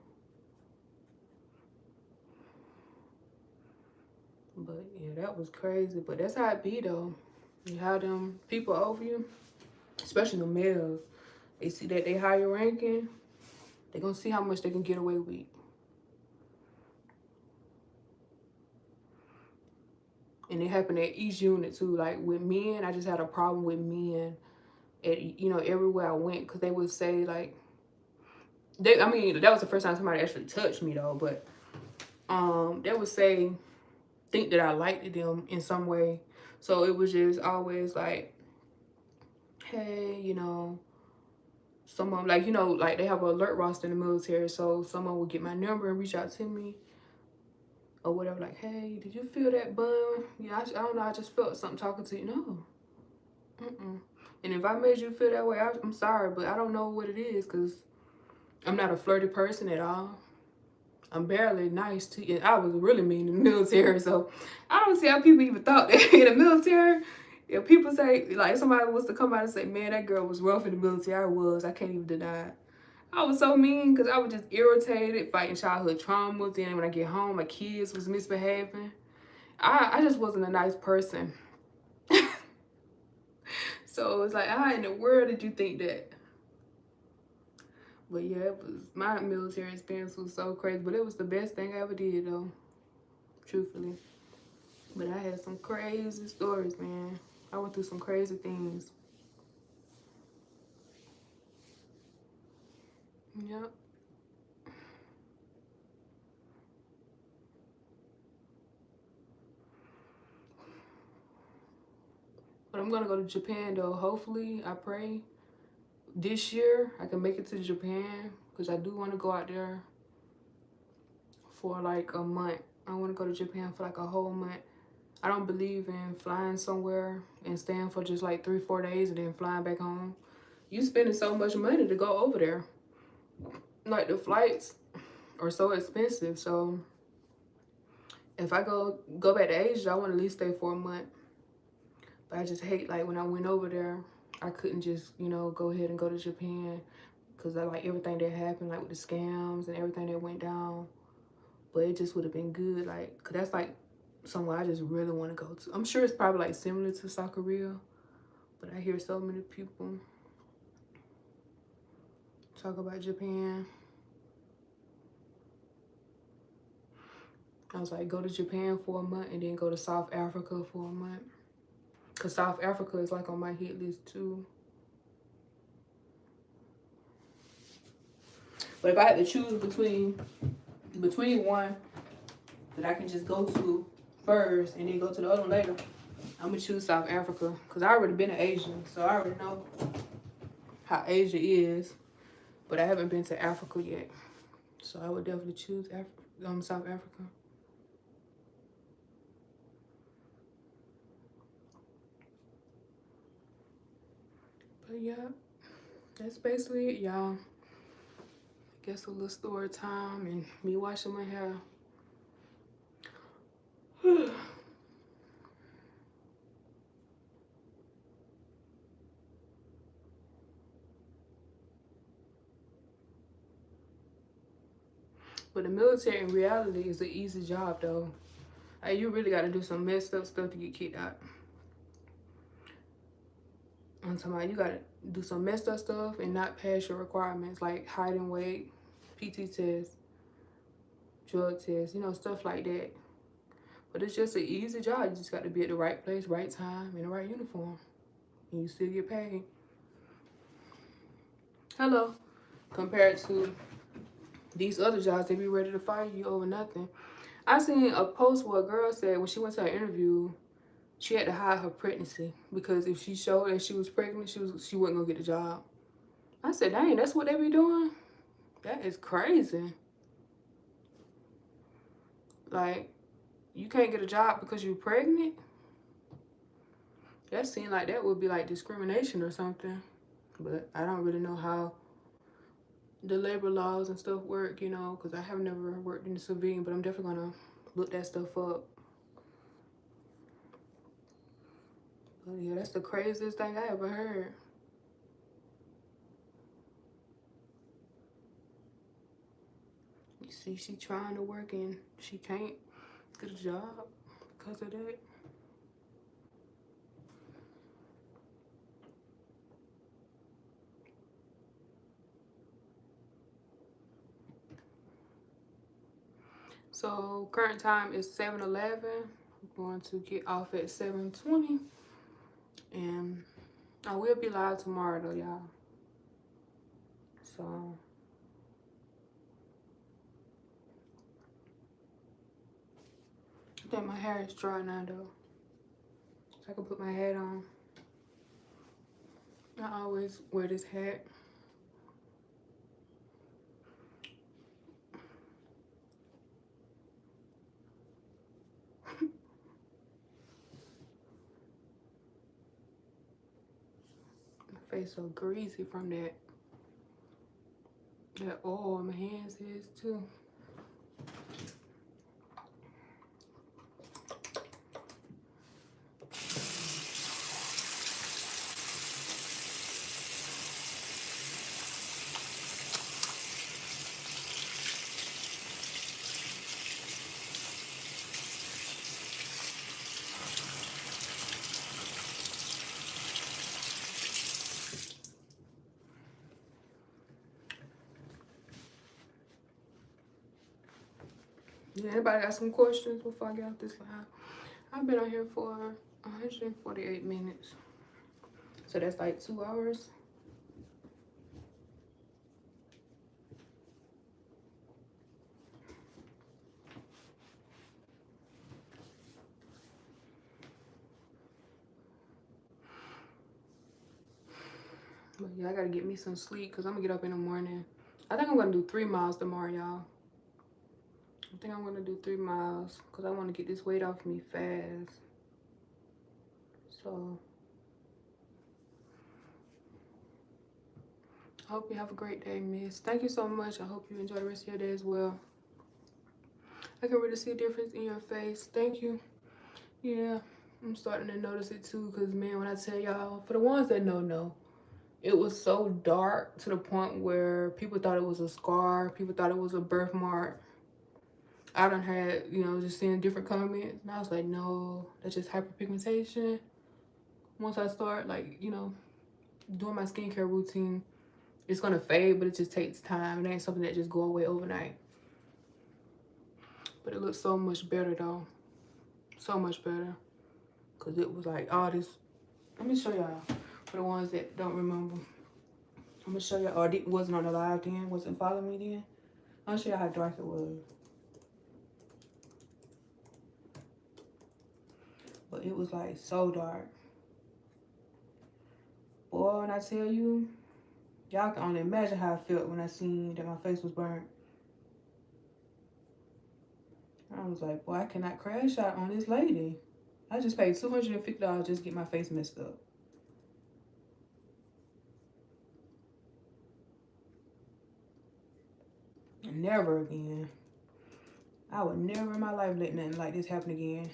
But yeah, that was crazy. But that's how it be though. You have them people over you, especially the males. They see that they higher ranking, they gonna see how much they can get away with. And it happened at each unit too. Like with men, I just had a problem with men at, you know, everywhere I went, because they would say like, I mean, that was the first time somebody actually touched me though, but they would say, think that I liked them in some way. So it was just always like, hey, you know, someone like, you know, like they have an alert roster in the military, so someone would get my number and reach out to me or whatever, like, hey, did you feel that bun? Yeah, I don't know, I just felt something talking to you. No. And if I made you feel that way, I'm sorry, but I don't know what it is, because I'm not a flirty person at all. I'm barely nice to you. I was really mean in the military, so I don't see how people even thought that in the military. If people say, like, somebody was to come out and say, man, that girl was rough in the military, I can't even deny it. I was so mean because I was just irritated, fighting childhood traumas. Then when I get home, my kids was misbehaving. I just wasn't a nice person. So it's like, how in the world did you think that? But yeah, it was, my military experience was so crazy, but it was the best thing I ever did though, truthfully. But I had some crazy stories, man. I went through some crazy things. Yep. But I'm gonna go to Japan though. Hopefully, I pray this year I can make it to Japan, because I do want to go out there for like a month. I want to go to Japan for like a whole month. I don't believe in flying somewhere and staying for just like 3-4 days and then flying back home. You spending so much money to go over there. Like the flights are so expensive. So if I go back to Asia, I want to at least stay for a month. But I just hate, like, when I went over there, I couldn't just, you know, go ahead and go to Japan, because I like everything that happened, like with the scams and everything that went down. But it just would have been good, like, because that's like somewhere I just really want to go to. I'm sure it's probably like similar to South Korea, but I hear so many people talk about Japan. I was like, go to Japan for a month and then go to South Africa for a month. Because South Africa is like on my hit list too. But if I had to choose between one that I can just go to first and then go to the other one later, I'm gonna choose South Africa because I already been to Asia, so I already know how Asia is, but I haven't been to Africa yet, so I would definitely choose South Africa. But yeah, that's basically it, y'all. I guess a little story time and me washing my hair. But the military in reality is an easy job though. Like, you really gotta do some messed up stuff to get kicked out. I'm talking about you gotta do some messed up stuff and not pass your requirements like height and weight, PT test, drug test, you know, stuff like that. But it's just an easy job. You just got to be at the right place, right time, in the right uniform. And you still get paid. Hello. Compared to these other jobs, they be ready to fire you over nothing. I seen a post where a girl said when she went to her interview, she had to hide her pregnancy because if she showed that she was pregnant, she wasn't gonna get the job. I said, dang, that's what they be doing? That is crazy. Like, you can't get a job because you're pregnant? That seemed like that would be like discrimination or something. But I don't really know how the labor laws and stuff work, you know, because I have never worked in the civilian, but I'm definitely gonna look that stuff up. But yeah, that's the craziest thing I ever heard. You see, she trying to work and she can't get a job because of that. So current time is 7:11. I'm going to get off at 7:20, and I will be live tomorrow though, y'all. So I think my hair is dry now though, so I can put my hat on. I always wear this hat. My face so greasy from that oil. My hands is too. Yeah, anybody got some questions before I get off this live? I've been on here for 148 minutes. So that's like 2 hours. But yeah, I gotta get me some sleep because I'm gonna get up in the morning. I think I'm gonna do 3 miles tomorrow, y'all. I think I'm gonna do 3 miles because I want to get this weight off me fast. So I hope you have a great day, miss. Thank you so much. I hope you enjoy the rest of your day as well. I can really see a difference in your face. Thank you. Yeah, I'm starting to notice it too because, man, when I tell y'all, for the ones that know, it was so dark to the point where people thought it was a scar. People thought it was a birthmark. I done had, you know, just seeing different comments. And I was like, no, that's just hyperpigmentation. Once I start, like, you know, doing my skincare routine, It's gonna fade, but it just takes time. It ain't something that just go away overnight. But it looks so much better though. So much better. Cause it was like all this. Let me show y'all. For the ones that don't remember. I'm gonna show y'all, or wasn't on the live then, wasn't following me then. I'll show y'all how dark it was. But it was like so dark. Boy, when I tell you, y'all can only imagine how I felt when I seen that my face was burnt. I was like, boy, I cannot crash out on this lady. I just paid $250 just to get my face messed up. Never again. I would never in my life let nothing like this happen again.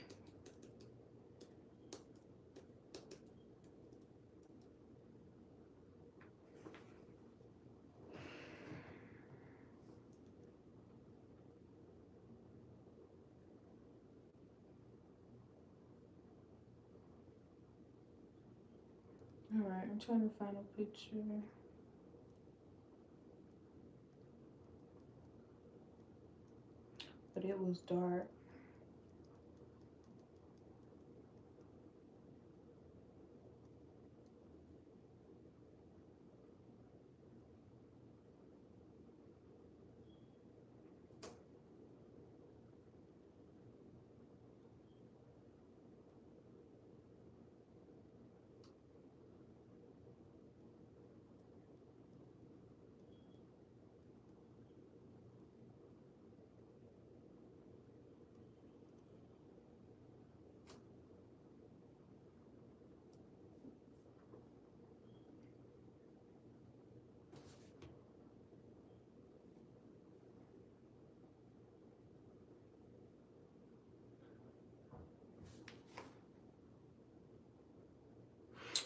All right, I'm trying to find a picture. But it was dark.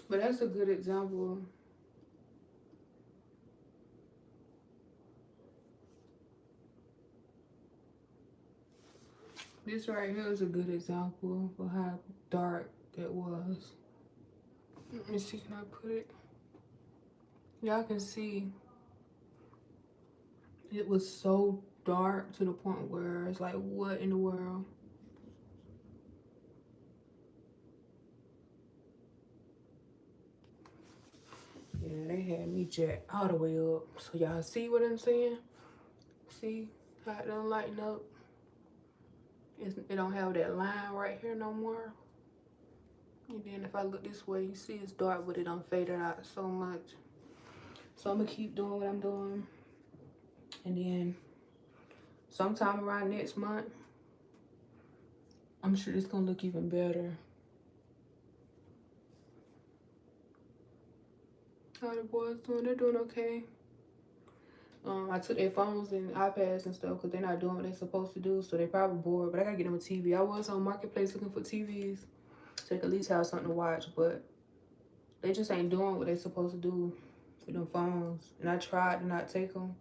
But that's a good example. This right here is a good example of how dark it was. Let me see, can I put it? Y'all can see it was so dark to the point where it's like, what in the world? Yeah, they had me jacked all the way up. So y'all see what I'm saying? See how it don't lighten up? It don't have that line right here no more. And then if I look this way, you see it's dark, but it don't fade it out so much. So I'm gonna keep doing what I'm doing. And then sometime around next month, I'm sure it's gonna look even better. How the boys doing? They're doing okay. I took their phones and iPads and stuff because they're not doing what they're supposed to do, so they're probably bored. But I gotta get them a TV. I was on Marketplace looking for TVs so they could at least have something to watch, but they just ain't doing what they're supposed to do with them phones. And I tried to not take them,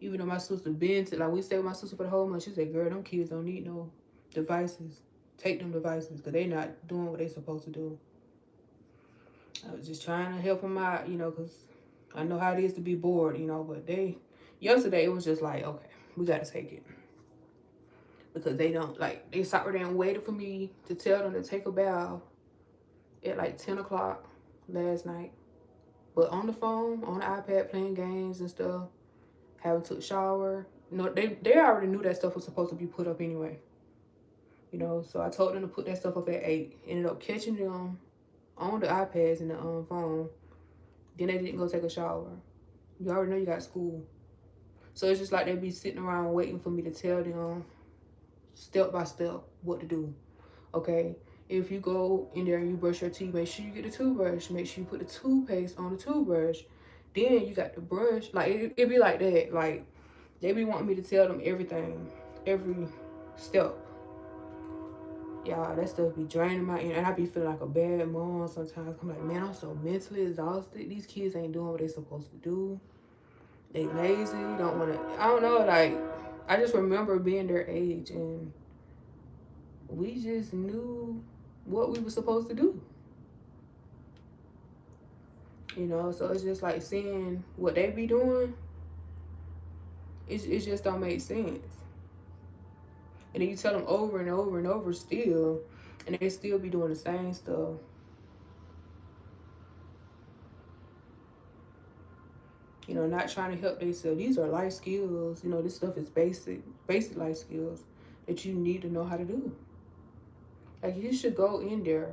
even though my sister been to, like, we stayed with my sister for the whole month. She said, girl, them kids don't need no devices. Take them devices because they not doing what they supposed to do. I was just trying to help them out, you know, because I know how it is to be bored, you know, but yesterday it was just like, okay, we got to take it. Because they don't, like, they sat there and waited for me to tell them to take a bath at like 10 o'clock last night. But on the phone, on the iPad, playing games and stuff, haven't took a shower. You know, they already knew that stuff was supposed to be put up anyway. You know, so I told them to put that stuff up at 8. Ended up catching them on the iPads and the phone. Then they didn't go take a shower. You already know you got school. So it's just like they be sitting around waiting for me to tell them step by step what to do. Okay? If you go in there and you brush your teeth, make sure you get the toothbrush. Make sure you put the toothpaste on the toothbrush. Then you got the brush. Like, it be like that. Like, they be wanting me to tell them everything. Every step. Y'all, that stuff be draining my energy. And I be feeling like a bad mom sometimes. I'm like, man, I'm so mentally exhausted. These kids ain't doing what they supposed to do. They lazy, don't want to. I don't know, like, I just remember being their age and we just knew what we were supposed to do. You know, so it's just like seeing what they be doing. It just don't make sense. And then you tell them over and over and over still, and they still be doing the same stuff. You know, not trying to help themselves. These are life skills. You know, this stuff is basic life skills that you need to know how to do. Like, you should go in there,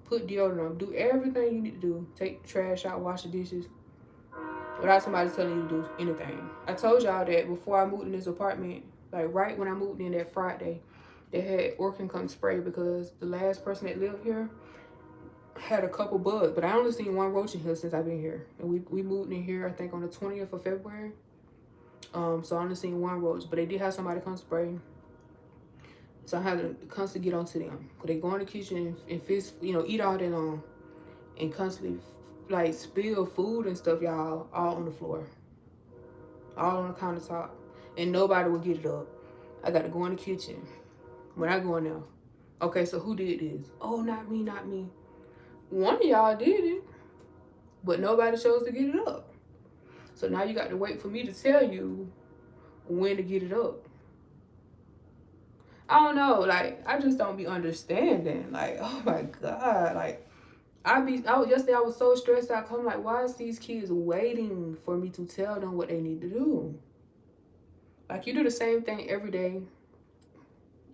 put deodorant on, do everything you need to do. Take the trash out, wash the dishes, without somebody telling you to do anything. I told y'all that before I moved in this apartment, like right when I moved in that Friday, they had Orkin come spray because the last person that lived here had a couple bugs, but I only seen one roach in here since I've been here. And we moved in here, I think, on the 20th of February. So I only seen one roach, but they did have somebody come spray. So I had to constantly get onto them. Cause they go in the kitchen and fish, you know, eat all day long and constantly like spill food and stuff, y'all, all on the floor, all on the countertop, and nobody would get it up. I got to go in the kitchen. When I go in there, okay, so who did this? Oh, not me, not me. One of y'all did it, but nobody chose to get it up. So now you got to wait for me to tell you when to get it up. I don't know, like, I just don't be understanding. Like, oh my God, like, yesterday I was so stressed out. I'm like, why is these kids waiting for me to tell them what they need to do? Like, you do the same thing every day,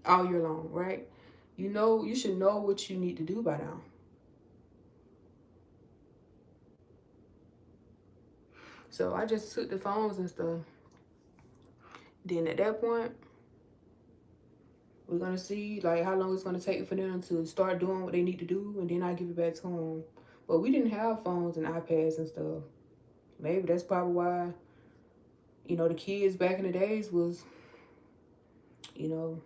all year long, right? You know, you should know what you need to do by now. So I just took the phones and stuff. Then at that point, we're gonna see like how long it's gonna take for them to start doing what they need to do, and then I give it back to them. But we didn't have phones and iPads and stuff. Maybe that's probably why, you know, the kids back in the days was, you know,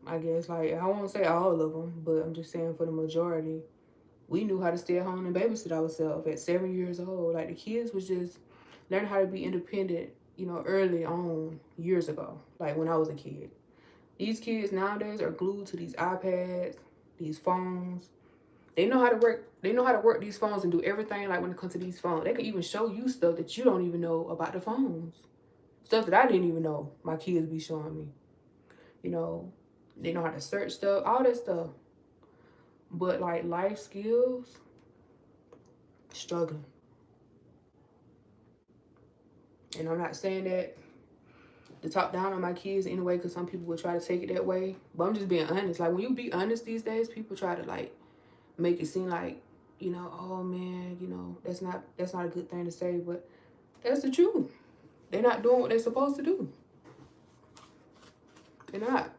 I guess, like, I won't say all of them, but I'm just saying for the majority, we knew how to stay at home and babysit ourselves at 7 years old. Like, the kids was just learning how to be independent, you know, early on years ago, like when I was a kid. These kids nowadays are glued to these iPads, these phones. They know how to work. They know how to work these phones and do everything. Like when it comes to these phones, they can even show you stuff that you don't even know about the phones. Stuff that I didn't even know my kids be showing me. You know, they know how to search stuff, all that stuff. But like life skills, struggling. And I'm not saying that to talk down on my kids anyway, because some people will try to take it that way. But I'm just being honest. Like when you be honest these days, people try to like make it seem like, you know, oh man, you know, that's not a good thing to say, but that's the truth. They're not doing what they're supposed to do. They're not.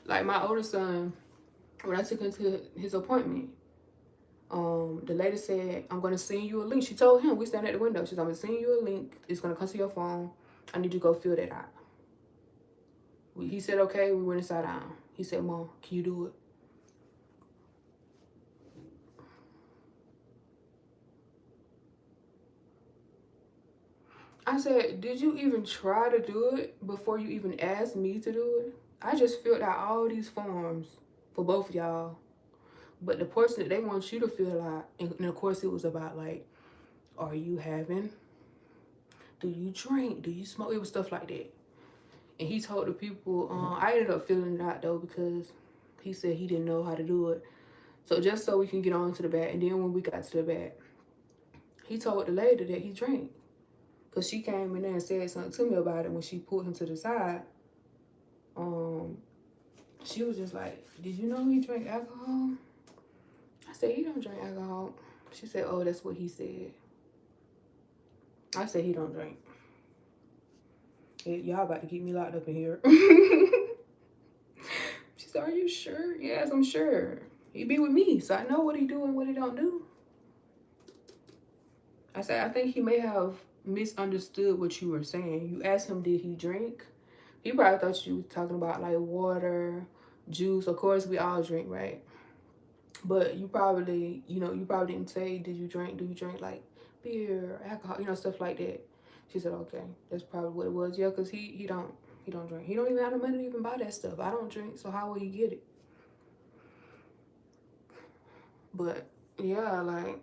Like my older son, when I took him to his appointment, the lady said, I'm gonna send you a link. She told him, we stand at the window. She said, I'm gonna send you a link. It's gonna come to your phone. I need you to go fill that out. He said, okay, we went inside out. He said, Mom, can you do it? I said, did you even try to do it before you even asked me to do it? I just filled out all these forms for both of y'all. But the portion that they want you to fill out, and of course it was about like, are you having, do you drink, do you smoke? It was stuff like that. And he told the people, I ended up filling it out though because he said he didn't know how to do it. So just so we can get on to the bat. And then when we got to the bat, he told the lady that he drank. Because she came in there and said something to me about it when she pulled him to the side. She was just like, did you know he drank alcohol? I said, he don't drink alcohol. She said, oh, that's what he said. I said, he don't drink. Hey, y'all about to keep me locked up in here. She said, are you sure? Yes, I'm sure. He be with me, so I know what he do and what he don't do. I said, I think he may have misunderstood what you were saying. You asked him, did he drink? He probably thought you was talking about like water, juice. Of course, we all drink, right? But you probably, you know, you probably didn't say, did you drink? Do you drink like beer, alcohol, you know, stuff like that? She said, okay, that's probably what it was. Yeah, because he don't drink. He don't even have the money to even buy that stuff. I don't drink, so how will he get it? But yeah, like,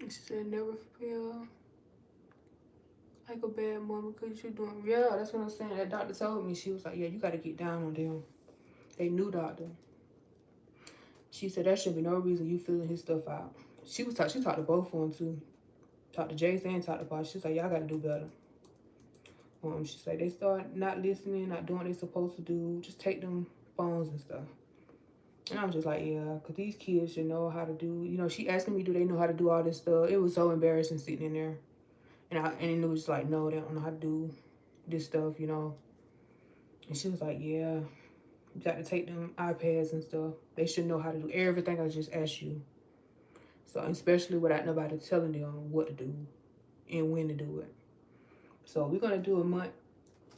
she said never feel like a bad mom because you're doing, yeah, that's what I'm saying. That doctor told me, she was like, yeah, you got to get down on them. They knew doctor. She said that should be no reason you feeling his stuff out. She talked to both of them too. Talked to Jace and talked to Boss. She's like, y'all got to do better. She said they start not listening, not doing what they supposed to do. Just take them phones and stuff. And I was just like, yeah, because these kids should know how to do, she asking me, do they know how to do all this stuff? It was so embarrassing sitting in there. And it was just like, no, they don't know how to do this stuff. And she was like, yeah, you got to take them iPads and stuff. They should know how to do everything I just asked you. So, especially without nobody telling them what to do and when to do it. So, we're going to do a month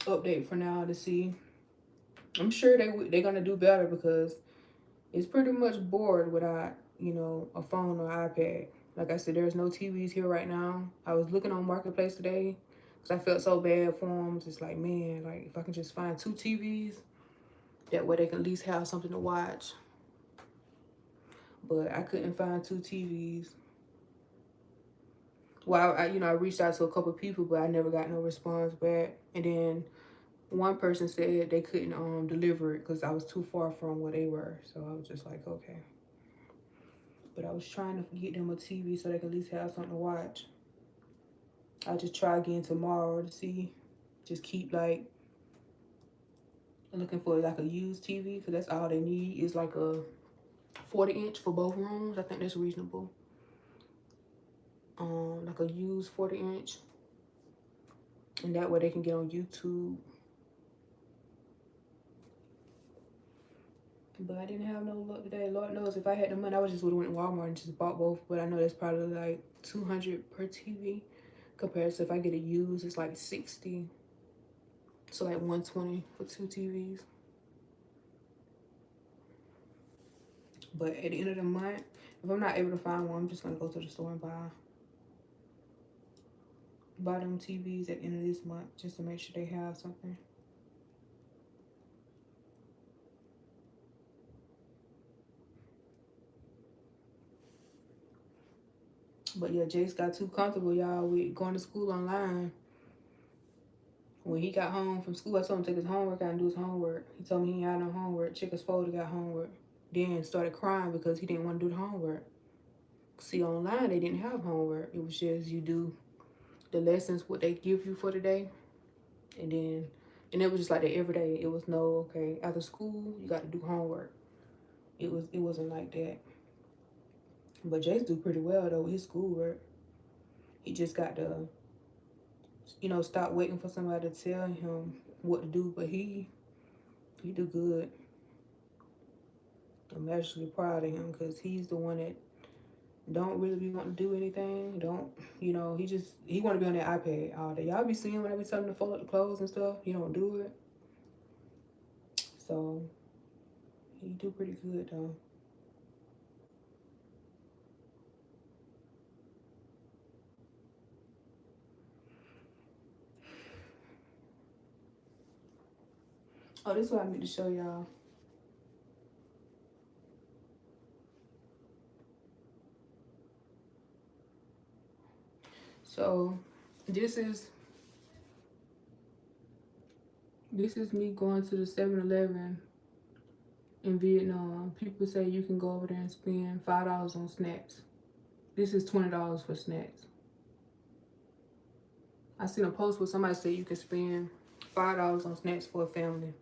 update for now to see. I'm sure they're going to do better because it's pretty much bored without, a phone or iPad. Like I said, there's no TVs here right now. I was looking on Marketplace today because I felt so bad for them. Just like, man, like if I can just find 2 TVs, that way they can at least have something to watch. But I couldn't find 2 TVs. Well, I reached out to a couple of people, but I never got no response back. And then one person said they couldn't deliver it because I was too far from where they were. So I was just like, okay. But I was trying to get them a TV so they could at least have something to watch. I'll just try again tomorrow to see. Just keep like looking for like a used TV because that's all they need is like a 40-inch for both rooms. I think that's reasonable. Like a used 40-inch, and that way they can get on YouTube. But I didn't have no luck today. Lord knows if I had the money, I would just would have went to Walmart and just bought both. But I know that's probably like $200 per TV. Compared to if I get it used, it's like $60. So like $120 for 2 TVs. But at the end of the month, if I'm not able to find one, I'm just gonna go to the store and buy them TVs at the end of this month just to make sure they have something. But yeah, Jace got too comfortable, y'all, with going to school online. When he got home from school, I told him to take his homework out and do his homework. He told me he ain't had no homework. Check his folder, got homework. Then started crying because he didn't want to do the homework. See, online they didn't have homework. It was just you do the lessons, what they give you for the day. And it was just like that every day. It was no, okay, after school, you got to do homework. It wasn't like that. But Jace do pretty well though with his schoolwork. He just got to, stop waiting for somebody to tell him what to do. But he do good. I'm actually proud of him because he's the one that don't really be wanting to do anything. He want to be on that iPad all day. Y'all be seeing when I be telling him to fold up the clothes and stuff. He don't do it. So he do pretty good though. Oh, this is what I meant to show y'all. So this is me going to the 7-Eleven in Vietnam. People say you can go over there and spend $5 on snacks. This is $20 for snacks. I seen a post where somebody said you can spend $5 on snacks for a family.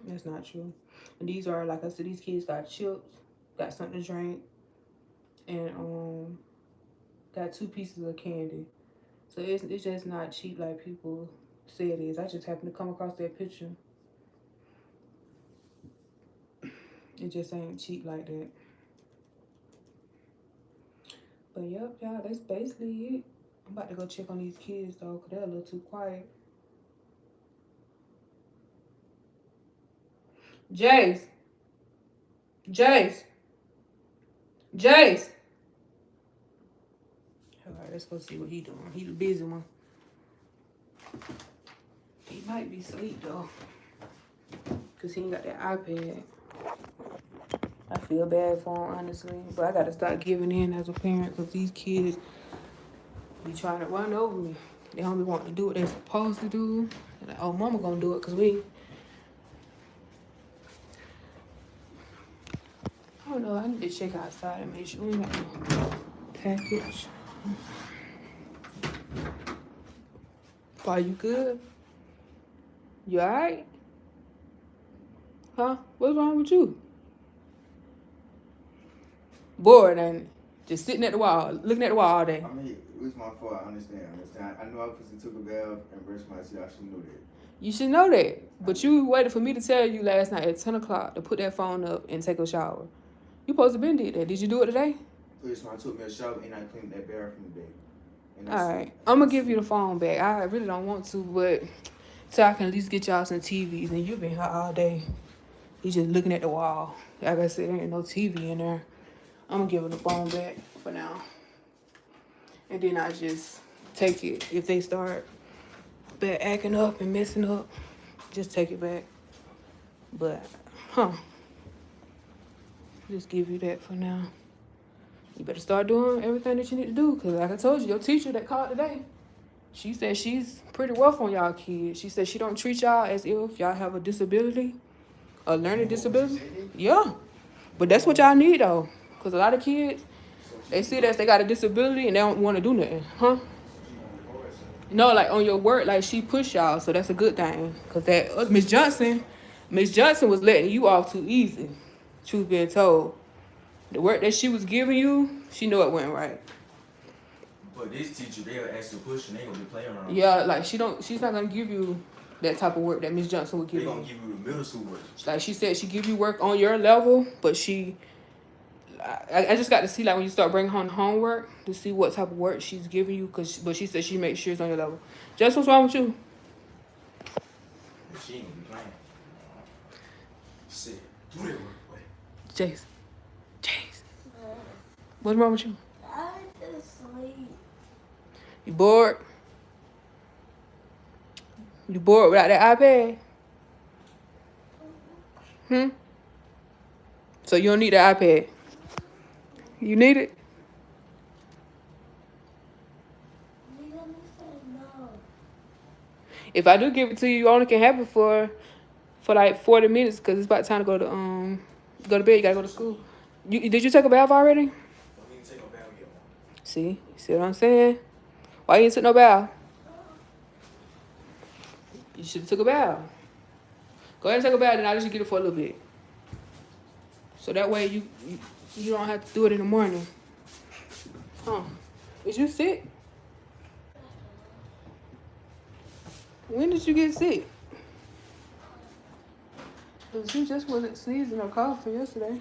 That's not true. And these are, like I said, these kids got chips, got something to drink, and got 2 pieces of candy. So it's just not cheap like people say it is. I just happened to come across that picture. It just ain't cheap like that. But yep, y'all, that's basically it. I'm about to go check on these kids though, because they're a little too quiet. Jace. Jace. Jace. Alright, let's go see what he doing. He the busy one. He might be asleep though. Because he ain't got that iPad. I feel bad for him, honestly. But I got to start giving in as a parent because these kids be trying to run over me. They don't be wanting to do what they're supposed to do. And like, oh, mama gonna do it because I don't know. I need to check outside and make sure we got no package. Are you good? You alright? Huh? What's wrong with you? Bored, ain't it? Just sitting at the wall, looking at the wall all day. I mean, it was my fault. I understand. I know I was took a bath and brushed my teeth. I should know that. You should know that. But you waited for me to tell you last night at 10 o'clock to put that phone up and take a shower. You supposed to been did that. Did you do it today? Yes, I took me a shower and I cleaned that bathroom today. All right. I'm going to give you the phone back. I really don't want to, but so I can at least get y'all some TVs. And you've been here all day. You just looking at the wall. Like I said, there ain't no TV in there. I'm going to give her the phone back for now. And then I just take it. If they start acting up and messing up, just take it back. But, just give you that for now. You better start doing everything that you need to do. Because like I told you, your teacher that called today, she said she's pretty rough on y'all kids. She said she don't treat y'all as if y'all have a disability, a learning disability. Yeah. But that's what y'all need, though. Because a lot of kids, they see that they got a disability and they don't want to do nothing. No, like on your work, like she pushed y'all. So that's a good thing. Because that Miss Johnson was letting you off too easy. Truth being told. The work that she was giving you, she knew it wasn't right. But this teacher, they'll actually push and they gonna be playing around. Yeah, like she's not gonna give you that type of work that Miss Johnson would give you. They gonna give you the middle school work. Like she said, she give you work on your level, but I just got to see like when you start bringing home homework to see what type of work she's giving you, but she said she makes sure it's on your level. Jess, what's wrong with you? She ain't gonna be playing. Shit, do that work, boy. Jace. What's wrong with you? I just sleep. You bored? You bored without that iPad? So you don't need the iPad? You need it? No. If I do give it to you, you only can have it for like 40 minutes because it's about time to go to bed. You gotta go to school. Did you take a bath already? See what I'm saying? Why you didn't take no bath? You should have took a bath. Go ahead and take a bath, and I'll let you get it for a little bit. So that way you don't have to do it in the morning. Is you sick? When did you get sick? Because you just wasn't sneezing or coughing yesterday.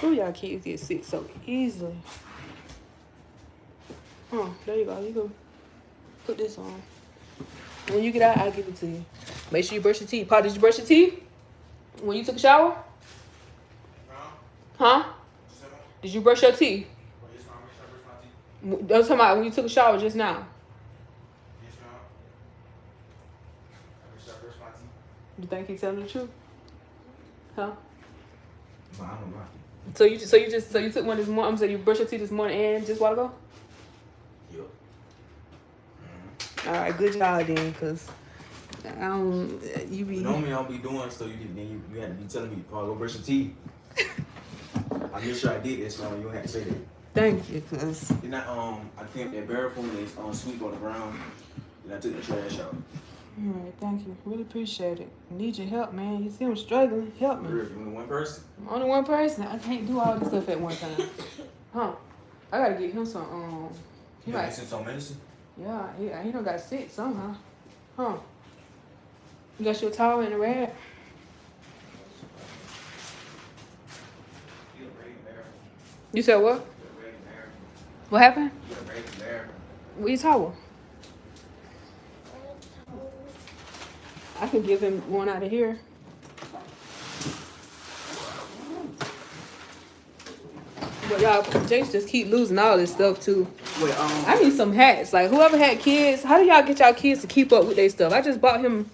Who y'all kids get sick so easily? There you go. You can put this on. When you get out, I'll give it to you. Make sure you brush your teeth. Pa, did you brush your teeth when you took a shower? Huh? Did you brush your teeth? I'm talking about when you took a shower just now. You think he's telling the truth? Huh? I don't know. So you took one this morning. So you brushed your teeth this morning and just a while ago. Yep. All right, good job then, cause you be. Normally I don't be doing so. You had to be telling me, Paul, go brush your teeth. I made sure I did this, so you don't have to say that. Thank you, cause. Then I cleaned that bathroom and it's on sweep on the ground. Then I took the trash out. All right, thank you. Really appreciate it. Need your help, man. You see I'm struggling. Help me. You're only one person. Only one person. I can't do all this stuff at one time. I gotta get him some. You got some medicine? Yeah, he done got sick somehow. You got your towel and a rag? You said what? What happened? What you towel? I can give him one out of here. But y'all, Jace just keep losing all this stuff too. Wait, I need some hats. Like whoever had kids, how do y'all get y'all kids to keep up with their stuff? I just bought him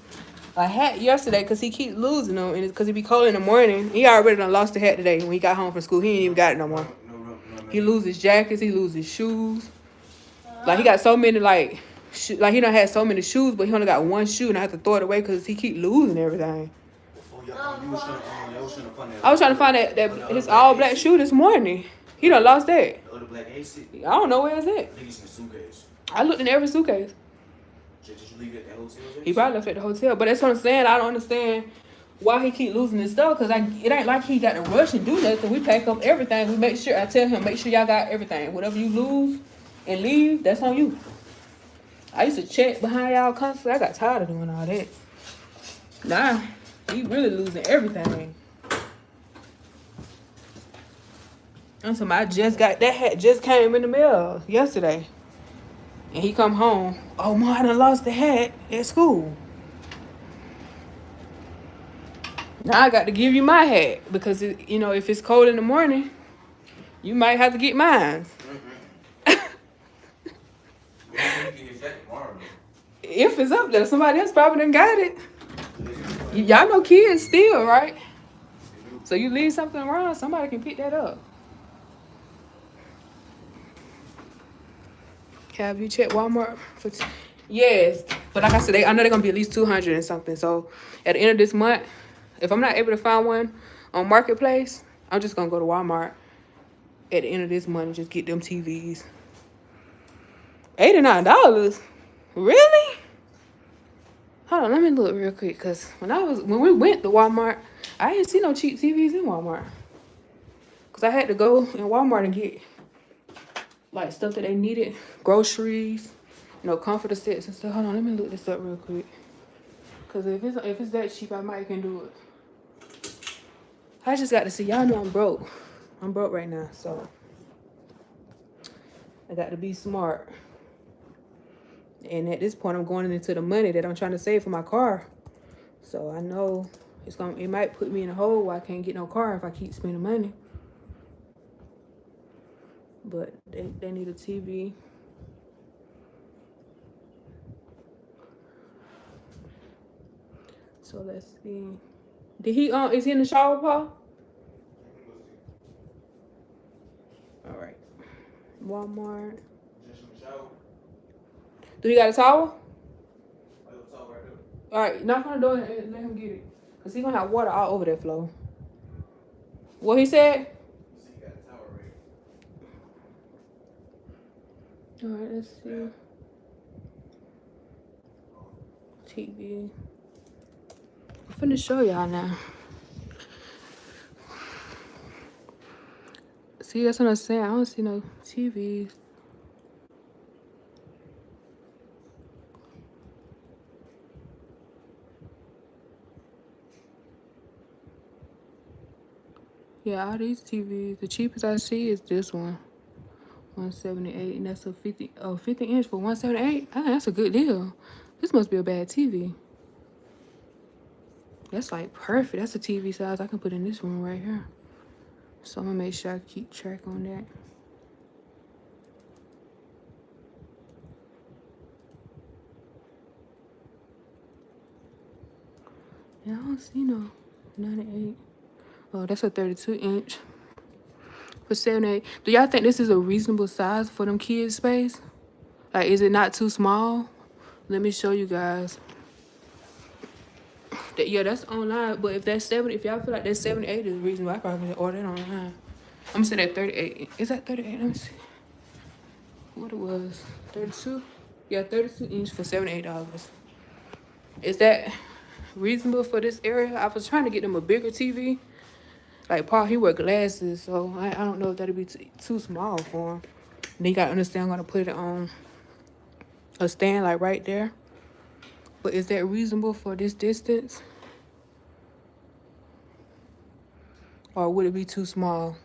a hat yesterday because he keep losing them, and it's because he be cold in the morning. He already done lost the hat today. When he got home from school, he ain't even got it no more. He loses jackets, he loses shoes. Like he got so many like he done had so many shoes, but he only got one shoe, and I have to throw it away because he keep losing everything. I was trying to find that his all black shoe this morning. He done lost that. The other black ace. I don't know where it's at. I think it's in the suitcase. I looked in every suitcase. Did you leave it at the hotel? He probably left it at the hotel, but that's what I'm saying. I don't understand why he keep losing his stuff, because it ain't like he got to rush and do nothing. We pack up everything. We make sure, I tell him, make sure y'all got everything. Whatever you lose and leave, that's on you. I used to check behind y'all constantly. I got tired of doing all that. Nah, he really losing everything. And so I just got that hat, just came in the mail yesterday. And he come home, oh, Ma, I done lost the hat at school. Now I got to give you my hat because, if it's cold in the morning, you might have to get mine. If it's up there, somebody else probably done got it. Y'all know kids steal, right? So you leave something around, somebody can pick that up. Have you checked Walmart for? Yes, but like I said, I know they're gonna be at least 200 and something. So at the end of this month, if I'm not able to find one on Marketplace, I'm just gonna go to Walmart at the end of this month and just get them TVs. $89? Really? Hold on, let me look real quick, cause when we went to Walmart, I didn't see no cheap TVs in Walmart. Cause I had to go in Walmart and get like stuff that they needed, groceries, comforter sets and stuff. Hold on, let me look this up real quick. Cause if it's that cheap, I might can do it. I just got to see. Y'all know I'm broke. I'm broke right now, so I got to be smart. And at this point, I'm going into the money that I'm trying to save for my car. So I know it might put me in a hole where I can't get no car if I keep spending money. But they need a TV. So let's see. Did he is he in the shower, Paul? All right. Walmart. Do he got a towel? All right, knock on the door and let him get it. Cause he gonna have water all over that floor. What he said? All right, let's see. TV. I'm finna show y'all now. See, that's what I'm saying. I don't see no TVs. Yeah, all these TVs. The cheapest I see is this one. 178, and that's a 50 inch for 178. I think that's a good deal. This must be a bad TV. That's like perfect. That's a TV size I can put in this room right here. So I'm gonna make sure I keep track on that. Yeah, I don't see no 98. Oh, that's a 32 inch. For 78. Do y'all think this is a reasonable size for them kids' space? Like, is it not too small? Let me show you guys. Yeah, that's online. But if that's 70, if y'all feel like that 78 is reasonable, I probably should order it online. I'm saying that 38. Is that 38? Let me see. What it was. 32? Yeah, 32 inch for $78. Is that reasonable for this area? I was trying to get them a bigger TV. Like, Paul, he wear glasses, so I don't know if that'd be too small for him. Then you gotta understand, I'm gonna put it on a stand, like, right there. But is that reasonable for this distance? Or would it be too small?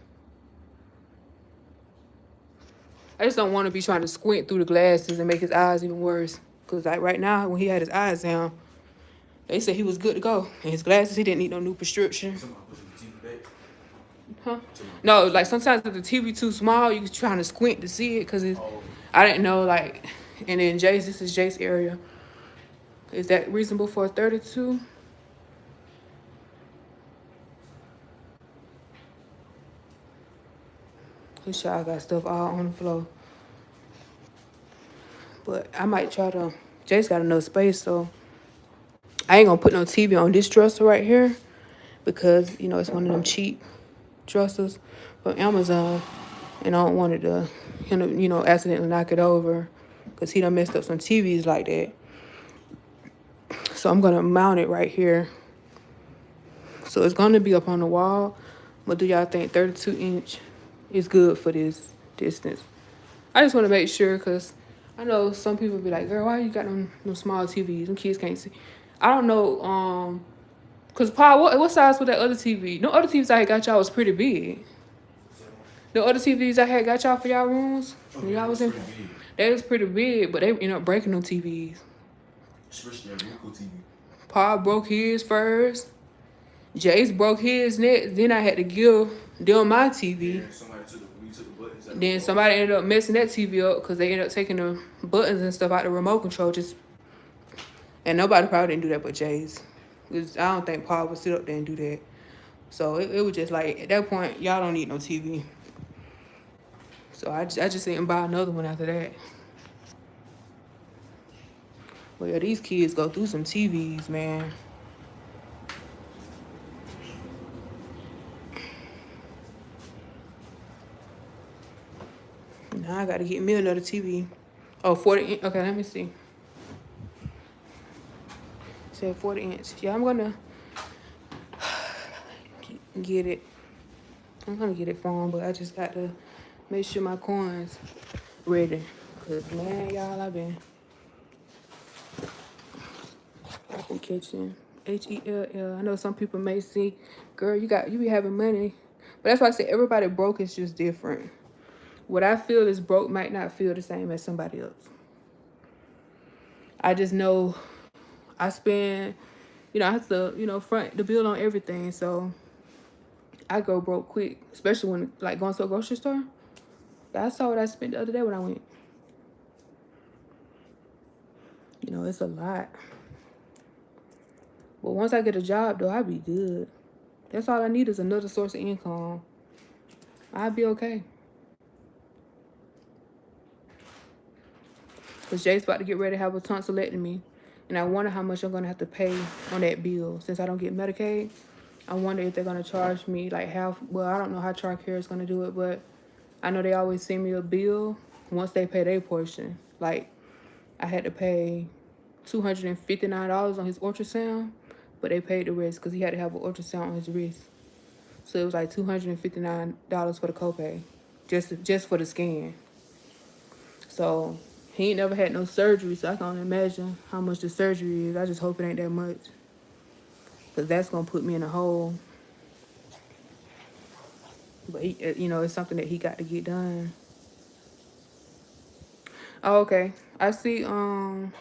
I just don't want to be trying to squint through the glasses and make his eyes even worse. Because, like, right now, when he had his eyes down, they said he was good to go. And his glasses, he didn't need no new prescription. Huh? No, like, sometimes if the TV too small, you trying to squint to see it. Because I didn't know, like, and then this is Jace's area. Is that reasonable for a 32? This child got stuff all on the floor. But I might try to, Jay's got enough space, so I ain't gonna put no TV on this dresser right here because, you know, it's one of them cheap dressers from Amazon. And I don't want it to, you know, accidentally knock it over because he done messed up some TVs like that. So I'm gonna mount it right here. So it's gonna be up on the wall. But do y'all think 32-inch is good for this distance? I just want to make sure because I know some people be like, girl, why you got them small TVs? Them kids can't see. I don't know. Cause Paul, what size was that other TV? No other TVs I had got y'all was pretty big. The other TVs I had got y'all for y'all rooms, when y'all was in, they was pretty big, but they ended up breaking them TVs. Especially that Rico TV. Paul broke his first. Jace broke his next. Then I had to give them my TV. Yeah, somebody took the buttons out. Then somebody ended up messing that TV up because they ended up taking the buttons and stuff out the remote control. And nobody probably didn't do that but Jace. I don't think Paul would sit up there and do that. So it was just like, at that point, y'all don't need no TV. So I just didn't buy another one after that. Well, yeah, these kids go through some TVs, man. Now I gotta get me another TV. Oh, 40 inch. Okay, let me see. It said 40 inch. Yeah, I'm gonna get it. I'm gonna get it for him, but I just got to make sure my coins ready. Cause man, y'all, I've been catching HELL. I know some people may see, girl, you be having money. But that's why I say everybody broke is just different. What I feel is broke might not feel the same as somebody else. I just know I spend, you know, I have to, you know, front the bill on everything. So I go broke quick, especially when like going to a grocery store. I saw what I spent the other day when I went. You know, it's a lot. But once I get a job, though, I'll be good. That's all I need is another source of income. I'll be okay. Because Jay's about to get ready to have a tonsillectomy. And I wonder how much I'm going to have to pay on that bill. Since I don't get Medicaid, I wonder if they're going to charge me like half. Well, I don't know how TRICARE is going to do it, but I know they always send me a bill once they pay their portion. Like, I had to pay $259 on his ultrasound, but they paid the rest because he had to have an ultrasound on his wrist. So it was like $259 for the copay, just for the scan. So he ain't never had no surgery, so I can only imagine how much the surgery is. I just hope it ain't that much, because that's going to put me in a hole. But, you know, it's something that he got to get done. Oh, okay. I see one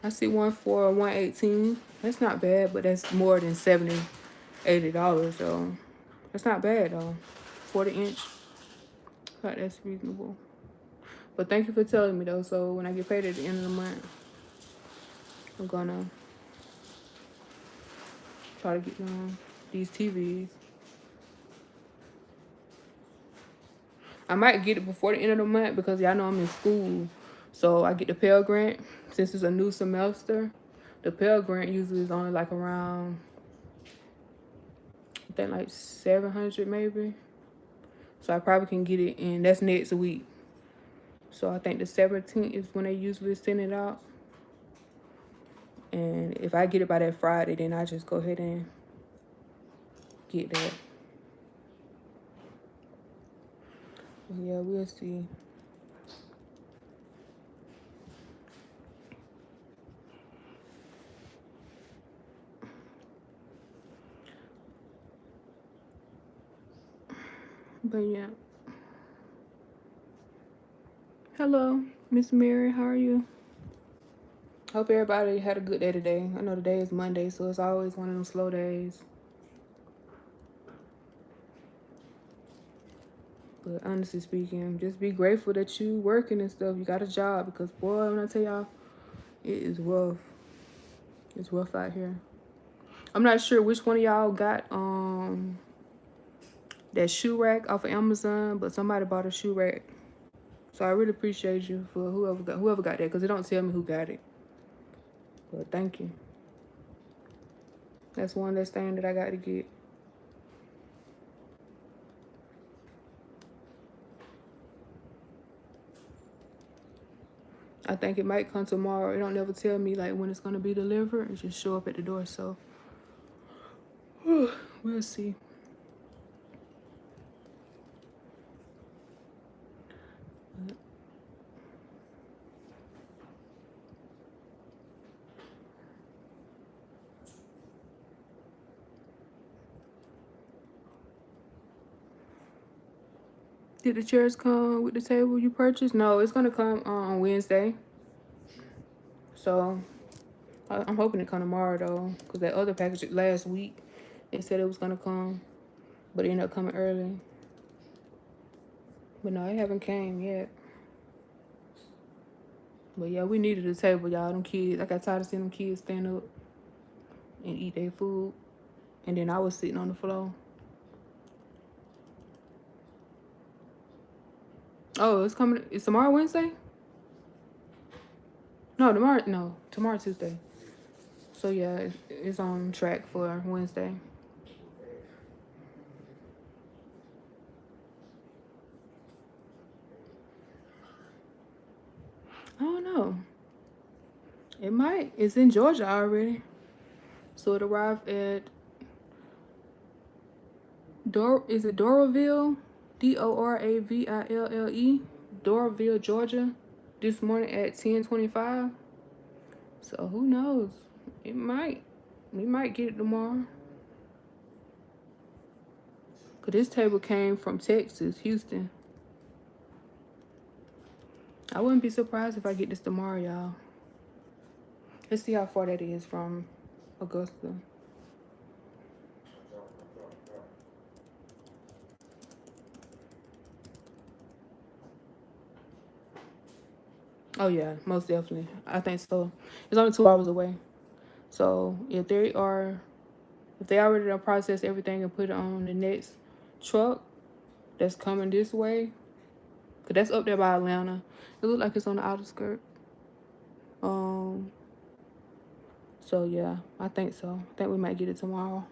for $118. That's not bad, but that's more than $80, so that's not bad, though. 40-inch. I thought that's reasonable. But thank you for telling me, though. So when I get paid at the end of the month, I'm gonna try to get these TVs. I might get it before the end of the month because y'all know I'm in school. So I get the Pell Grant. Since it's a new semester, the Pell Grant usually is only like around, I think like 700 maybe. So I probably can get it in, that's next week. So I think the 17th is when they usually send it out. And if I get it by that Friday, then I just go ahead and get that. Yeah, we'll see. But yeah. Hello, Miss Mary. How are you? Hope everybody had a good day today. I know today is Monday, so it's always one of them slow days. But honestly speaking, just be grateful that you working and stuff. You got a job because, boy, when I tell y'all, It is rough. It's rough out here. I'm not sure which one of y'all got that shoe rack off of Amazon, but somebody bought a shoe rack. So I really appreciate you for whoever got that, because it don't tell me who got it. But thank you. That's one less thing that I got to get. I think it might come tomorrow. It don't never tell me like when it's gonna be delivered. It just show up at the door. So we'll see. Did the chairs come with the table you purchased? No, it's gonna come on Wednesday. So I'm hoping to come tomorrow though, because that other package last week, they said it was gonna come, but it ended up coming early. But no, it haven't came yet. But yeah, we needed a table, y'all. Them kids, I got tired of seeing them kids stand up and eat their food, and then I was sitting on the floor. Oh, it's coming. Is tomorrow Wednesday? No, tomorrow Tuesday. So yeah, it's on track for Wednesday. I don't know. It might. It's in Georgia already. So it arrived at Doraville? Doraville, Doraville, Georgia, this morning at 10:25. So who knows? It might. We might get it tomorrow. Cause this table came from Texas, Houston. I wouldn't be surprised if I get this tomorrow, y'all. Let's see how far that is from Augusta. Oh yeah, most definitely. I think so. It's only 2 hours away. So if they already done processed everything and put it on the next truck that's coming this way, cause that's up there by Atlanta. It look like it's on the outer skirt. So yeah, I think so. I think we might get it tomorrow.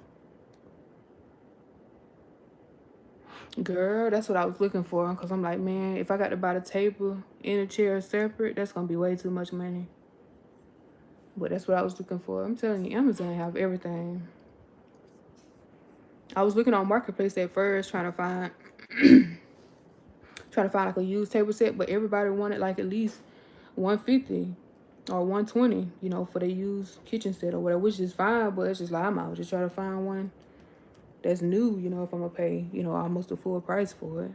Girl, that's what I was looking for. Cause I'm like, man, if I got to buy the table and the chair separate, that's gonna be way too much money. But that's what I was looking for. I'm telling you, Amazon have everything. I was looking on Marketplace at first, trying to find like a used table set, but everybody wanted like at least 150 or 120, you know, for the used kitchen set or whatever, which is fine, but it's just like I'm out just trying to find one that's new, you know, if I'm gonna pay, you know, almost the full price for it.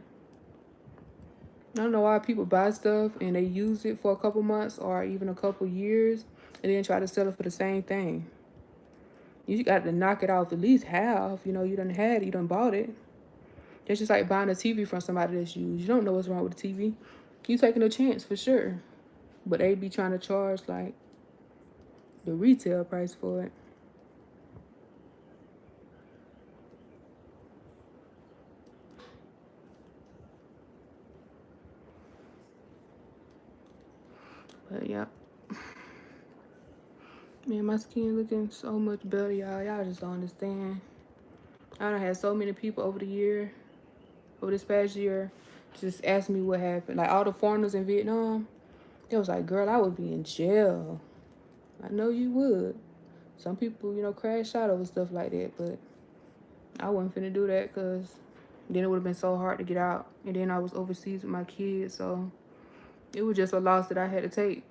I don't know why people buy stuff and they use it for a couple months or even a couple years and then try to sell it for the same thing. You got to knock it off at least half, you know, you done had it, you done bought it. It's just like buying a TV from somebody that's used. You don't know what's wrong with the TV. You taking a chance for sure. But they be trying to charge like the retail price for it. But yeah. Man, my skin looking so much better, y'all. Y'all just don't understand. I done had so many people over this past year, just ask me what happened. Like all the foreigners in Vietnam, they was like, girl, I would be in jail. I know you would. Some people, you know, crash out over stuff like that, but I wasn't finna do that because then it would have been so hard to get out. And then I was overseas with my kids, so it was just a loss that I had to take.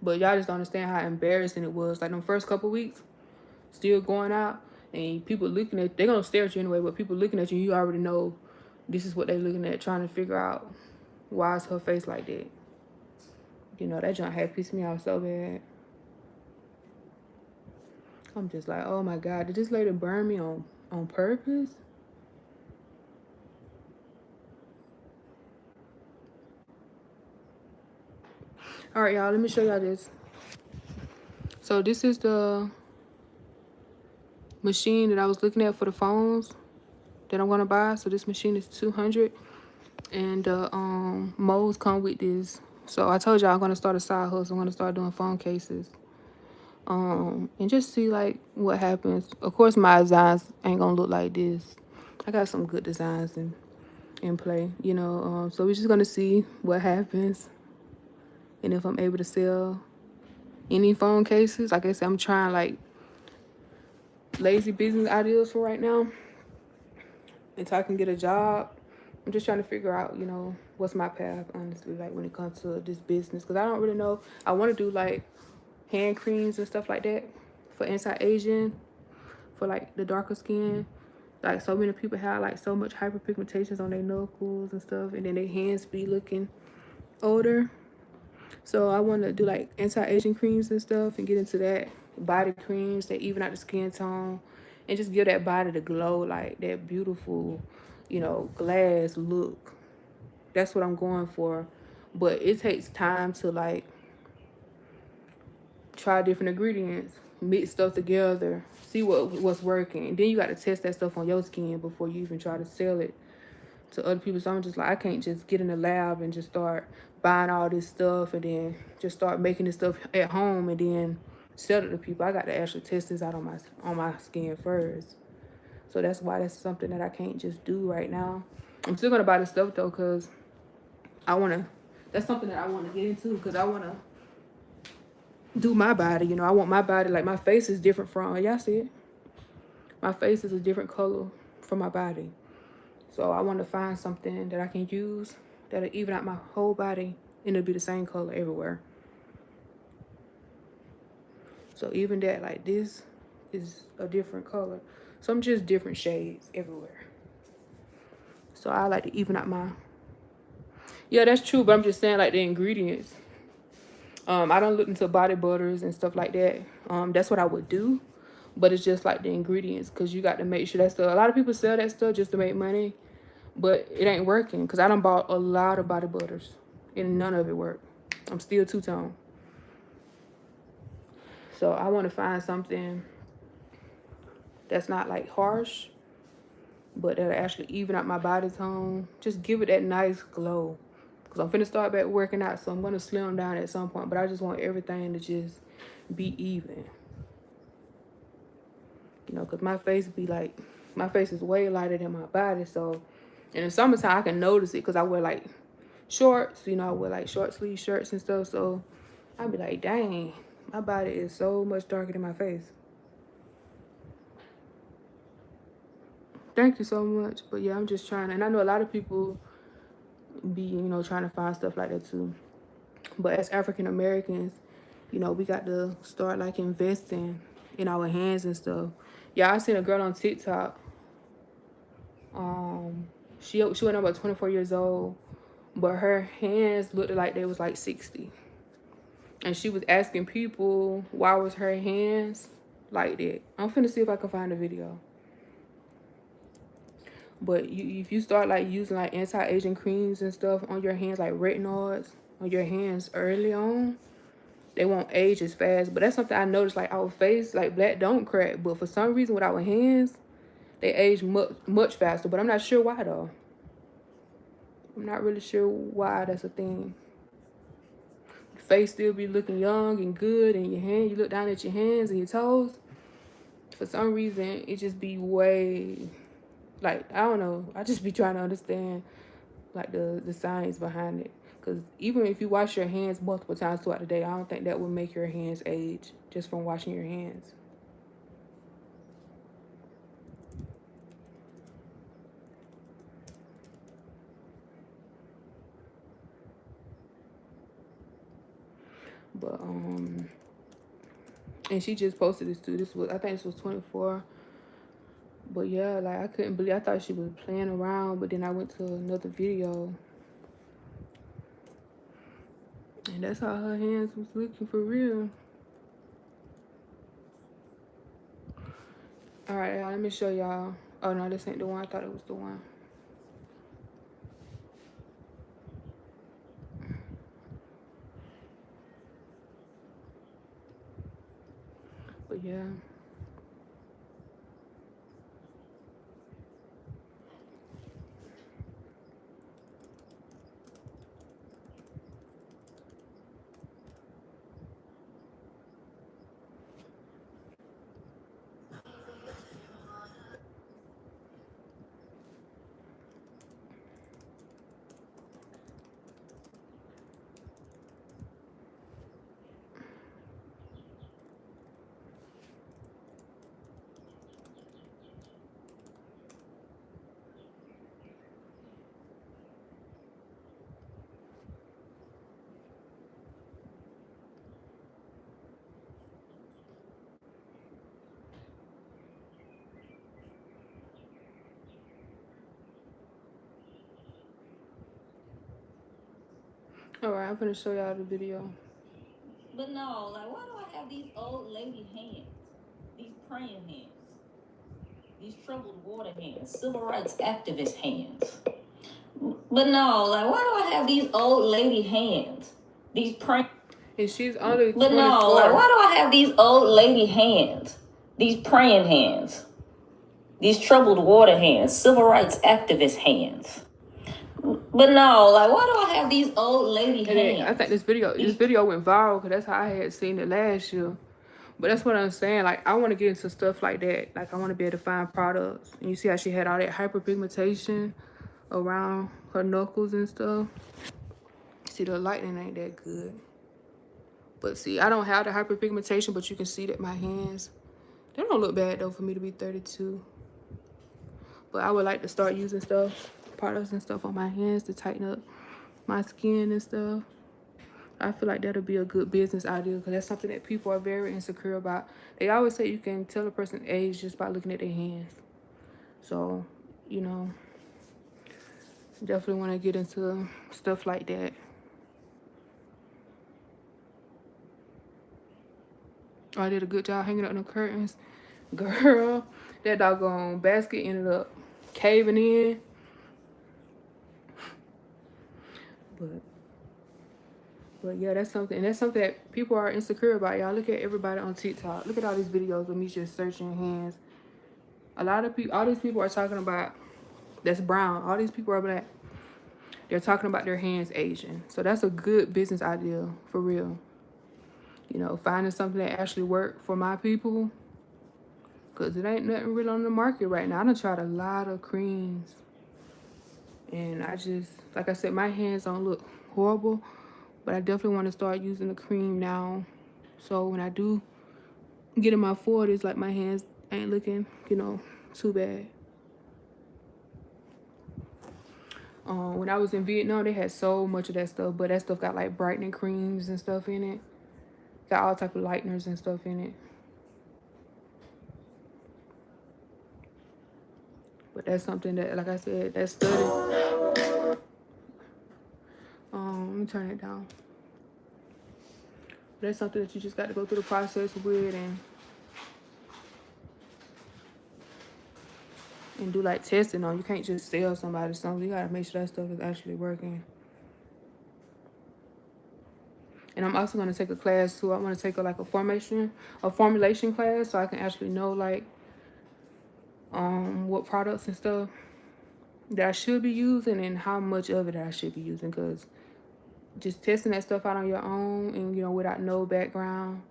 But y'all just don't understand how embarrassing it was. Like them first couple weeks, still going out, and people looking at, they're gonna stare at you anyway, but people looking at you, you already know this is what they're looking at, trying to figure out why is her face like that. You know, that junk had pissed me off so bad. I'm just like, oh my God, did this lady burn me on purpose? All right, y'all, let me show y'all this. So this is the machine that I was looking at for the phones that I'm gonna buy. So this machine is 200, and the molds come with this. So I told y'all I'm gonna start a side hustle. I'm gonna start doing phone cases. And just see like what happens. Of course my designs ain't gonna look like this. I got some good designs in play, you know. So we're just gonna see what happens and if I'm able to sell any phone cases. Like I said, I'm trying like lazy business ideas for right now until I can get a job. I'm just trying to figure out, you know, what's my path, honestly, like when it comes to this business. Because I don't really know. I want to do like hand creams and stuff like that for anti-aging, for like the darker skin. Like so many people have like so much hyperpigmentations on their knuckles and stuff, and then their hands be looking older. So I want to do like anti-aging creams and stuff and get into that. Body creams that even out the skin tone and just give that body the glow, like that beautiful, you know, glass look. That's what I'm going for. But it takes time to like try different ingredients, mix stuff together, see what's working. And then you got to test that stuff on your skin before you even try to sell it to other people. So I'm just like, I can't just get in the lab and just start buying all this stuff and then just start making this stuff at home and then sell it to people. I got to actually test this out on my skin first. So that's why that's something that I can't just do right now. I'm still gonna buy the stuff though, cause that's something that I wanna get into, cause I wanna do my body. You know, I want my body, like my face is different from, y'all see it? My face is a different color from my body. So I want to find something that I can use that'll even out my whole body and it'll be the same color everywhere. So even that, like this is a different color. So I'm just different shades everywhere. So I like to even out my, yeah, that's true, but I'm just saying like the ingredients. I don't look into body butters and stuff like that. That's what I would do, but it's just like the ingredients, because you got to make sure that stuff. A lot of people sell that stuff just to make money, but it ain't working, because I done bought a lot of body butters and none of it worked. I'm still two-tone. So I want to find something that's not like harsh, but that'll actually even out my body tone. Just give it that nice glow. Because I'm finna start back working out, so I'm going to slim down at some point. But I just want everything to just be even. You know, because my face is way lighter than my body. So in the summertime, I can notice it because I wear like shorts. You know, I wear like short sleeve shirts and stuff. So I'll be like, dang, my body is so much darker than my face. Thank you so much. But yeah, I'm just trying. And I know a lot of people be, you know, trying to find stuff like that too. But as African Americans, you know, we got to start like investing in our hands and stuff. Yeah, I seen a girl on TikTok. She went about 24 years old, but her hands looked like they was like 60. And she was asking people why was her hands like that. I'm finna see if I can find a video. But if you start like using like anti-aging creams and stuff on your hands, like retinoids on your hands early on, they won't age as fast. But that's something I noticed, like our face, like black don't crack, but for some reason with our hands, they age much faster. But I'm not sure why though. I'm not really sure why that's a thing. Your face still be looking young and good, and your hand, you look down at your hands and your toes. For some reason, it just be way, like, I don't know. I just be trying to understand like the science behind it. Because even if you wash your hands multiple times throughout the day, I don't think that would make your hands age just from washing your hands. But and she just posted this too. I think this was 24. But yeah, like I couldn't believe, I thought she was playing around, but then I went to another video and that's how her hands was looking for real. All right, y'all, let me show y'all. Oh no, this ain't the one. I thought it was the one. But yeah. Alright, I'm gonna show y'all the video. But no, like, why do I have these old lady hands? These praying hands. These troubled water hands. Civil rights activist hands. But no, like, why do I have these old lady hands? These praying. And she's only 24. But no, like, why do I have these old lady hands? These praying hands. These troubled water hands. Civil rights activist hands. But no, like, why do I have these old lady hands? I think this video went viral because that's how I had seen it last year. But that's what I'm saying. Like, I want to get into stuff like that. Like, I want to be able to find products. And you see how she had all that hyperpigmentation around her knuckles and stuff. See, the lighting ain't that good. But see, I don't have the hyperpigmentation, but you can see that my hands, they don't look bad though for me to be 32. But I would like to start using products and stuff on my hands to tighten up my skin and stuff. I feel like that'll be a good business idea because that's something that people are very insecure about. They always say you can tell a person's age just by looking at their hands. So, you know, definitely want to get into stuff like that. I did a good job hanging up the curtains. Girl, that doggone basket ended up caving in. But yeah, that's something that people are insecure about. Y'all look at everybody on TikTok. Look at all these videos of me just searching hands. A lot of people, all these people are talking about that's brown. All these people are black. They're talking about their hands aging. So that's a good business idea for real. You know, finding something that actually worked for my people. Because it ain't nothing really on the market right now. I done tried a lot of creams. And I just, like I said, my hands don't look horrible. But I definitely want to start using the cream now. So when I do get in my 40s, like my hands ain't looking, you know, too bad. When I was in Vietnam, they had so much of that stuff. But that stuff got like brightening creams and stuff in it. Got all type of lighteners and stuff in it. But that's something that, like I said, that's studied. Let me turn it down. That's something that you just got to go through the process with and do like testing on. You can't just sell somebody something. You got to make sure that stuff is actually working. And I'm also going to take a class too. I want to take a formulation class so I can actually know like what products and stuff that I should be using and how much of it I should be using, because just testing that stuff out on your own and, you know, without no background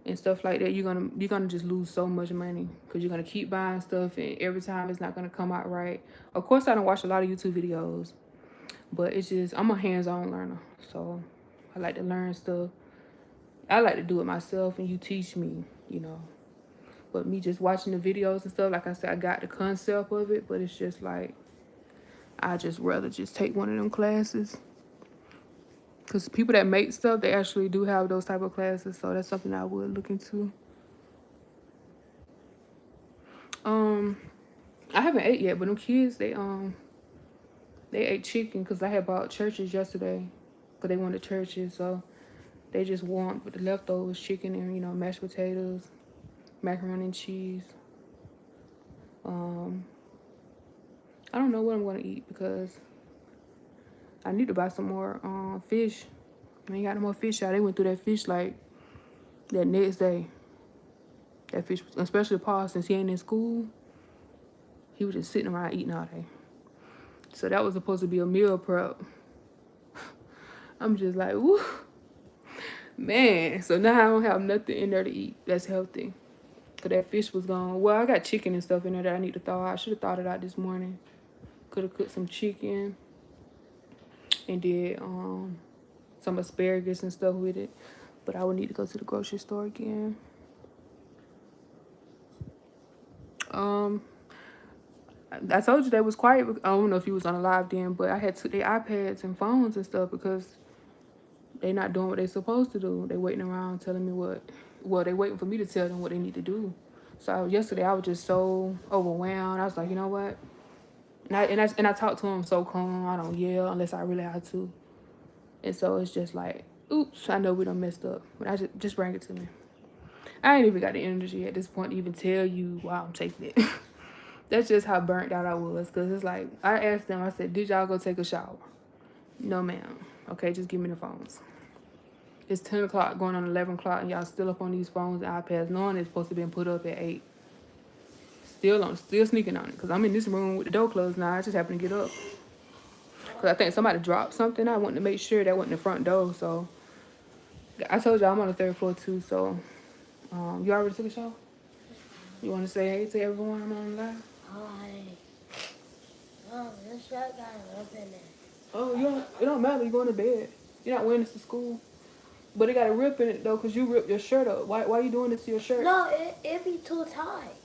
and stuff like that, you're gonna just lose so much money because you're gonna keep buying stuff and every time it's not gonna come out right. Of course, I don't watch a lot of YouTube videos, but it's just, I'm a hands-on learner, so I like to learn stuff. I like to do it myself and you teach me, you know. But me just watching the videos and stuff, like I said, I got the concept of it, but it's just like, I just rather just take one of them classes. Because people that make stuff, they actually do have those type of classes. So that's something I would look into. I haven't ate yet, but them kids, they ate chicken because I had bought churches yesterday. Because they wanted churches, so they just want with the leftovers chicken and, you know, mashed potatoes, macaroni and cheese. I don't know what I'm going to eat because I need to buy some more fish. I ain't got no more fish out. They went through that fish like that next day. That fish, especially Paul, since he ain't in school, he was just sitting around eating all day. So that was supposed to be a meal prep. I'm just like, woo. Man, so now I don't have nothing in there to eat that's healthy. Because that fish was gone. Well, I got chicken and stuff in there that I need to thaw out. I should have thawed it out this morning. Could have cooked some chicken and did some asparagus and stuff with it. But I would need to go to the grocery store again. I told you they was quiet. I don't know if you was on a live then, but I had took their iPads and phones and stuff because they not doing what they supposed to do. They waiting around telling me what. Well, they waiting for me to tell them what they need to do. So yesterday I was just so overwhelmed. I was like, you know what? And I talk to them so calm. I don't yell unless I really have to. And so it's just like, oops, I know we done messed up. But I just bring it to me. I ain't even got the energy at this point to even tell you why I'm taking it. That's just how burnt out I was. Because it's like, I asked them, I said, did y'all go take a shower? No, ma'am. Okay, just give me the phones. It's 10 o'clock going on 11 o'clock and y'all still up on these phones and iPads knowing it's supposed to be put up at 8. Still sneaking on it. Because I'm in this room with the door closed now. I just happened to get up. Because I think somebody dropped something. I wanted to make sure that wasn't the front door. So I told y'all I'm on the 3rd floor too. So you already took a shower? You want to say hey to everyone I'm on live? Hi. Oh, this shirt got a rip in it. Oh, it don't matter. You're going to bed. You're not wearing this to school. But it got a rip in it, though, because you ripped your shirt up. Why you doing this to your shirt? No, it be too tight.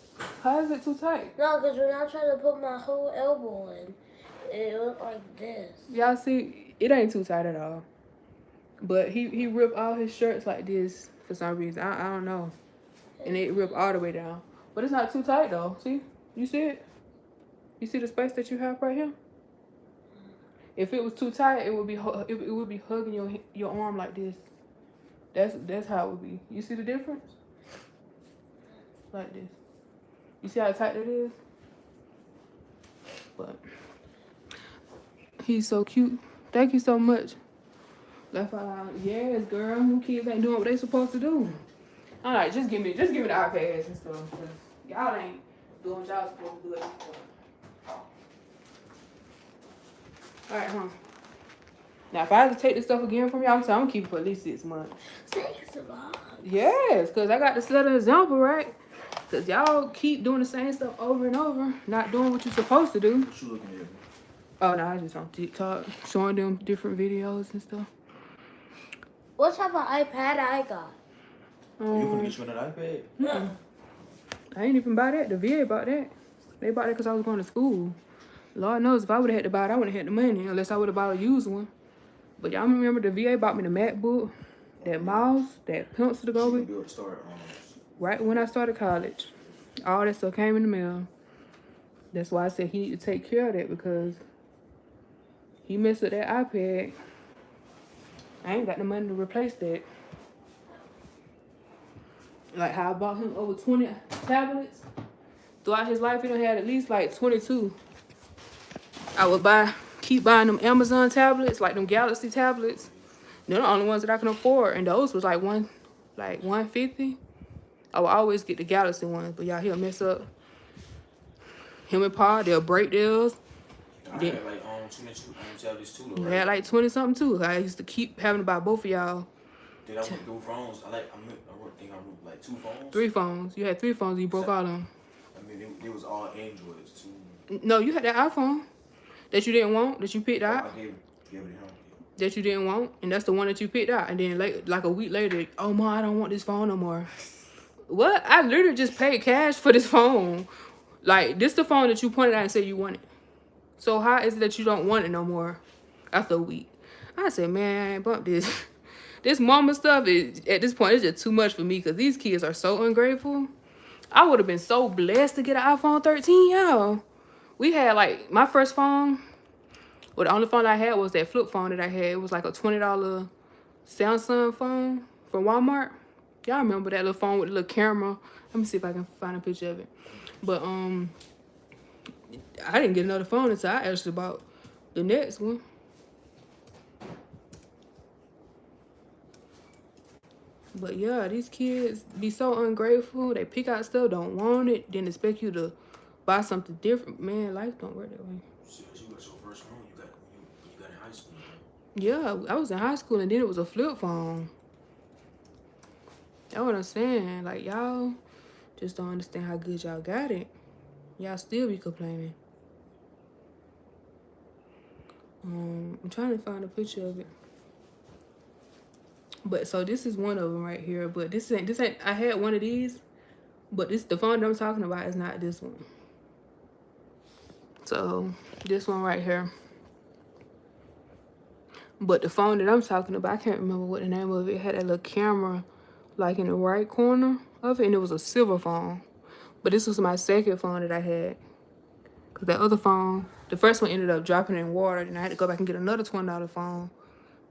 How is it too tight? No, because when I tried to put my whole elbow in, it looked like this. Y'all see, it ain't too tight at all. But he ripped all his shirts like this for some reason. I don't know. And it ripped all the way down. But it's not too tight, though. See? You see it? You see the space that you have right here? If it was too tight, it would be hugging your arm like this. That's how it would be. You see the difference? Like this. You see how tight that is? But he's so cute. Thank you so much. That's why, yes, girl. Them kids ain't doing what they supposed to do. All right, just give me the iPads and stuff, cause y'all ain't doing what y'all supposed to do at this point. All right, Now, if I have to take this stuff again from y'all, I'm gonna keep it for at least 6 months. 6 months? Yes, because I got to set an example, right? Because y'all keep doing the same stuff over and over, not doing what you're supposed to do. What you looking at? Oh, no, I just on TikTok, showing them different videos and stuff. What type of iPad I got? You finna get you another iPad? Mm-mm. I ain't even buy that. The VA bought that. They bought that because I was going to school. Lord knows if I would have had to buy it, I wouldn't have had the money unless I would have bought a used one. But y'all remember the VA bought me the MacBook, that mouse, that pencil to go with. Right when I started college. All that stuff came in the mail. That's why I said he need to take care of that because he messed up that iPad. I ain't got the money to replace that. Like how I bought him over 20 tablets. Throughout his life, he done had at least like 22. I would keep buying them Amazon tablets, like them Galaxy tablets. They're the only ones that I can afford. And those was like $150. I would always get the Galaxy ones, but y'all he'll mess up. Him and Pa, they'll break theirs. I had like 22 tablets too though, You right? had like 20 something too. I used to keep having to buy both of y'all. Did I went through phones? I think I wrote like 2 phones. 3 phones. You had 3 phones and you broke all of them. I mean, it was all Androids too. No, you had that iPhone that you didn't want, that you picked out. I gave it to him. That you didn't want, and that's the one that you picked out. And then like a week later, oh, Ma, I don't want this phone no more. What? I literally just paid cash for this phone. Like, this the phone that you pointed out and said you wanted. So how is it that you don't want it no more after a week? I said, man, bump this. This mama stuff is, at this point, it's just too much for me because these kids are so ungrateful. I would have been so blessed to get an iPhone 13, y'all. We had, like, my first phone, well, the only phone I had was that flip phone that I had. It was like a $20 Samsung phone from Walmart. Y'all remember that little phone with the little camera? Let me see if I can find a picture of it. But, I didn't get another phone until I actually bought the next one. But yeah, these kids be so ungrateful. They pick out stuff, don't want it, then expect you to buy something different. Man, life don't work that way. So you got your first phone. You got in high school, right? Yeah, I was in high school and then it was a flip phone. That's what I'm saying. Like, y'all just don't understand how good y'all got it. Y'all still be complaining. I'm trying to find a picture of it. But so this is one of them right here. But this ain't. I had one of these, but the phone that I'm talking about is not this one. So this one right here. But the phone that I'm talking about, I can't remember what the name of it. It had that little camera, like in the right corner of it, and it was a silver phone. But this was my second phone that I had. Cause that other phone, the first one ended up dropping in water, and I had to go back and get another $20 phone.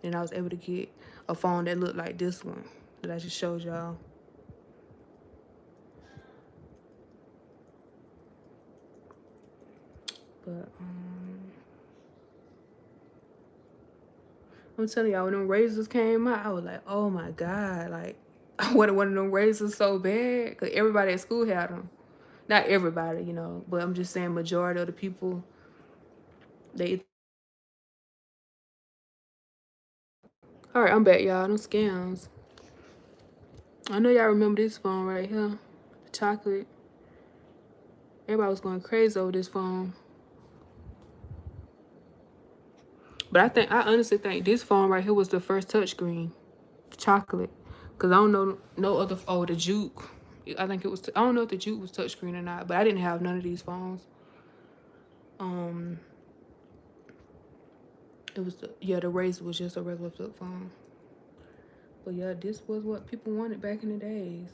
And I was able to get a phone that looked like this one that I just showed y'all. But I'm telling y'all, when them razors came out, I was like, oh my God, like I wanted one of them razors so bad. Cause everybody at school had them. Not everybody, you know, but I'm just saying majority of the people, they. All right, I'm back, y'all. Them scams. I know y'all remember this phone right here, the chocolate. Everybody was going crazy over this phone. But I honestly think this phone right here was the first touchscreen, chocolate. Cause I don't know no other. Oh, the Juke. I think it was. I don't know if the Juke was touchscreen or not. But I didn't have none of these phones. It was the Razr was just a regular flip phone. But yeah, this was what people wanted back in the days.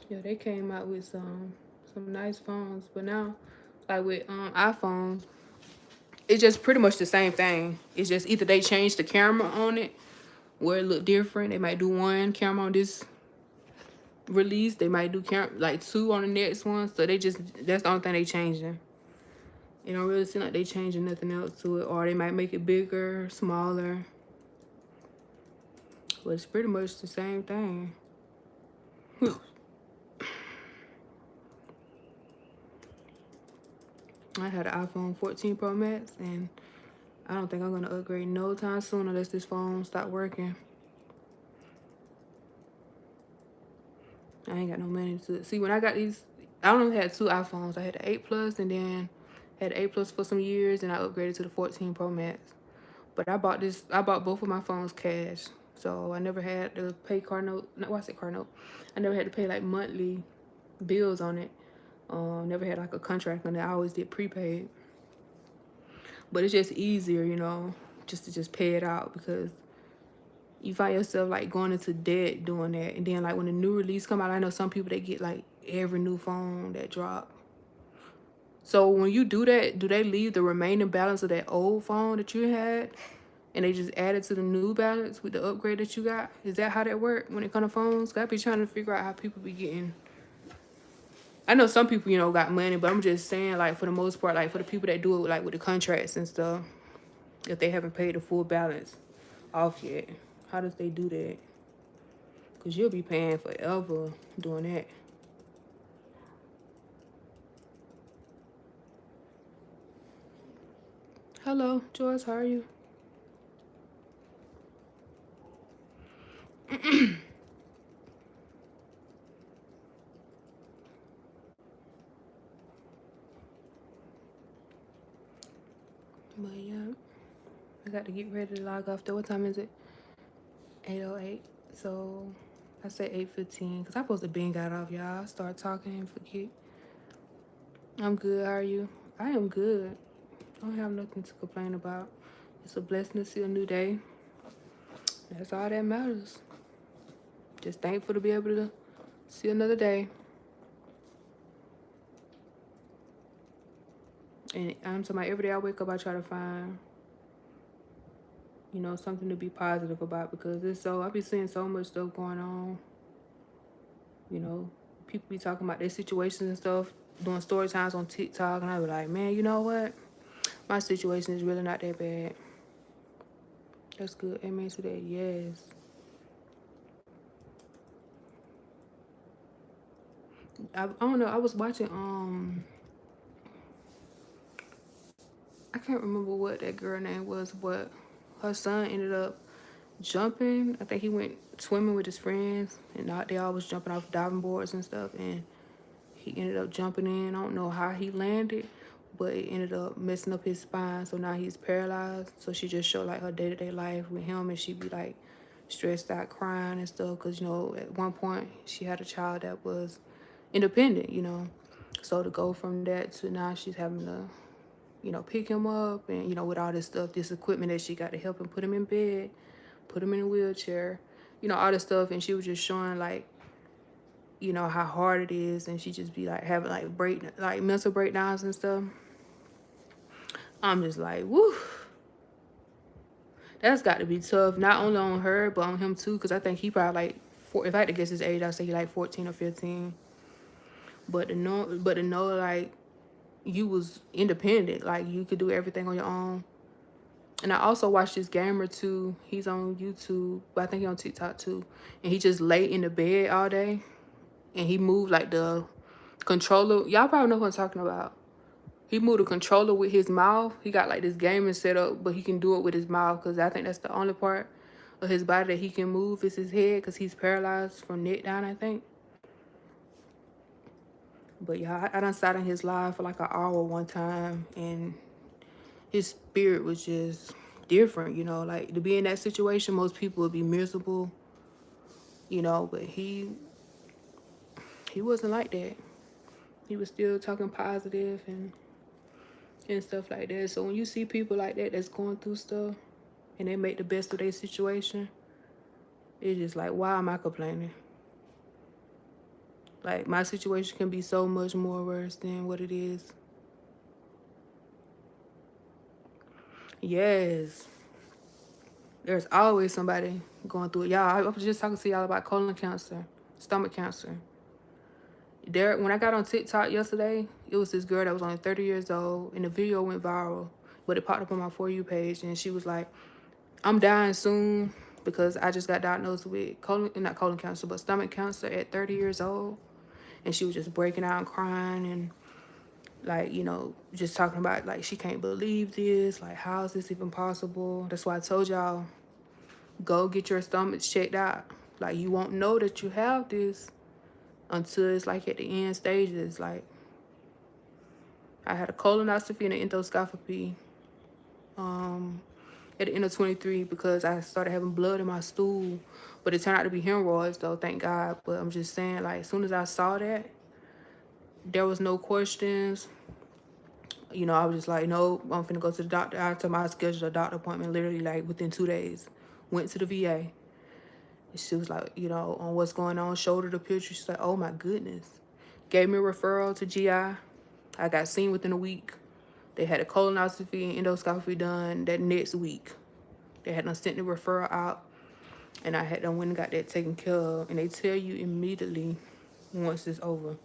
Yeah, they came out with some nice phones, but now, like with iPhones, it's just pretty much the same thing. It's just either they change the camera on it, where it look different. They might do one camera on this release. They might do like two on the next one. So that's the only thing they changing. It don't really seem like they changing nothing else to it, or they might make it bigger, smaller. But it's pretty much the same thing. I had an iPhone 14 Pro Max, and I don't think I'm gonna upgrade no time soon unless this phone stop working. I ain't got no money to see. When I got these, I only had two iPhones. I had the 8 Plus, and then had the 8 Plus for some years, and I upgraded to the 14 Pro Max. But I bought both of my phones cash, so I never had to pay car note. No, why I said car note? I never had to pay like monthly bills on it. Never had like a contract on it. I always did prepaid. But it's just easier, you know, just to pay it out, because you find yourself like going into debt doing that. And then like when the new release come out, I know some people, they get like every new phone that drop. So when you do that, do they leave the remaining balance of that old phone that you had and they just add it to the new balance with the upgrade that you got? Is that how that work when it comes to phones? I be trying to figure out how people be getting. I know some people, you know, got money, but I'm just saying, like, for the most part, like, for the people that do it, like, with the contracts and stuff, if they haven't paid the full balance off yet, how does they do that? Because you'll be paying forever doing that. Hello, Joyce, how are you? But yeah, I got to get ready to log off though. What time is it? 8:08. So I said 8:15 because I'm supposed to been got off, y'all. I start talking and forget. I'm good. How are you? I am good. I don't have nothing to complain about. It's a blessing to see a new day. That's all that matters. Just thankful to be able to see another day. And I'm talking about every day I wake up, I try to find, you know, something to be positive about, because I be seeing so much stuff going on. You know, people be talking about their situations and stuff, doing story times on TikTok, and I be like, man, you know what? My situation is really not that bad. That's good. Amen to that. Yes. I don't know. I was watching I can't remember what that girl name was, but her son ended up jumping. I think he went swimming with his friends, and they all was jumping off diving boards and stuff, and he ended up jumping in. I don't know how he landed, but it ended up messing up his spine. So now he's paralyzed. So she just showed like her day-to-day life with him, and she'd be like stressed out, crying and stuff. Cause you know, at one point she had a child that was independent, you know. So to go from that to now she's having to, you know, pick him up and, you know, with all this stuff, this equipment that she got to help him put him in bed, put him in a wheelchair, you know, all this stuff. And she was just showing like, you know, how hard it is. And she just be like having like mental breakdowns and stuff. I'm just like, woo, that's got to be tough. Not only on her, but on him too. Cause I think he probably like, if I had to guess his age, I'd say he like 14 or 15. But to know like you was independent, like you could do everything on your own. And I also watched this gamer too. He's on YouTube, but I think he's on TikTok too. And he just lay in the bed all day, and he moved like the controller. Y'all probably know what I'm talking about. He moved the controller with his mouth. He got like this gaming setup, but he can do it with his mouth because I think that's the only part of his body that he can move is his head because he's paralyzed from neck down, I think. But yeah, I done sat in his live for like an hour one time, and his spirit was just different, you know. Like to be in that situation, most people would be miserable, you know, but he wasn't like that. He was still talking positive and stuff like that. So when you see people like that that's going through stuff and they make the best of their situation, it's just like, why am I complaining? Like my situation can be so much more worse than what it is. Yes, there's always somebody going through it. Y'all, I was just talking to y'all about colon cancer, stomach cancer. When I got on TikTok yesterday, it was this girl that was only 30 years old, and the video went viral, but it popped up on my For You page, and she was like, I'm dying soon because I just got diagnosed with not colon cancer, but stomach cancer at 30 years old. And she was just breaking out and crying and like, you know, just talking about like she can't believe this, like how is this even possible? That's why I told y'all, go get your stomachs checked out. Like you won't know that you have this until it's like at the end stages. Like I had a colonoscopy and an endoscopy at the end of 23 because I started having blood in my stool. But it turned out to be hemorrhoids though, thank God. But I'm just saying, like, as soon as I saw that, there was no questions. You know, I was just like, no, I'm finna go to the doctor. I told my scheduled a doctor appointment literally like within 2 days. Went to the VA. And she was like, you know, on what's going on, showed her the picture. She's like, oh my goodness. Gave me a referral to GI. I got seen within a week. They had a colonoscopy and endoscopy done that next week. They had done sent the referral out, and I had done went and got that taken care of. And they tell you immediately once it's over,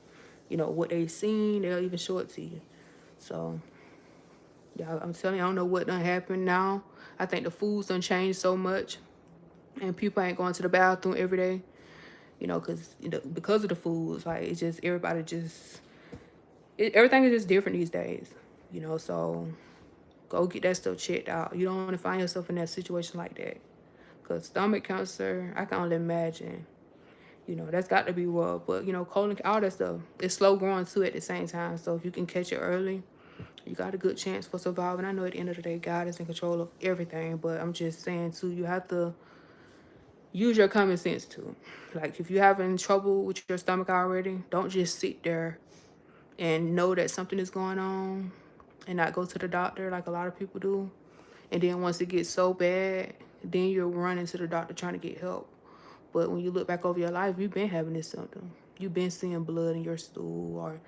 you know, what they seen, they'll even show it to you. So, yeah, I'm telling you, I don't know what done happened now. I think the foods done changed so much, and people ain't going to the bathroom every day, you know, because of the foods. Like, it's just, everybody just, everything is just different these days, you know, so go get that stuff checked out. You don't want to find yourself in that situation like that. Because stomach cancer, I can only imagine. You know, that's got to be rough. But, you know, colon, all that stuff, it's slow growing too at the same time. So if you can catch it early, you got a good chance for surviving. I know at the end of the day, God is in control of everything. But I'm just saying, too, you have to use your common sense, too. Like, if you're having trouble with your stomach already, don't just sit there and know that something is going on and not go to the doctor like a lot of people do. And then once it gets so bad, then you're running to the doctor trying to get help. But when you look back over your life, you've been having this symptom. You've been seeing blood in your stool, or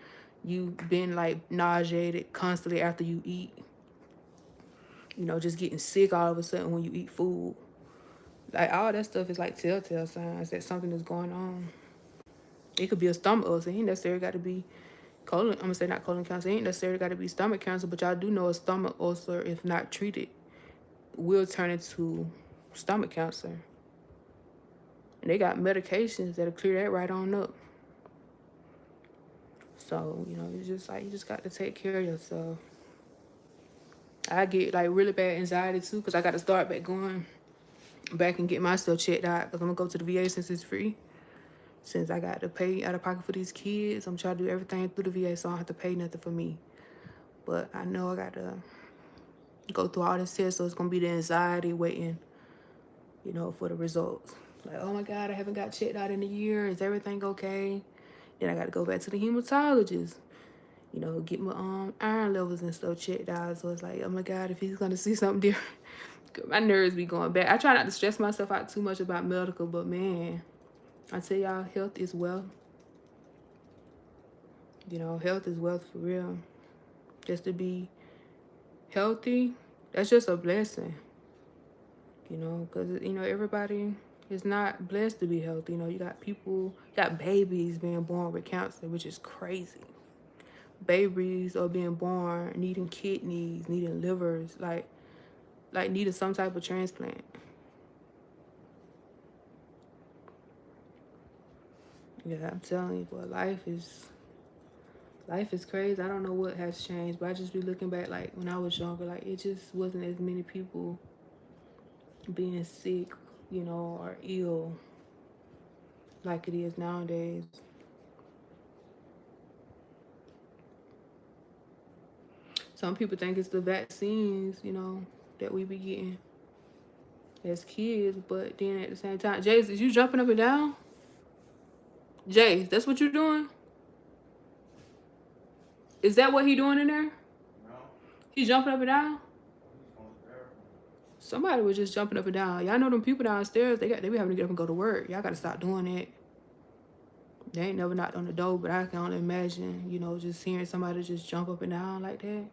you've been like nauseated constantly after you eat. You know, just getting sick all of a sudden when you eat food. Like all that stuff is like telltale signs that something is going on. It could be a stomach ulcer. It ain't necessarily got to be colon. I'm gonna say not colon cancer. It ain't necessarily got to be stomach cancer, but y'all do know a stomach ulcer, if not treated, will turn into stomach cancer. And they got medications that'll clear that right on up. So, you know, it's just like you just got to take care of yourself. I get like really bad anxiety too, because I got to start back and get myself checked out, because I'm gonna go to the VA since it's free. Since I got to pay out of pocket for these kids, I'm trying to do everything through the VA so I don't have to pay nothing for me. But I know I got to go through all this test, so it's gonna be the anxiety waiting, you know, for the results. Like, oh my God, I haven't got checked out in a year. Is everything okay? Then I got to go back to the hematologist, you know, get my iron levels and stuff checked out. So it's like, oh my God, if he's gonna see something different, my nerves be going back. I try not to stress myself out too much about medical, but man, I tell y'all, health is wealth. You know, health is wealth for real. Just to be healthy, that's just a blessing. You know, because, you know, everybody is not blessed to be healthy. You know, you got babies being born with cancer, which is crazy. Babies are being born needing kidneys, needing livers, like needing some type of transplant. Yeah, I'm telling you, boy, life is crazy. I don't know what has changed, but I just be looking back, like when I was younger, like it just wasn't as many people being sick, you know, or ill like it is nowadays. Some people think it's the vaccines, you know, that we be getting as kids, but then at the same time, Jace, is you jumping up and down? Jace, that's what you're doing? Is that what he doing in there? No. He jumping up and down? He's going there. Somebody was just jumping up and down. Y'all know them people downstairs, they be having to get up and go to work. Y'all gotta stop doing that. They ain't never knocked on the door, but I can only imagine, you know, just hearing somebody just jump up and down like that.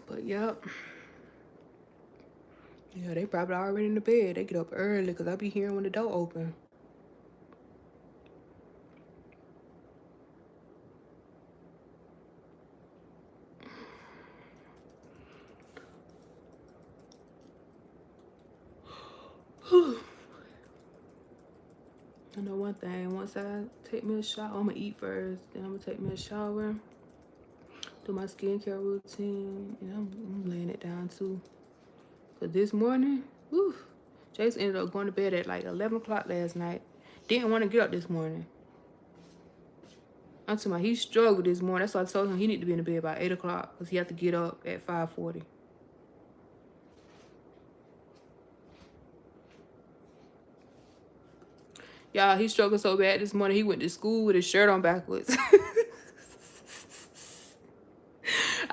But yep. Yeah, they probably already in the bed. They get up early because I be hearing when the door open. I know one thing, once I take me a shower, I'm gonna eat first, then I'm gonna take me a shower, do my skincare routine, and I'm laying it down too. Cause this morning, whew, Jason ended up going to bed at like 11 o'clock last night. Didn't want to get up this morning. I'm talking about he struggled this morning. That's why I told him he need to be in the bed by 8 o'clock because he had to get up at 5:40. Y'all, he struggled so bad this morning, he went to school with his shirt on backwards.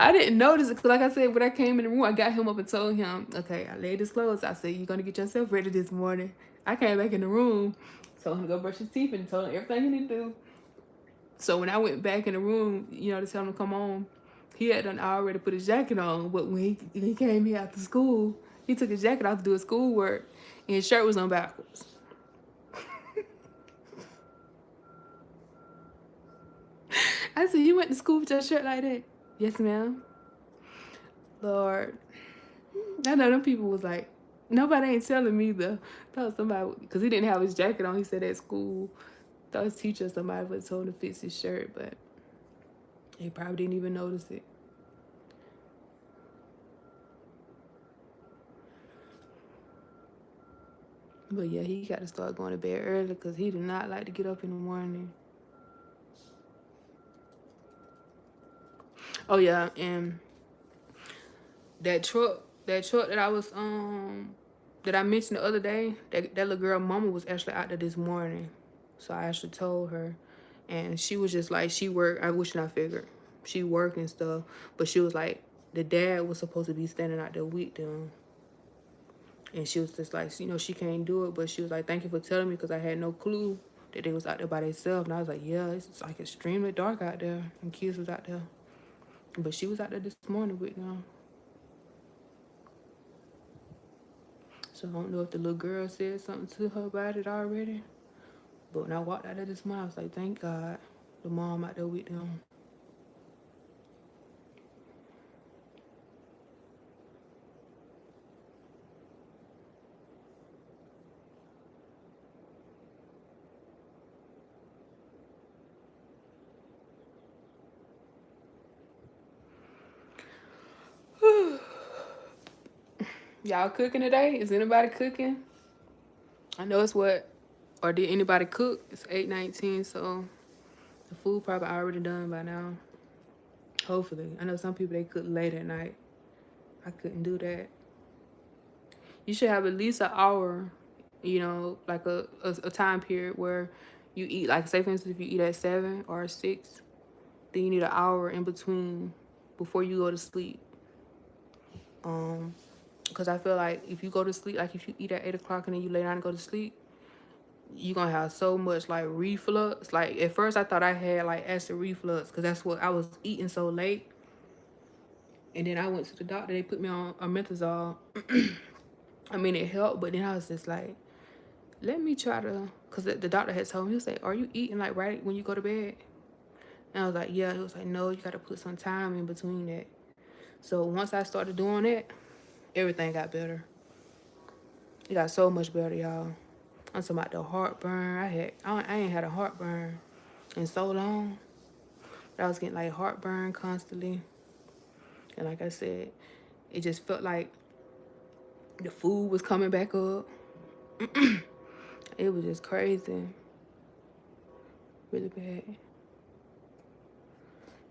I didn't notice it because, like I said, when I came in the room, I got him up and told him, okay, I laid his clothes. I said, you're going to get yourself ready this morning. I came back in the room, told him to go brush his teeth and told him everything he need to do. So when I went back in the room, you know, to tell him to come on, he had done already put his jacket on. But when he came here after school, he took his jacket off to do his schoolwork, and his shirt was on backwards. I said, you went to school with your shirt like that? Yes, ma'am. Lord. I know them people was like, nobody ain't telling me the. Thought somebody, because he didn't have his jacket on. He said at school, thought his teacher or somebody was told him to fix his shirt, but he probably didn't even notice it. But yeah, he got to start going to bed early because he did not like to get up in the morning. Oh yeah, and that truck that I was that I mentioned the other day, that little girl mama was actually out there this morning. So I actually told her, and she was just like, she worked. I wish I figured she worked and stuff, but she was like, the dad was supposed to be standing out there with them, and she was just like, you know, she can't do it, but she was like, thank you for telling me because I had no clue that they was out there by themselves. And I was like, yeah, it's like extremely dark out there, and kids was out there, but she was out there this morning with them. So I don't know if the little girl said something to her about it already. But when I walked out of this morning, I was like, thank God the mom out there with them. Y'all cooking today? Is anybody cooking? I know it's what, or did anybody cook? It's 8:19, so the food probably already done by now. Hopefully. I know some people, they cook late at night. I couldn't do that. You should have at least an hour, you know, like a time period where you eat. Like, say for instance, if you eat at 7 or 6, then you need an hour in between before you go to sleep. Because I feel like if you go to sleep, like if you eat at 8 o'clock and then you lay down and go to sleep, you're going to have so much like reflux. Like at first I thought I had like acid reflux because that's what I was eating so late. And then I went to the doctor. They put me on omeprazole. I mean, it helped, but then I was just like, let me try to, because the doctor had told me, he was like, are you eating like right when you go to bed? And I was like, yeah. He was like, no, you got to put some time in between that. So once I started doing that, everything got better. It got so much better, y'all. I'm talking about the heartburn. I ain't had a heartburn in so long. But I was getting like heartburn constantly. And like I said, it just felt like the food was coming back up. It was just crazy. Really bad.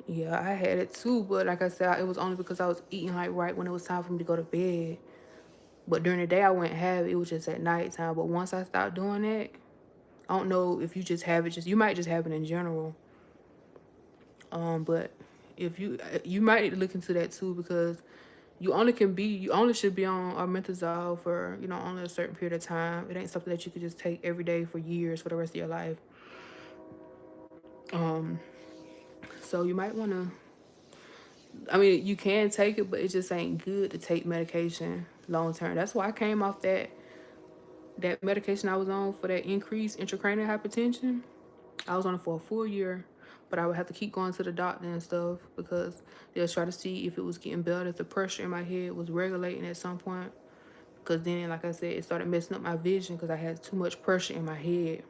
Yeah, I had it too, but like I said, it was only because I was eating like right when it was time for me to go to bed. But during the day, I wouldn't have it. It was just at nighttime. But once I stopped doing that, I don't know if you just have it. You might just have it in general. But if you might need to look into that too, because you only should be on omeprazole for, you know, only a certain period of time. It ain't something that you could just take every day for years for the rest of your life. So you might want to, I mean, you can take it, but it just ain't good to take medication long term. That's why I came off that medication I was on for that increased intracranial hypertension. I was on it for a full year, but I would have to keep going to the doctor and stuff because they'll try to see if it was getting better, if the pressure in my head was regulating at some point. Because then, like I said, it started messing up my vision because I had too much pressure in my head.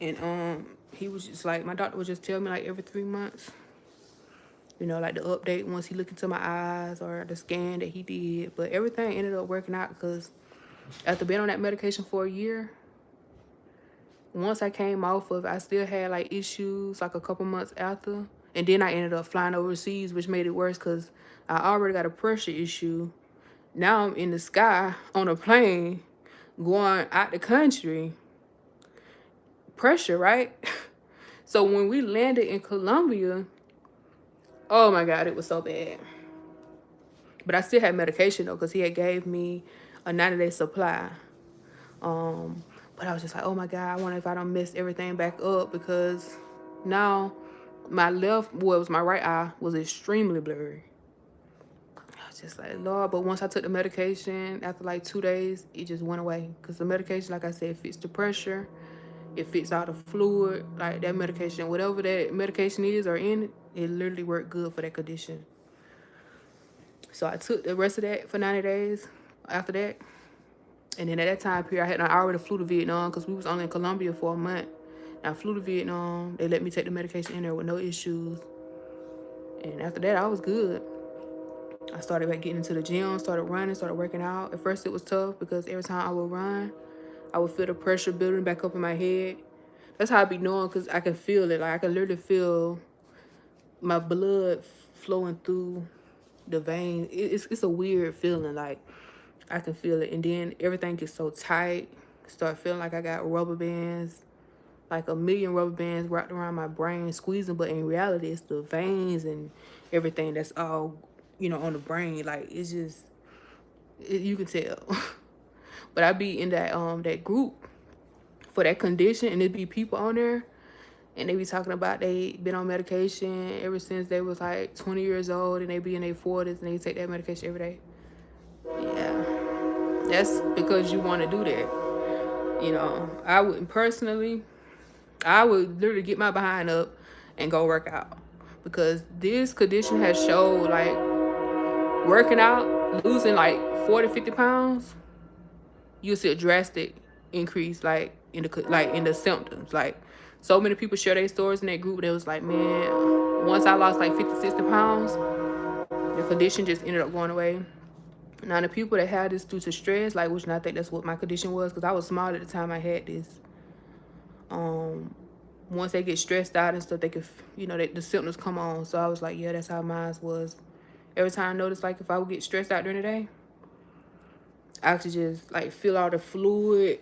And he was just like, my doctor would just tell me like every 3 months, you know, like the update once he looked into my eyes or the scan that he did. But everything ended up working out because after being on that medication for a year, once I came off of it, I still had like issues like a couple months after. And then I ended up flying overseas, which made it worse because I already got a pressure issue. Now I'm in the sky on a plane going out the country. Pressure, right? So when we landed in Colombia, oh my God, it was so bad. But I still had medication though, because he had gave me a 90-day supply. But I was just like, oh my God, I wonder if I don't mess everything back up, because now my my right eye was extremely blurry. I was just like, Lord. But once I took the medication, after like 2 days, it just went away. Because the medication, like I said, fits the pressure. It fits all the fluid. Like that medication, whatever that medication is or in it, it literally worked good for that condition. So I took the rest of that for 90 days after that. And then at that time period, I already flew to Vietnam because we was only in Colombia for a month. And I flew to Vietnam. They let me take the medication in there with no issues. And after that, I was good. I started back getting into the gym, started running, started working out. At first, it was tough because every time I would run, I would feel the pressure building back up in my head. That's how I be knowing, because I can feel it. Like, I can literally feel my blood flowing through the vein. It's a weird feeling. Like, I can feel it. And then everything gets so tight. Start feeling like I got rubber bands, like a million rubber bands wrapped around my brain, squeezing. But in reality, it's the veins and everything that's all, you know, on the brain. Like, it's just, you can tell. But I be in that group for that condition, and it be people on there, and they be talking about they been on medication ever since they was like 20 years old, and they be in their 40s, and they take that medication every day. Yeah. That's because you want to do that. You know, I wouldn't personally. I would literally get my behind up and go work out because this condition has showed like working out, losing like 40, 50 pounds, you'll see a drastic increase like in the symptoms. Like so many people share their stories in that group. They was like, man, once I lost like 50, 60 pounds, the condition just ended up going away. Now the people that had this due to stress, like which I think that's what my condition was, because I was small at the time I had this. Once they get stressed out and stuff, they could, the symptoms come on. So I was like, yeah, that's how mine was. Every time I noticed, like if I would get stressed out during the day, I could just like feel all the fluid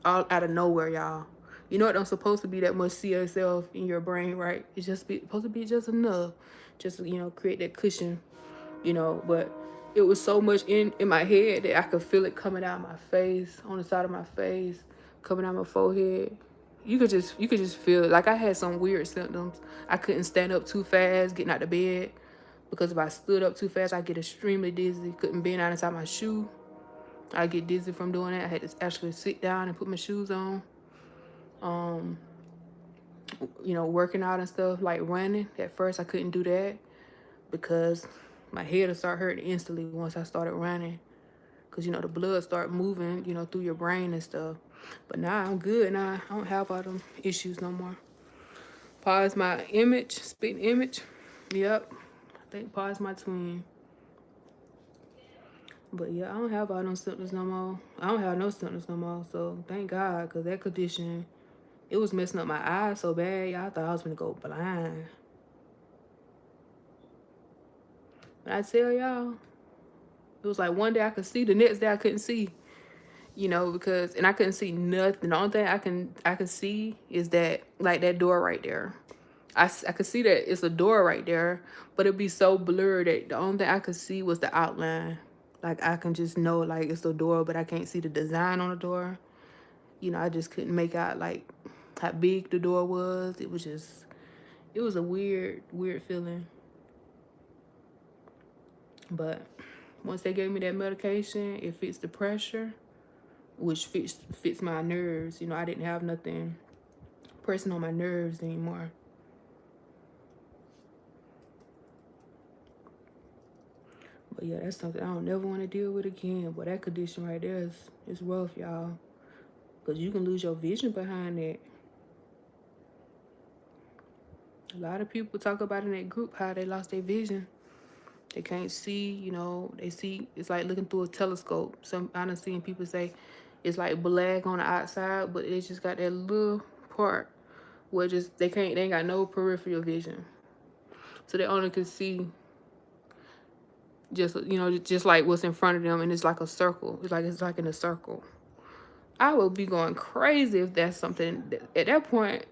all out of nowhere, y'all. You know it don't supposed to be that much CSF in your brain, right? It's just supposed to be just enough, just create that cushion, But it was so much in my head that I could feel it coming out of my face, on the side of my face, coming out my forehead. You could just feel it. Like I had some weird symptoms. I couldn't stand up too fast, getting out of bed, because if I stood up too fast, I get extremely dizzy. Couldn't bend out inside my shoe. I get dizzy from doing that. I had to actually sit down and put my shoes on. Working out and stuff, like running. At first, I couldn't do that because my head would start hurting instantly once I started running. Because, the blood start moving, through your brain and stuff. But now I'm good. Now I don't have all them issues no more. Pa's my image, spitting image. Yep. I think Pa's my twin. But yeah, I don't have all them symptoms no more. I don't have no symptoms no more. So thank God, because that condition, it was messing up my eyes so bad. Y'all thought I was going to go blind. But I tell y'all, it was like one day I could see, the next day I couldn't see. Because I couldn't see nothing. The only thing I can see is that, like, that door right there. I could see that it's a door right there, but it'd be so blurred that the only thing I could see was the outline. Like, I can just know, like, it's a door, but I can't see the design on the door. I just couldn't make out, like, how big the door was. It was a weird, weird feeling. But once they gave me that medication, it fits the pressure, which fits my nerves. I didn't have nothing pressing on my nerves anymore. But yeah, that's something I don't never want to deal with again. But that condition right there is rough, y'all. Because you can lose your vision behind that. A lot of people talk about in that group how they lost their vision. They can't see, they see, it's like looking through a telescope. I done seen people say it's like black on the outside, but it's just got that little part where they ain't got no peripheral vision. So they only can see just like what's in front of them, and it's like a circle. It's like in a circle. I would be going crazy if that's something at that point,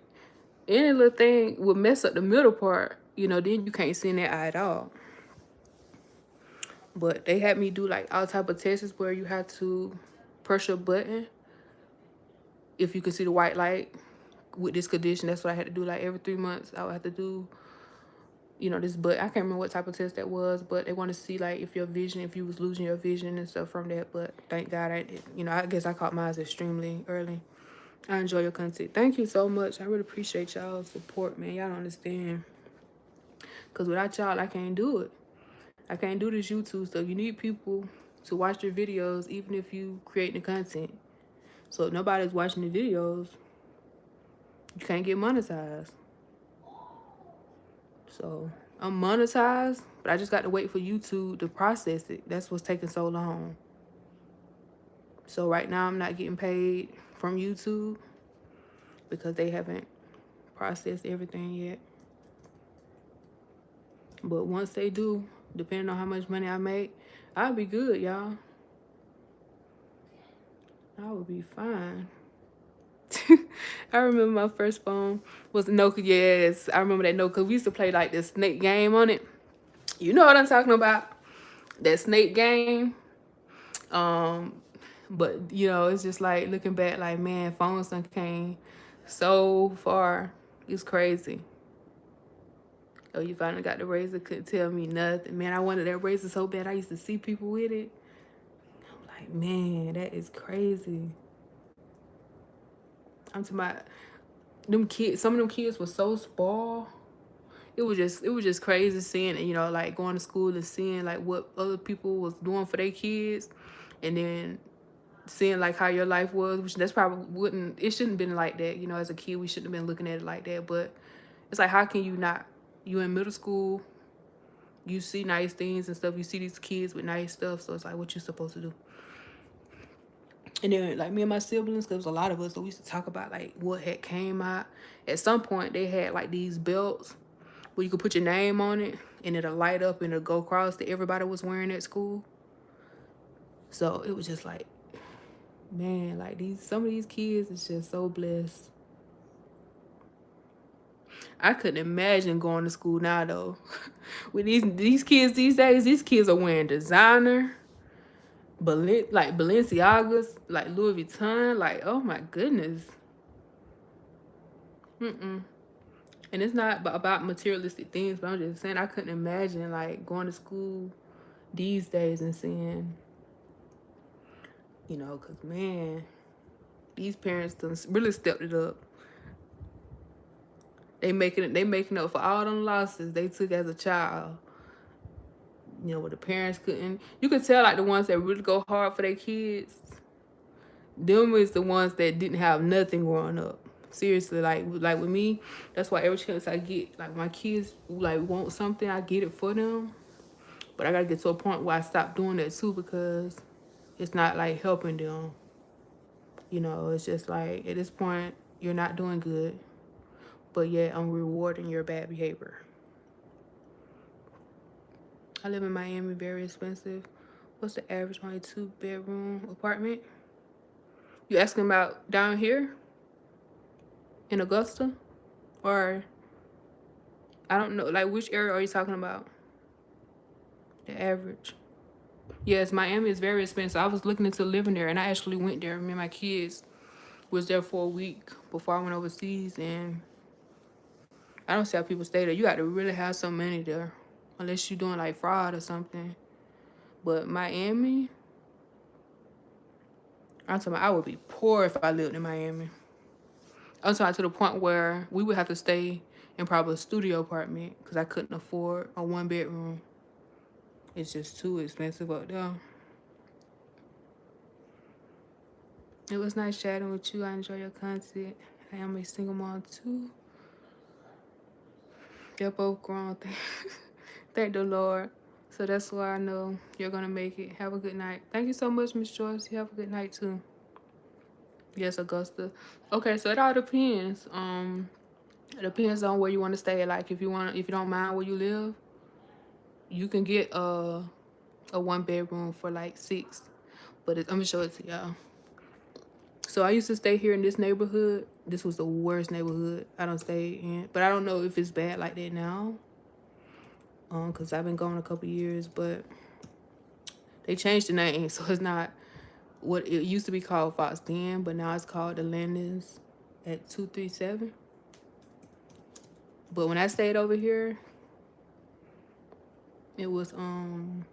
any little thing would mess up the middle part, then you can't see in that eye at all. But they had me do like all type of tests where you have to press your button if you can see the white light with this condition. That's what I had to do. Like every 3 months, I would have to do, this. But I can't remember what type of test that was. But they want to see like if you was losing your vision and stuff from that. But thank God, I guess I caught mine extremely early. I enjoy your content. Thank you so much. I really appreciate y'all's support, man. Y'all don't understand. Because without y'all, I can't do it. I can't do this YouTube stuff. You need people to watch your videos, even if you create the content. So if nobody's watching the videos, you can't get monetized. So I'm monetized, but I just got to wait for YouTube to process it. That's what's taking so long. So right now I'm not getting paid from YouTube because they haven't processed everything yet. But once they do, depending on how much money I make, I'll be good, y'all. I will be fine. I remember my first phone was a Nokia. Yes, I remember that Nokia. We used to play like the snake game on it. You know what I'm talking about? That snake game. But it's just like looking back, like, man, phones done came so far. It's crazy. Oh, you finally got the razor, couldn't tell me nothing. Man, I wanted that razor so bad. I used to see people with it. I'm like, like, man, that is crazy. I'm talking about them kids. Some of them kids were so spoiled. It was just crazy seeing, you know, like going to school and seeing like what other people was doing for their kids, and then seeing like how your life was, which that's probably wouldn't, it shouldn't have been like that, you know, as a kid we shouldn't have been looking at it like that. But it's like, how can you not? You in middle school, you see nice things and stuff, you see these kids with nice stuff, so it's like, what you supposed to do? And then like me and my siblings, because a lot of us, so we used to talk about like what had came out. At some point they had like these belts where you could put your name on it and it'll light up and it'll go across that everybody was wearing at school. So it was just like, man, like some of these kids is just so blessed. I couldn't imagine going to school now though. With these kids these days, these kids are wearing designer, like Balenciagas, like Louis Vuitton, like, oh my goodness. And it's not about materialistic things, but I'm just saying I couldn't imagine like going to school these days and seeing, you know, because man, these parents done really stepped it up. They making up for all them losses they took as a child. You know, where the parents couldn't. You could tell like the ones that really go hard for their kids. Them is the ones that didn't have nothing growing up. Seriously, like with me, that's why every chance I get, like my kids like want something, I get it for them. But I gotta get to a point where I stop doing that too, because it's not like helping them. You know, it's just like at this point you're not doing good, but yet I'm rewarding your bad behavior. I live in Miami, very expensive. What's the average only 2-bedroom apartment? You asking about down here in Augusta? Or I don't know, like which area are you talking about? The average. Yes, Miami is very expensive. I was looking into living there and I actually went there. Me and my kids was there for a week before I went overseas, and I don't see how people stay there. You got to really have some money there. Unless you're doing like fraud or something. But Miami, I'm talking about I would be poor if I lived in Miami. I'm talking to the point where we would have to stay in probably a studio apartment because I couldn't afford a 1-bedroom. It's just too expensive up there. It was nice chatting with you. I enjoy your content. I am a single mom too. They're both grown. Thank the Lord. So that's why I know you're gonna make it. Have a good night. Thank you so much, Miss Joyce. You have a good night too. Yes, Augusta. Okay, so it all depends. It depends on where you want to stay. Like if you don't mind where you live, you can get a 1-bedroom for like 6. But I'm gonna show it to y'all. So I used to stay here in this neighborhood. This was the worst neighborhood I don't stay in, but I don't know if it's bad like that now. Cause I've been gone a couple years, but they changed the name, so it's not what it used to be called Fox Den, but now it's called the Landings at 237. But when I stayed over here, it was only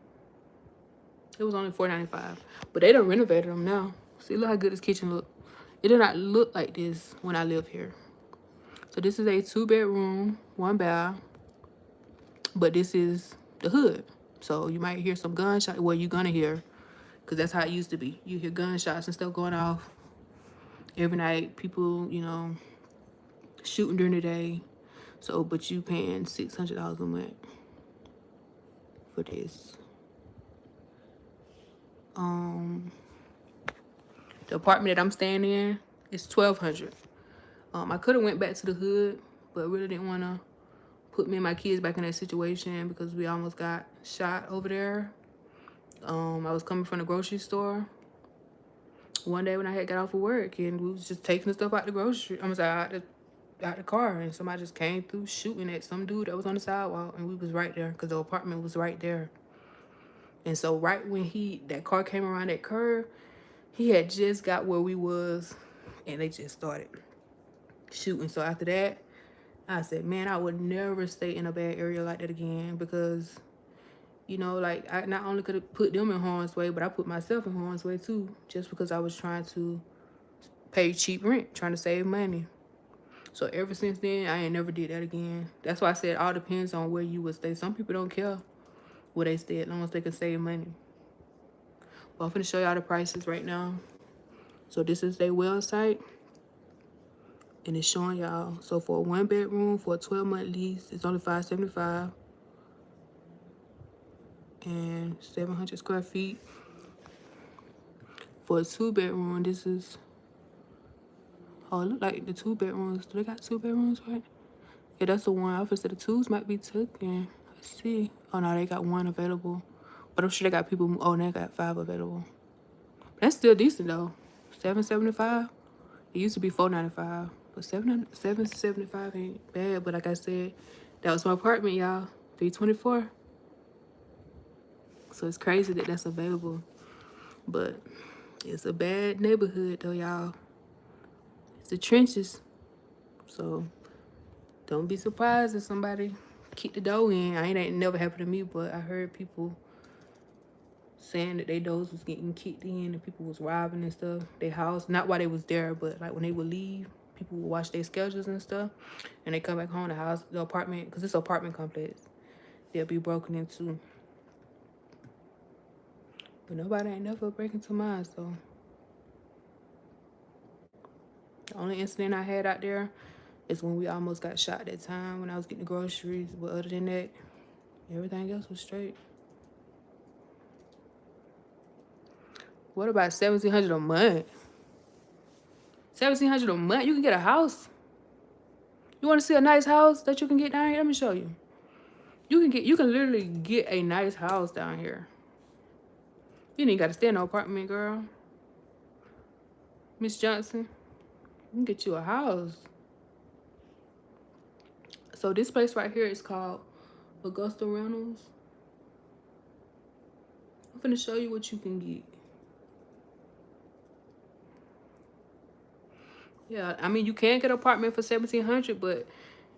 $4.95. But they done renovated them now. See, look how good this kitchen look. It did not look like this when I lived here. So this is a 2-bedroom, 1 bath. But this is the hood. So you might hear some gunshots. Well, you're gonna hear, because that's how it used to be. You hear gunshots and stuff going off every night. People, you know, shooting during the day. So, but you paying $600 a month for this. The apartment that I'm staying in is $1,200. I could have went back to the hood, but really didn't want to put me and my kids back in that situation because we almost got shot over there. I was coming from the grocery store one day when I had got off of work, and we was just taking the stuff out the grocery. out the car, and somebody just came through shooting at some dude that was on the sidewalk, and we was right there because the apartment was right there. And so right when that car came around that curve, he had just got where we was, and they just started shooting. So after that, I said, man, I would never stay in a bad area like that again, because You know, like, I not only could have put them in harm's way, but I put myself in harm's way too, just because I was trying to pay cheap rent, trying to save money. So ever since then, I ain't never did that again. That's why I said all depends on where you would stay. Some people don't care where they stay as long as they can save money. But I'm finna show y'all the prices right now. So this is their website, and it's showing y'all. So for a 1-bedroom for a 12-month lease, it's only $575 and 700 square feet. For a 2-bedroom, this is, oh, it look like the 2 bedrooms. Do they got 2 bedrooms, right? Yeah, that's the one. I was say the 2s might be taken. Let's see. Oh no, they got 1 available. But I'm sure they got people. Oh, they got 5 available. That's still decent though. $775. It used to be $495, but $775 ain't bad. But like I said, that was my apartment, y'all. $324. So it's crazy that that's available. But it's a bad neighborhood though, y'all. It's the trenches. So don't be surprised if somebody kick the door in. I ain't never happened to me, but I heard people saying that their doors was getting kicked in and people was robbing and stuff. Their house, not while they was there, but like when they would leave, people would watch their schedules and stuff, and they come back home, the apartment, because it's an apartment complex, they'll be broken into. But nobody ain't never break into mine, so. The only incident I had out there is when we almost got shot that time when I was getting the groceries. But other than that, everything else was straight. What about $1,700 a month? $1,700 a month, you can get a house. You want to see a nice house that you can get down here? Let me show you. You can literally get a nice house down here. You ain't got to stay in no apartment, girl. Miss Johnson, you can get you a house. So this place right here is called Augusta Reynolds. I'm finna show you what you can get. Yeah, I mean, you can get an apartment for $1,700, but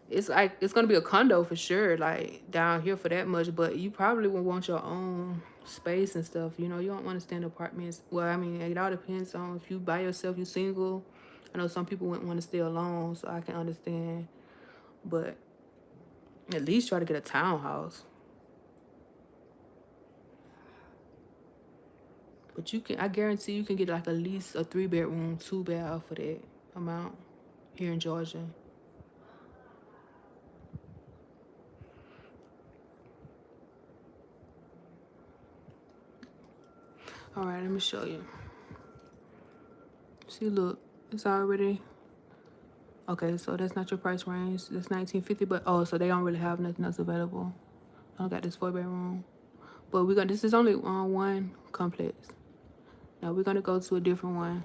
it's like, it's gonna be a condo for sure, like down here for that much. But you probably will want your own space and stuff. You know, you don't want to stay in apartments. Well, I mean, it all depends on if you by yourself, you single. I know some people wouldn't want to stay alone, so I can understand. But at least try to get a townhouse. But you can, I guarantee you can get like at least a 3-bedroom, 2-bath for that amount here in Georgia. All right, let me show you. See, look, it's already, okay, so that's not your price range. That's $1,950, but oh, so they don't really have nothing else available. I don't got this 4-bedroom. But this is only on one complex. Now we're gonna go to a different one.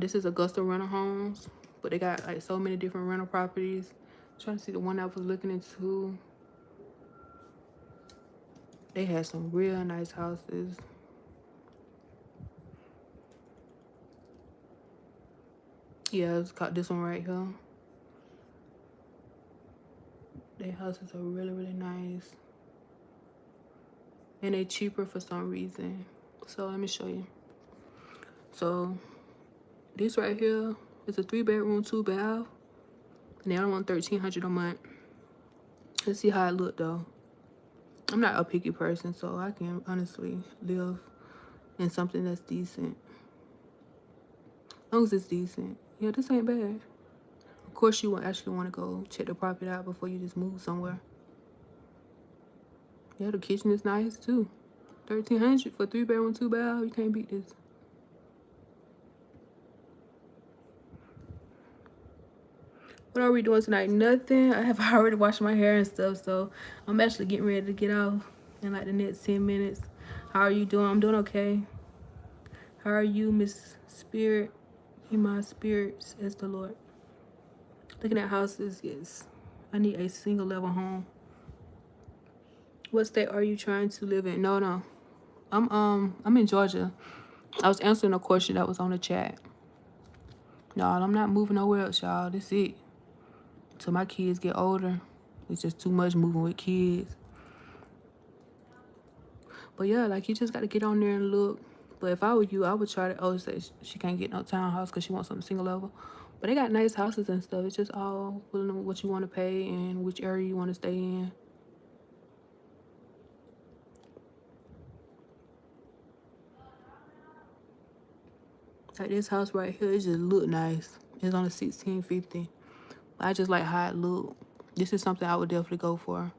This is Augusta Rental Homes, but they got like so many different rental properties. I'm trying to see the one I was looking into. They had some real nice houses. Yeah, it's called this one right here. Their houses are really, really nice. And they cheaper for some reason. So let me show you. So this right here is a 3-bedroom, 2-bath. And they only want $1,300 a month. Let's see how it look though. I'm not a picky person, so I can honestly live in something that's decent. As long as it's decent. Yeah, this ain't bad. Of course, you will actually want to go check the property out before you just move somewhere. Yeah, the kitchen is nice too. $1,300 for 3-bedroom, 2-bath. You can't beat this. What are we doing tonight? Nothing. I have already washed my hair and stuff, so I'm actually getting ready to get off in like the next 10 minutes. How are you doing? I'm doing okay. How are you, Miss Spirit? In my spirits, as the Lord. Looking at houses, yes. I need a single level home. What state are you trying to live in? No. I'm in Georgia. I was answering a question that was on the chat. No, I'm not moving nowhere else, y'all. That's it. Till my kids get older. It's just too much moving with kids. But yeah, like you just got to get on there and look. But if I were you, I would try to. Oh, say she can't get no townhouse because she wants something single level. But they got nice houses and stuff. It's just all willing on what you want to pay and which area you want to stay in. Like this house right here, it just look nice. It's only $16.50. I just like how it look. This is something I would definitely go for.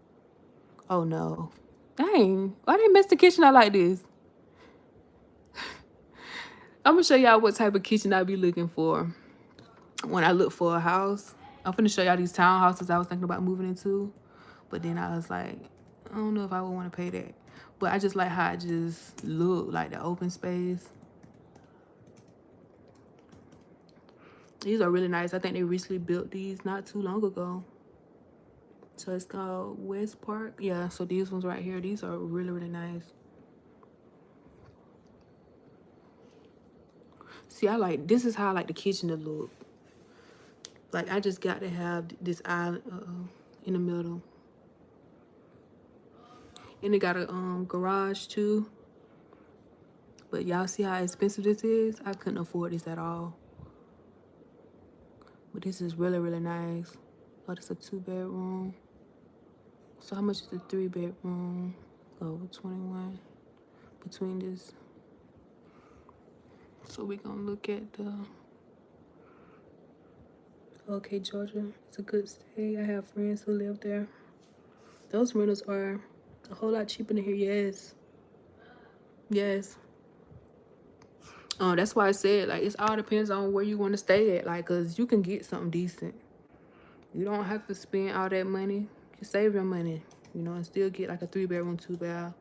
Oh no. Dang. Why they mess the kitchen out like this? I'm gonna show y'all what type of kitchen I be looking for when I look for a house. I'm finna show y'all these townhouses I was thinking about moving into. But then I was like, I don't know if I would want to pay that. But I just like how it just look, like the open space. These are really nice. I think they recently built these not too long ago. So it's called West Park. Yeah, so these ones right here, these are really, really nice. See, this is how I like the kitchen to look. Like, I just got to have this island in the middle. And it got a garage too. But y'all see how expensive this is? I couldn't afford this at all. But this is really, really nice. Oh, it's a 2-bedroom. So how much is the 3-bedroom? Oh, 21 between this. So we're gonna look at the okay, Georgia. It's a good stay. I have friends who live there. Those rentals are a whole lot cheaper than here. Yes. Yes. That's why I said, like, it's all depends on where you want to stay at. Like, cause you can get something decent. You don't have to spend all that money. You save your money, and still get like a 3-bedroom, 2-bath.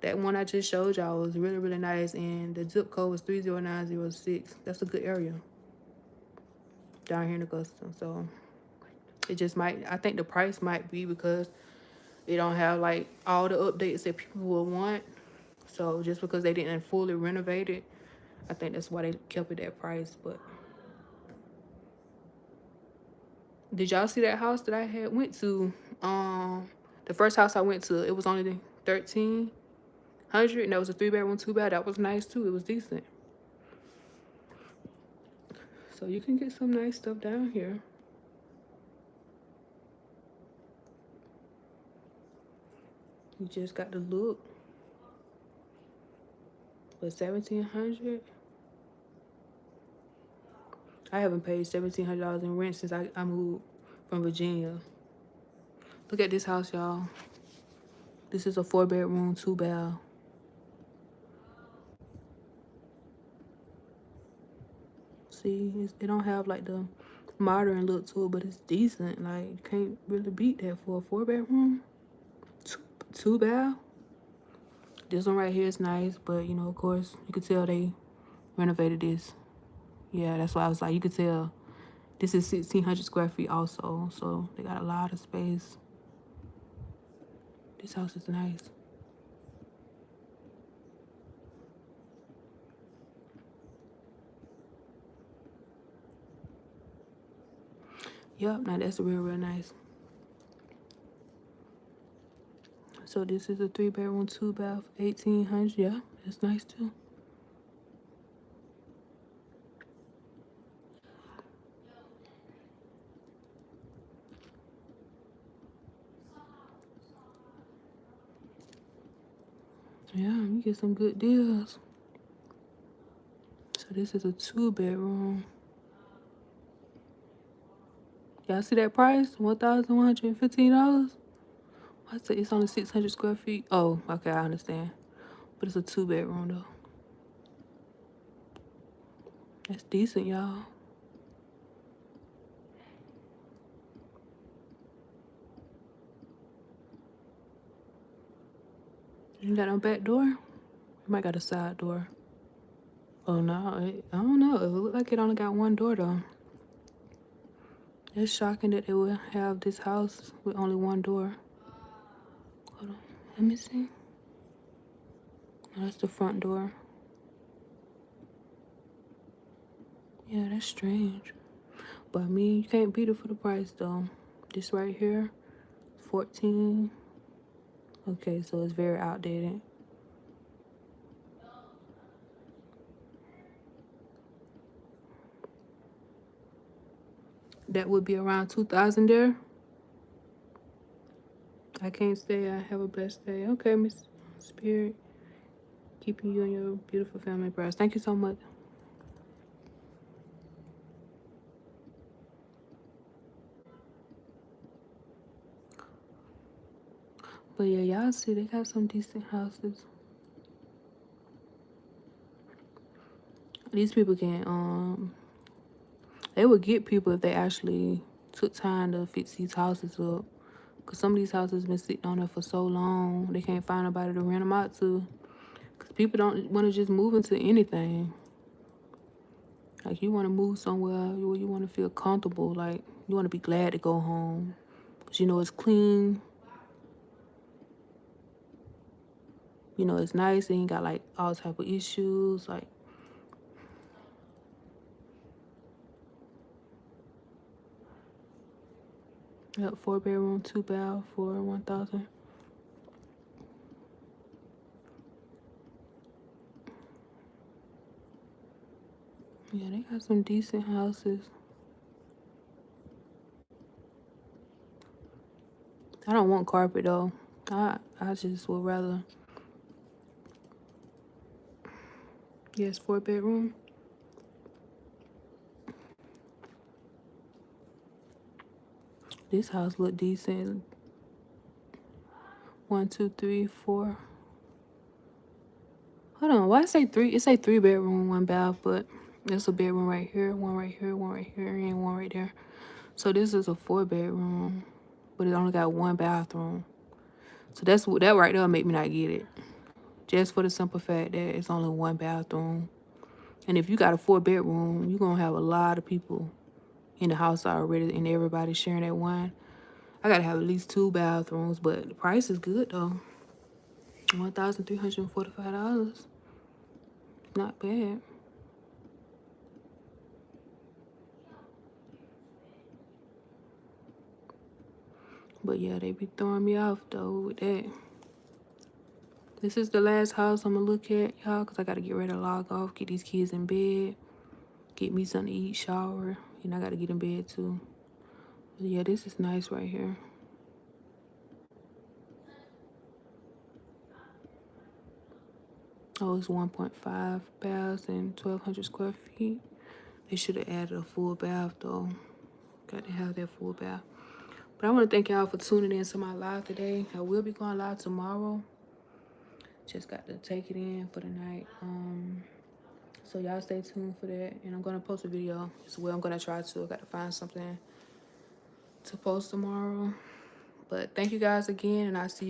That one I just showed y'all was really, really nice, and the zip code was 30906. That's a good area down here in Augusta. So it just might, I think the price might be because they don't have like all the updates that people will want. So just because they didn't fully renovate it, I think that's why they kept it that price. But did y'all see that house that I had went to? The first house I went to, it was only 1,300, and that was a 3-bedroom, 2-bath. That was nice too. It was decent. So you can get some nice stuff down here. You just got to look. But 1,700. I haven't paid $1,700 in rent since I moved from Virginia. Look at this house, y'all. This is a 4-bedroom, 2-bath. See, it don't have like the modern look to it, but it's decent. Like, you can't really beat that for a 4-bedroom, 2-bath. This one right here is nice, but of course, you could tell they renovated this. Yeah, that's why I was like, you could tell this is 1,600 square feet also, so they got a lot of space. This house is nice. Yep, now that's real, real nice. So this is a 3-bedroom, 2-bath, 1,800. Yeah, that's nice too. Yeah, you get some good deals. So this is a 2-bedroom. Y'all see that price? $1,115. I said it's only 600 square feet. Oh, okay, I understand. But it's a 2-bedroom though. That's decent, y'all. You got no back door? You might got a side door. Oh no, I don't know. It looked like it only got one door though. It's shocking that they would have this house with only one door. Hold on, let me see. Oh, that's the front door. Yeah, that's strange. But I mean, you can't beat it for the price though. This right here, 14. Okay, so it's very outdated. That would be around 2,000 there. I can't say I have a blessed day. Okay, Miss Spirit. Keeping you and your beautiful family prayers. Thank you so much. But yeah, y'all see they got some decent houses. These people can they would get people if they actually took time to fix these houses up. Cause some of these houses been sitting on there for so long, they can't find nobody to rent them out to. Cause people don't want to just move into anything. Like you want to move somewhere where you want to feel comfortable. Like you want to be glad to go home, cause you know it's clean. You know it's nice. And ain't got like all type of issues. Like yep, 4-bedroom, 2-bath for 1,000. Yeah, they got some decent houses. I don't want carpet though. I just would rather. Yes, 4-bedroom. This house look decent. 1, 2, 3, 4. Hold on, why it say 3? It say 3-bedroom, 1 bath, but there's a bedroom right here, one right here, one right here, and one right there. So this is a 4-bedroom, but it only got 1 bathroom. So that right there make me not get it. Just for the simple fact that it's only 1 bathroom. And if you got a 4-bedroom, you're gonna have a lot of people in the house already, and everybody sharing that one. I gotta have at least 2 bathrooms, but the price is good though. $1,345. Not bad. But yeah, they be throwing me off though with that. This is the last house I'm gonna look at, y'all, because I gotta get ready to log off, get these kids in bed, get me something to eat, shower, and I gotta get in bed too. But yeah, this is nice right here. Oh, it's 1.5 baths and 1,200 square feet. They should have added a full bath though. Got to have that full bath. But I want to thank y'all for tuning in to my live today. I will be going live tomorrow. Just got to take it in for the night. So y'all stay tuned for that. And I'm going to post a video as well. I'm going to try to. I got to find something to post tomorrow. But thank you guys again, and I'll see you